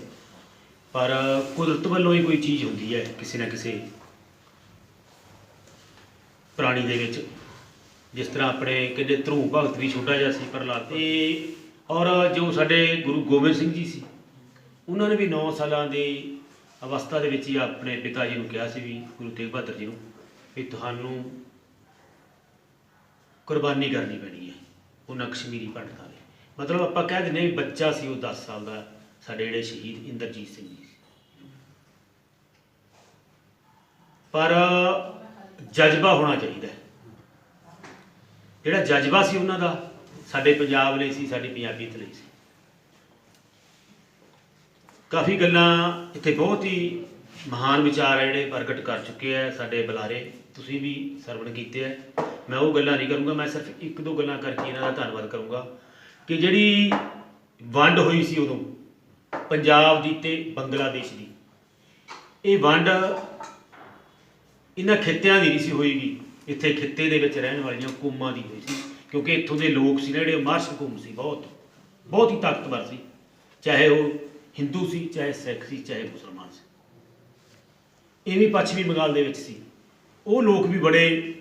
ਪਰ ਕੁਦਰਤ ਵੱਲੋਂ ਹੀ ਕੋਈ ਚੀਜ਼ ਹੁੰਦੀ ਹੈ ਕਿਸੇ ਨਾ ਕਿਸੇ ਪ੍ਰਾਣੀ ਦੇ ਵਿੱਚ। ਜਿਸ ਤਰ੍ਹਾਂ ਆਪਣੇ ਕਹਿੰਦੇ ਧਰੂ ਭਗਤ ਵੀ ਛੋਟਾ ਜਿਹਾ ਸੀ ਪ੍ਰਹਲਾਦ, ਤੇ ਔਰ ਜੋ ਸਾਡੇ ਗੁਰੂ ਗੋਬਿੰਦ ਸਿੰਘ ਜੀ ਸੀ, ਉਹਨਾਂ ਨੇ ਵੀ 9 ਸਾਲਾਂ ਦੀ ਅਵਸਥਾ ਦੇ ਵਿੱਚ ਹੀ ਆਪਣੇ ਪਿਤਾ ਜੀ ਨੂੰ ਕਿਹਾ ਸੀ ਵੀ ਗੁਰੂ ਤੇਗ ਬਹਾਦਰ ਜੀ ਨੂੰ, ਵੀ ਤੁਹਾਨੂੰ ਕੁਰਬਾਨੀ ਕਰਨੀ ਪੈਣੀ ਹੈ ਉਹਨਾਂ ਕਸ਼ਮੀਰੀ ਪੰਡਤਾਂ ਨੇ। ਮਤਲਬ ਆਪਾਂ ਕਹਿ ਦਿੰਦੇ ਵੀ ਬੱਚਾ ਸੀ ਉਹ 10 ਸਾਲ ਦਾ, ਸਾਡੇ ਜਿਹੜੇ ਸ਼ਹੀਦ ਇੰਦਰਜੀਤ ਸਿੰਘ ਜੀ ਸੀ। ਪਰ ਜਜ਼ਬਾ ਹੋਣਾ ਚਾਹੀਦਾ, ਜਿਹੜਾ ਜਜ਼ਬਾ ਸੀ ਉਹਨਾਂ ਦਾ ਸਾਡੇ ਪੰਜਾਬ ਲਈ ਸੀ, ਸਾਡੀ ਪੰਜਾਬੀਅਤ ਲਈ ਸੀ। ਕਾਫੀ ਗੱਲਾਂ ਇੱਥੇ ਬਹੁਤ ਹੀ ਮਹਾਨ ਵਿਚਾਰ ਹੈ ਜਿਹੜੇ ਪ੍ਰਗਟ ਕਰ ਚੁੱਕੇ ਹੈ ਸਾਡੇ ਬੁਲਾਰੇ, ਤੁਸੀਂ ਵੀ ਸਰਵਣ ਕੀਤੇ ਹੈ। ਮੈਂ ਉਹ ਗੱਲਾਂ ਨਹੀਂ ਕਰੂੰਗਾ, ਮੈਂ ਸਿਰਫ 1-2 ਗੱਲਾਂ ਕਰਕੇ ਇਹਨਾਂ ਦਾ ਧੰਨਵਾਦ ਕਰੂੰਗਾ ਕਿ ਜਿਹੜੀ ਵੰਡ ਹੋਈ ਸੀ ਉਦੋਂ ਪੰਜਾਬ ਦੀ ਤੇ ਬੰਗਲਾਦੇਸ਼ ਦੀ, ਇਹ ਵੰਡ ਇਹਨਾਂ ਖਿੱਤਿਆਂ ਦੀ ਨਹੀਂ ਸੀ ਹੋਈਗੀ, ਇੱਥੇ ਖਿੱਤੇ ਦੇ ਵਿੱਚ ਰਹਿਣ ਵਾਲੀਆਂ ਕੌਮਾਂ ਦੀ ਹੋਈ ਸੀ, ਕਿਉਂਕਿ ਇੱਥੋਂ ਦੇ ਲੋਕ ਸੀ ਨਾ ਜਿਹੜੇ ਮਾਰਸ਼ਲ ਕੌਮ ਸੀ, ਬਹੁਤ ਹੀ ਤਾਕਤਵਰ ਸੀ, ਚਾਹੇ ਉਹ ਹਿੰਦੂ ਸੀ, ਚਾਹੇ ਸਿੱਖ ਸੀ, ਚਾਹੇ ਮੁਸਲਮਾਨ ਸੀ। ਇਹ ਵੀ ਪੱਛਮੀ ਬੰਗਾਲ ਦੇ ਵਿੱਚ ਸੀ। ਉਹ ਲੋਕ ਵੀ ਬੜੇ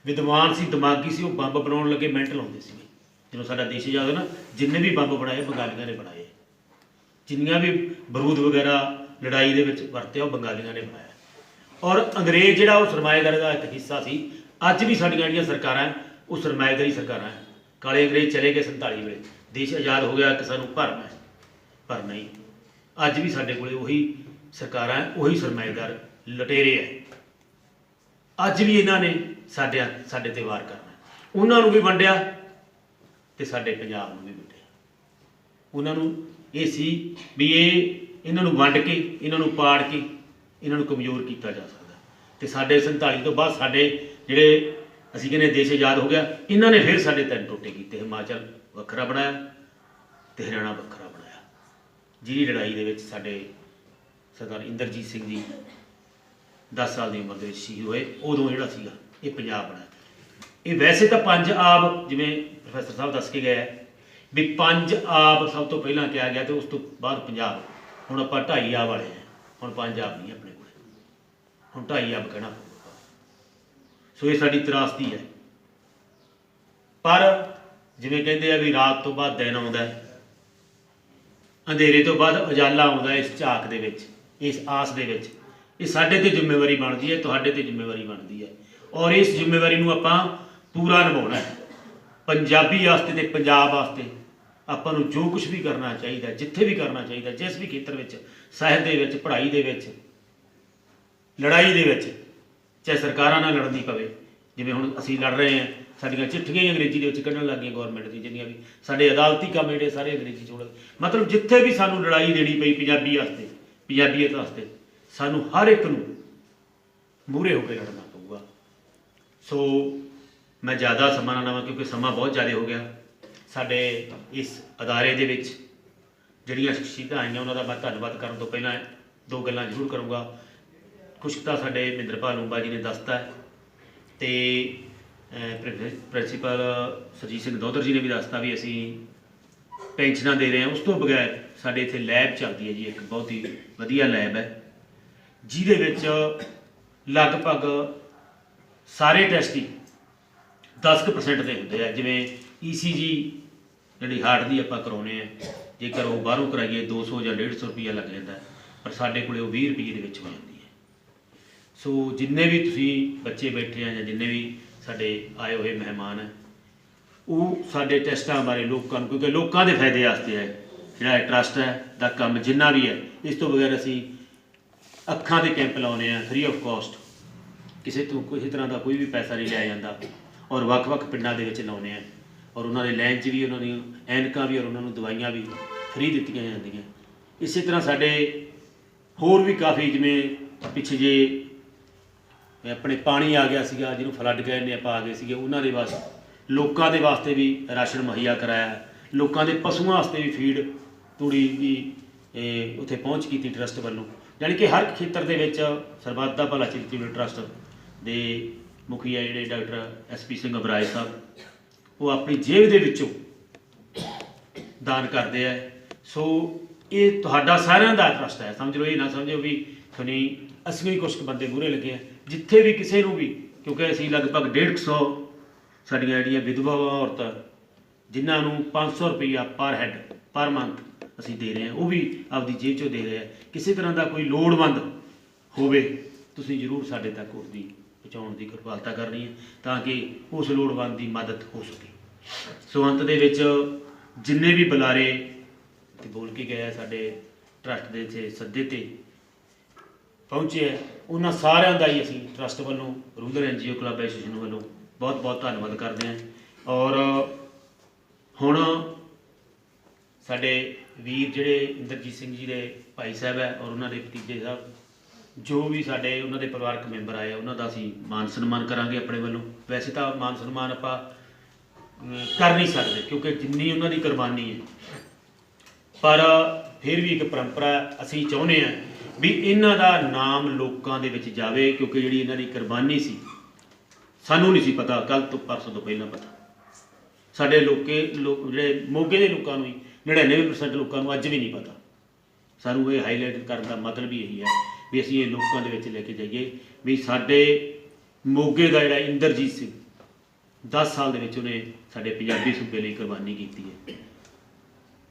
ਵਿਦਵਾਨ ਸੀ, ਦਿਮਾਗੀ ਸੀ, ਉਹ ਬੰਬ ਬਣਾਉਣ ਲੱਗੇ ਮਿੰਟ ਲਾਉਂਦੇ ਸੀ। ਜਦੋਂ ਸਾਡਾ ਦੇਸ਼ ਆਜ਼ਾਦ ਹੋਇਆ ਨਾ, ਜਿੰਨੇ ਵੀ ਬੰਬ ਬਣਾਏ ਬੰਗਾਲੀਆਂ ਨੇ ਬਣਾਏ, ਜਿੰਨੀਆਂ ਵੀ ਬਰੂਦ ਵਗੈਰਾ ਲੜਾਈ ਦੇ ਵਿੱਚ ਵਰਤਿਆ ਉਹ ਬੰਗਾਲੀਆਂ ਨੇ ਬਣਾਇਆ। ਔਰ ਅੰਗਰੇਜ਼ ਜਿਹੜਾ ਉਹ ਸਰਮਾਏਦਾਰੀ ਦਾ ਇੱਕ ਹਿੱਸਾ ਸੀ। ਅੱਜ ਵੀ ਸਾਡੀਆਂ ਜਿਹੜੀਆਂ ਸਰਕਾਰਾਂ ਉਹ ਸਰਮਾਏਦਾਰੀ ਸਰਕਾਰਾਂ ਹੈ। ਕਾਲੇ ਅੰਗਰੇਜ਼ ਚਲੇ ਗਏ 47 ਵੇਲੇ, ਦੇਸ਼ ਆਜ਼ਾਦ ਹੋ ਗਿਆ ਕਿ ਸਾਨੂੰ ਭਰਨਾ ਹੈ, ਪਰ ਨਹੀਂ, ਅੱਜ ਵੀ ਸਾਡੇ ਕੋਲੇ ਉਹੀ ਸਰਕਾਰਾਂ ਹੈ, ਉਹੀ ਸਰਮਾਏਦਾਰ ਲੁਟੇਰੇ ਹੈ। ਅੱਜ ਵੀ ਇਹਨਾਂ ਨੇ ਸਾਡੇ ਤੇ ਵਾਰ ਕਰਨਾ, ਉਹਨਾਂ ਨੂੰ ਵੀ ਵੰਡਿਆ ਤੇ ਸਾਡੇ ਪੰਜਾਬ ਨੂੰ ਵੀ ਵੰਡਿਆ। ਉਹਨਾਂ ਨੂੰ ਇਹ ਸੀ ਵੀ ਇਹਨਾਂ ਨੂੰ ਵੰਡ ਕੇ, ਇਹਨਾਂ ਨੂੰ ਪਾੜ ਕੇ ਇਹਨਾਂ ਨੂੰ ਕਮਜ਼ੋਰ ਕੀਤਾ ਜਾ ਸਕਦਾ। ਤੇ ਸਾਡੇ 47 ਤੋਂ ਬਾਅਦ ਸਾਡੇ ਜਿਹੜੇ ਅਸੀਂ ਕਹਿੰਦੇ ਦੇਸ਼ ਆਜ਼ਾਦ ਹੋ ਗਿਆ, ਇਹਨਾਂ ਨੇ ਫਿਰ ਸਾਡੇ 3 ਟੋਟੇ ਕੀਤੇ। ਹਿਮਾਚਲ ਵੱਖਰਾ ਬਣਾਇਆ ਤੇ ਹਰਿਆਣਾ ਵੱਖਰਾ ਬਣਾਇਆ, ਜਿਹਦੀ ਲੜਾਈ ਦੇ ਵਿੱਚ ਸਾਡੇ ਸਰਦਾਰ ਇੰਦਰਜੀਤ ਸਿੰਘ ਜੀ 10 ਸਾਲ ਦੀ ਉਮਰ ਦੇ ਵਿੱਚ ਸ਼ਹੀਦ ਹੋਏ। ਉਦੋਂ ਜਿਹੜਾ ਸੀਗਾ ਇਹ ਪੰਜਾਬ ਬਣਾਇਆ। ਇਹ ਵੈਸੇ ਤਾਂ 5 ਆਬ, ਜਿਵੇਂ ਪ੍ਰੋਫੈਸਰ ਸਾਹਿਬ ਦੱਸ ਕੇ ਗਏ ਹੈ ਵੀ 5 ਆਬ ਸਭ ਤੋਂ ਪਹਿਲਾਂ ਕਿਹਾ ਗਿਆ ਤੇ ਉਸ ਤੋਂ ਬਾਅਦ ਪੰਜਾਬ। ਹੁਣ ਆਪਾਂ 2.5 ਆਬ ਵਾਲੇ ਹਾਂ, ਹੁਣ 5 ਆਬ ਨਹੀਂ ਆਪਣੇ ਕੋਲ, ਹੁਣ 2.5 ਆਬ ਕਹਿਣਾ ਪਊਗਾ। ਸੋ ਇਹ ਸਾਡੀ ਤਰਾਸਦੀ ਹੈ। ਪਰ ਜਿਵੇਂ ਕਹਿੰਦੇ ਆ ਵੀ ਰਾਤ ਤੋਂ ਬਾਅਦ ਦਿਨ ਆਉਂਦਾ, ਅੰਧੇਰੇ ਤੋਂ ਬਾਅਦ ਉਜਾਲਾ ਆਉਂਦਾ। ਇਸ ਝਾਕ ਦੇ ਵਿੱਚ, ਇਸ ਆਸ ਦੇ ਵਿੱਚ ਇਹ ਸਾਡੇ ਤੇ ਜ਼ਿੰਮੇਵਾਰੀ ਬਣਦੀ ਹੈ, ਤੁਹਾਡੇ ਤੇ ਜ਼ਿੰਮੇਵਾਰੀ ਬਣਦੀ ਹੈ। ਔਰ ਇਸ ਜ਼ਿੰਮੇਵਾਰੀ ਨੂੰ ਆਪਾਂ ਪੂਰਾ ਨਿਭਾਉਣਾ ਹੈ। ਪੰਜਾਬੀ ਵਾਸਤੇ ਤੇ ਪੰਜਾਬ ਵਾਸਤੇ ਆਪਾਂ ਨੂੰ ਜੋ ਕੁਝ ਵੀ ਕਰਨਾ ਚਾਹੀਦਾ, ਜਿੱਥੇ ਵੀ ਕਰਨਾ ਚਾਹੀਦਾ, ਜਿਸ ਵੀ ਖੇਤਰ ਵਿੱਚ, ਸਾਹਿਤ ਦੇ ਵਿੱਚ, ਪੜ੍ਹਾਈ ਦੇ ਵਿੱਚ, ਲੜਾਈ ਦੇ ਵਿੱਚ, ਚਾਹੇ ਸਰਕਾਰਾਂ ਨਾਲ ਲੜਨੀ ਪਵੇ। ਜਿਵੇਂ ਹੁਣ ਅਸੀਂ ਲੜ ਰਹੇ ਹਾਂ, ਸਾਡੀਆਂ ਚਿੱਠੀਆਂ ਹੀ ਅੰਗਰੇਜ਼ੀ ਦੇ ਵਿੱਚ ਕੱਢਣ ਲੱਗ ਗਈਆਂ ਗੌਰਮੈਂਟ ਦੀ, ਜਿੰਨੀਆਂ ਵੀ ਸਾਡੇ ਅਦਾਲਤੀ ਕੰਮ ਜਿਹੜੇ ਸਾਰੇ ਅੰਗਰੇਜ਼ੀ 'ਚ ਹੋਣ। ਮਤਲਬ ਜਿੱਥੇ ਵੀ ਸਾਨੂੰ ਲੜਾਈ ਦੇਣੀ ਪਈ ਪੰਜਾਬੀ ਵਾਸਤੇ, ਪੰਜਾਬੀਅਤ ਵਾਸਤੇ, ਸਾਨੂੰ ਹਰ ਇੱਕ ਨੂੰ ਮੂਹਰੇ ਹੋ ਕੇ ਲੜਨਾ ਪਊਗਾ। ਸੋ ਮੈਂ ਜ਼ਿਆਦਾ ਸਮਾਂ ਨਾ ਲਵਾਂ ਕਿਉਂਕਿ ਸਮਾਂ ਬਹੁਤ ਜ਼ਿਆਦਾ ਹੋ ਗਿਆ। ਸਾਡੇ ਇਸ ਅਦਾਰੇ ਦੇ ਵਿੱਚ ਜਿਹੜੀਆਂ ਸ਼ਖਸੀਅਤਾਂ ਆਈਆਂ ਉਹਨਾਂ ਦਾ ਮੈਂ ਧੰਨਵਾਦ ਕਰਨ ਤੋਂ ਪਹਿਲਾਂ 2 ਗੱਲਾਂ ਜ਼ਰੂਰ ਕਰੂੰਗਾ। ਕੁਛ ਤਾਂ ਸਾਡੇ ਮਹਿੰਦਰਪਾਲ ਲੂੰਬਾ ਜੀ ਨੇ ਦੱਸਤਾ ਹੈ ਤੇ ਪ੍ਰਿੰਸੀਪਲ ਸਰਜੀਤ ਸਿੰਘ ਦੋਧਰ ਜੀ ਨੇ ਵੀ ਦੱਸਤਾ ਵੀ ਅਸੀਂ ਪੈਨਸ਼ਨਾਂ ਦੇ ਰਹੇ ਹਾਂ। ਉਸ ਤੋਂ ਬਗੈਰ ਸਾਡੇ ਇੱਥੇ ਲੈਬ ਚੱਲਦੀ ਹੈ ਜੀ, ਇੱਕ ਬਹੁਤ ਹੀ ਵਧੀਆ ਲੈਬ ਹੈ, ਜਿਹਦੇ ਵਿੱਚ ਲਗਭਗ ਸਾਰੇ ਟੈਸਟ ਹੀ 10% ਦੇ ਹੁੰਦੇ ਆ। ਜਿਵੇਂ ECG ਜਿਹੜੀ ਹਾਰਟ ਦੀ ਆਪਾਂ ਕਰਾਉਂਦੇ ਹਾਂ, ਜੇਕਰ ਉਹ ਬਾਹਰੋਂ ਕਰਾਈਏ 200 ਜਾਂ 150 ਰੁਪਈਆ ਲੱਗ ਜਾਂਦਾ, ਪਰ ਸਾਡੇ ਕੋਲੇ ਉਹ 20 ਰੁਪਈਏ ਦੇ ਵਿੱਚ ਹੋ ਜਾਂਦੀ ਹੈ। ਸੋ ਜਿੰਨੇ ਵੀ ਤੁਸੀਂ ਬੱਚੇ ਬੈਠੇ ਆ ਜਾਂ ਜਿੰਨੇ ਵੀ ਸਾਡੇ ਆਏ ਹੋਏ ਮਹਿਮਾਨ ਹੈ, ਉਹ ਸਾਡੇ ਟੈਸਟਾਂ ਬਾਰੇ ਲੋਕਾਂ ਨੂੰ, ਕਿਉਂਕਿ ਲੋਕਾਂ ਦੇ ਫਾਇਦੇ ਵਾਸਤੇ ਹੈ ਜਿਹੜਾ ਟਰਸਟ ਹੈ ਦਾ ਕੰਮ ਜਿੰਨਾ ਵੀ ਹੈ। ਇਸ ਤੋਂ ਬਗੈਰ ਅਸੀਂ ਅੱਖਾਂ ਦੇ ਕੈਂਪ ਲਾਉਂਦੇ ਹਾਂ ਫ੍ਰੀ ਆਫ ਕਾਸਟ, ਕਿਸੇ ਤਰ੍ਹਾਂ ਦਾ ਕੋਈ ਵੀ ਪੈਸਾ ਨਹੀਂ ਲਿਆ ਜਾਂਦਾ, ਔਰ ਵੱਖ-ਵੱਖ ਪਿੰਡਾਂ ਦੇ ਵਿੱਚ ਲਾਉਂਦੇ ਹਾਂ। ਔਰ ਉਹਨਾਂ ਦੇ ਲਾਈਨ 'ਚ ਵੀ ਉਹਨਾਂ ਦੀਆਂ ਐਨਕਾਂ ਵੀ ਔਰ ਉਹਨਾਂ ਨੂੰ ਦਵਾਈਆਂ ਵੀ ਫ੍ਰੀ ਦਿੱਤੀਆਂ ਜਾਂਦੀਆਂ। ਇਸੇ ਤਰ੍ਹਾਂ ਸਾਡੇ ਹੋਰ ਵੀ ਕਾਫੀ, ਜਿਵੇਂ ਪਿੱਛੇ ਜੇ ਆਪਣੇ ਪਾਣੀ ਆ ਗਿਆ ਸੀਗਾ, ਜਿਹਨੂੰ ਫਲੱਡ ਕਹਿੰਦੇ ਆਪਾਂ, ਆ ਗਏ ਸੀਗੇ, ਉਹਨਾਂ ਦੇ ਵਾਸਤੇ ਲੋਕਾਂ ਦੇ ਵਾਸਤੇ ਵੀ ਰਾਸ਼ਨ ਮੁਹੱਈਆ ਕਰਾਇਆ। ਲੋਕਾਂ ਦੇ ਪਸ਼ੂਆਂ ਵਾਸਤੇ ਵੀ ਫੀਡ ਤੂੜੀ ਦੀ ਉੱਥੇ ਪਹੁੰਚ ਕੀਤੀ ਟਰਸਟ ਵੱਲੋਂ। ਜਾਣੀ ਕਿ ਹਰ ਖੇਤਰ ਦੇ ਵਿੱਚ ਸਰਬੱਤ ਦਾ ਭਲਾ ਚੈਰੀਟੇਬਲ ਟਰਸਟ ਦੇ ਮੁਖੀ ਹੈ ਜਿਹੜੇ ਡਾਕਟਰ SP ਸਿੰਘ ਅਬਰਾਏ ਸਾਹਿਬ, ਉਹ ਆਪਣੀ ਜੇਬ ਦੇ ਵਿੱਚੋਂ ਦਾਨ ਕਰਦੇ ਹੈ। ਸੋ ਇਹ ਤੁਹਾਡਾ ਸਾਰਿਆਂ ਦਾ ਟਰਸਟ ਹੈ, ਸਮਝ ਲਓ। ਇਹ ਨਾ ਸਮਝੋ ਵੀ ਤੁਹਾਨੂੰ ਅਸੀਂ ਵੀ ਕੁਛ ਬੰਦੇ ਮੂਹਰੇ ਲੱਗੇ ਆ। ਜਿੱਥੇ ਵੀ ਕਿਸੇ ਨੂੰ ਵੀ, ਕਿਉਂਕਿ ਅਸੀਂ ਲਗਭਗ 150 ਸਾਡੀਆਂ ਜਿਹੜੀਆਂ ਵਿਧਵਾਵਾਂ ਔਰਤਾਂ ਜਿਨ੍ਹਾਂ ਨੂੰ 500 ਰੁਪਈਆ ਪਰ ਹੈਡ ਪਰ ਮੰਥ ਅਸੀਂ ਦੇ ਰਹੇ ਹਾਂ, ਉਹ ਵੀ ਆਪਦੀ ਜੇਬ 'ਚੋਂ ਦੇ ਰਹੇ ਆ। ਕਿਸੇ ਤਰ੍ਹਾਂ ਦਾ ਕੋਈ ਲੋੜਵੰਦ ਹੋਵੇ, ਤੁਸੀਂ ਜ਼ਰੂਰ ਸਾਡੇ ਤੱਕ ਉਸਦੀ ਪਹੁੰਚਾਉਣ ਦੀ ਕਿਰਪਾਲਤਾ ਕਰਨੀ ਹੈ ਤਾਂ ਕਿ ਉਸ ਲੋੜਵੰਦ ਦੀ ਮਦਦ ਹੋ ਸਕੇ। ਸੋ ਅੰਤ ਦੇ ਵਿੱਚ ਜਿੰਨੇ ਵੀ ਬੁਲਾਰੇ ਤੇ ਬੋਲ ਕੇ ਗਏ ਸਾਡੇ ਟਰਸਟ ਦੇ ਇੱਥੇ ਸੱਦੇ 'ਤੇ ਪਹੁੰਚੇ ਹੈ, ਉਹਨਾਂ ਸਾਰਿਆਂ ਦਾ ਹੀ ਅਸੀਂ ਟਰਸਟ ਵੱਲੋਂ, ਰੂਰਲ NGO ਕਲੱਬ ਐਸੋਸੀਏਸ਼ਨ ਵੱਲੋਂ ਬਹੁਤ ਬਹੁਤ ਧੰਨਵਾਦ ਕਰਦੇ ਹਾਂ। ਔਰ ਹੁਣ ਸਾਡੇ ਵੀਰ ਜਿਹੜੇ ਇੰਦਰਜੀਤ ਸਿੰਘ ਜੀ ਦੇ ਭਾਈ ਸਾਹਿਬ ਹੈ ਔਰ ਉਹਨਾਂ ਦੇ ਭਤੀਜੇ ਸਾਹਿਬ, ਜੋ ਵੀ ਸਾਡੇ ਉਹਨਾਂ ਦੇ ਪਰਿਵਾਰਕ ਮੈਂਬਰ ਆਏ, ਉਹਨਾਂ ਦਾ ਅਸੀਂ ਮਾਨ ਸਨਮਾਨ ਕਰਾਂਗੇ ਆਪਣੇ ਵੱਲੋਂ। ਵੈਸੇ ਤਾਂ ਮਾਨ ਸਨਮਾਨ ਆਪਾਂ ਕਰ ਨਹੀਂ ਸਕਦੇ ਕਿਉਂਕਿ ਜਿੰਨੀ ਉਹਨਾਂ ਦੀ ਕੁਰਬਾਨੀ ਹੈ, ਪਰ ਫਿਰ ਵੀ ਇੱਕ ਪਰੰਪਰਾ ਅਸੀਂ ਚਾਹੁੰਦੇ ਹਾਂ ਵੀ ਇਹਨਾਂ ਦਾ ਨਾਮ ਲੋਕਾਂ ਦੇ ਵਿੱਚ ਜਾਵੇ, ਕਿਉਂਕਿ ਜਿਹੜੀ ਇਹਨਾਂ ਦੀ ਕੁਰਬਾਨੀ ਸੀ ਸਾਨੂੰ ਨਹੀਂ ਸੀ ਪਤਾ, ਕੱਲ੍ਹ ਤੋਂ ਪਰਸੋਂ ਤੋਂ ਪਹਿਲਾਂ ਪਤਾ। ਸਾਡੇ ਜਿਹੜੇ ਮੋਗੇ ਦੇ ਲੋਕਾਂ ਨੂੰ ਹੀ 99% ਲੋਕਾਂ ਨੂੰ ਅੱਜ ਵੀ ਨਹੀਂ ਪਤਾ। ਸਾਨੂੰ ਇਹ ਹਾਈਲਾਈਟ ਕਰਨ ਦਾ ਮਤਲਬ ਵੀ ਇਹੀ ਹੈ ਵੀ ਅਸੀਂ ਇਹ ਲੋਕਾਂ ਦੇ ਵਿੱਚ ਲੈ ਕੇ ਜਾਈਏ ਵੀ ਸਾਡੇ ਮੋਗੇ ਦਾ ਜਿਹੜਾ ਇੰਦਰਜੀਤ ਸਿੰਘ 10 ਸਾਲ ਦੇ ਵਿੱਚ ਉਹਨੇ ਸਾਡੇ ਪੰਜਾਬੀ ਸੂਬੇ ਲਈ ਕੁਰਬਾਨੀ ਕੀਤੀ ਹੈ।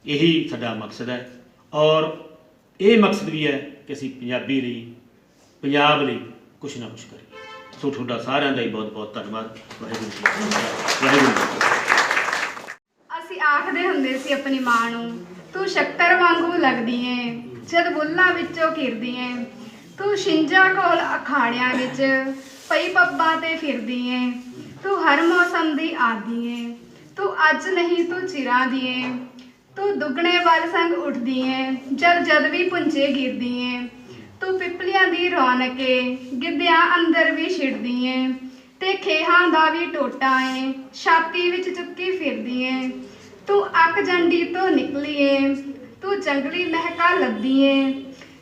ਇਹੀ ਸਾਡਾ ਮਕਸਦ ਹੈ ਔਰ ਇਹ ਮਕਸਦ ਵੀ ਹੈ ਕਿ ਅਸੀਂ ਪੰਜਾਬੀ ਲਈ, ਪੰਜਾਬ ਲਈ ਕੁਛ ਨਾ ਕੁਛ ਕਰੀਏ। ਸੋ ਤੁਹਾਡਾ ਸਾਰਿਆਂ ਦਾ ਹੀ ਬਹੁਤ ਬਹੁਤ ਧੰਨਵਾਦ। ਵਾਹਿਗੁਰੂ ਜੀ ਕਾ ਖਾਲਸਾ, ਵਾਹਿਗੁਰੂ ਜੀ ਕੀ ਫਤਿਹ। ਅਸੀਂ ਆਖਦੇ ਹੁੰਦੇ ਸੀ ਆਪਣੀ ਮਾਂ ਨੂੰ, ਤੂੰ ਸ਼ੱਕਰ ਵਾਂਗੂ ਲੱਗਦੀ ਏ ਜਦ ਬੁੱਲਾਂ ਵਿੱਚੋਂ ਕਿਰਦੀ ਏ, ਤੂੰ ਛਿੰਝਾਂ ਕੋਲ ਅਖਾੜਿਆਂ ਵਿੱਚ ਪਈ ਪੱਬਾਂ ਤੇ ਫਿਰਦੀ ਏ, ਤੂੰ ਹਰ ਮੌਸਮ ਦੀ ਆਦੀ ਏ, ਤੂੰ ਅੱਜ ਨਹੀਂ ਤੂੰ ਚਿਰਾਂ ਦੀ ਏ, ਤੂੰ ਦੁੱਗਣੇ ਵੱਲ ਸੰਗ ਉੱਠਦੀ ਏ ਜਦ ਵੀ ਪੁੰਜੇ ਗਿਰਦੀ ਏ, ਤੂੰ ਪਿਪਲੀਆਂ ਦੀ ਰੌਣਕ ਏ ਗਿੱਧਿਆਂ ਅੰਦਰ ਵੀ ਛਿੜਦੀ ਏ, ਤੇ ਖੇਹਾਂ ਦਾ ਵੀ ਟੋਟਾ ਏ ਛਾਤੀ ਵਿੱਚ ਚੁੱਕੀ ਫਿਰਦੀ ਏ, ਤੂੰ ਅੱਕ ਜੰਡੀ ਤੋਂ ਨਿਕਲੀ ਏ, ਤੂੰ ਜੰਗਲੀ ਮਹਿਕਾ ਲੱਦੀ ਏ,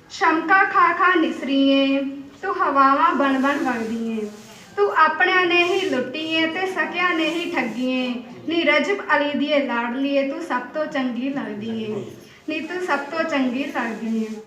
ਸ਼ਮਕਾ ਖਾ ਖਾ ਨਿਸਰੀ ਏ, ਤੂੰ ਹਵਾਵਾਂ ਬਣ ਬਣ ਵਗਦੀ ਏ, ਤੂੰ ਆਪਣਿਆਂ ਨੇ ਹੀ ਲੁੱਟੀ ਏ ਤੇ ਸਕਿਆਂ ਨੇ ਹੀ ਠੱਗੀ ਏ, ਨੀ ਰਜਬ ਅਲੀ ਦੀ ਲਾਡਲੀ ਏ, ਤੂੰ ਸਭ ਤੋਂ ਚੰਗੀ ਲੱਗਦੀ ਏ, ਨੀ ਤੂੰ ਸਭ ਤੋਂ ਚੰਗੀ ਲੱਗਦੀ ਏ।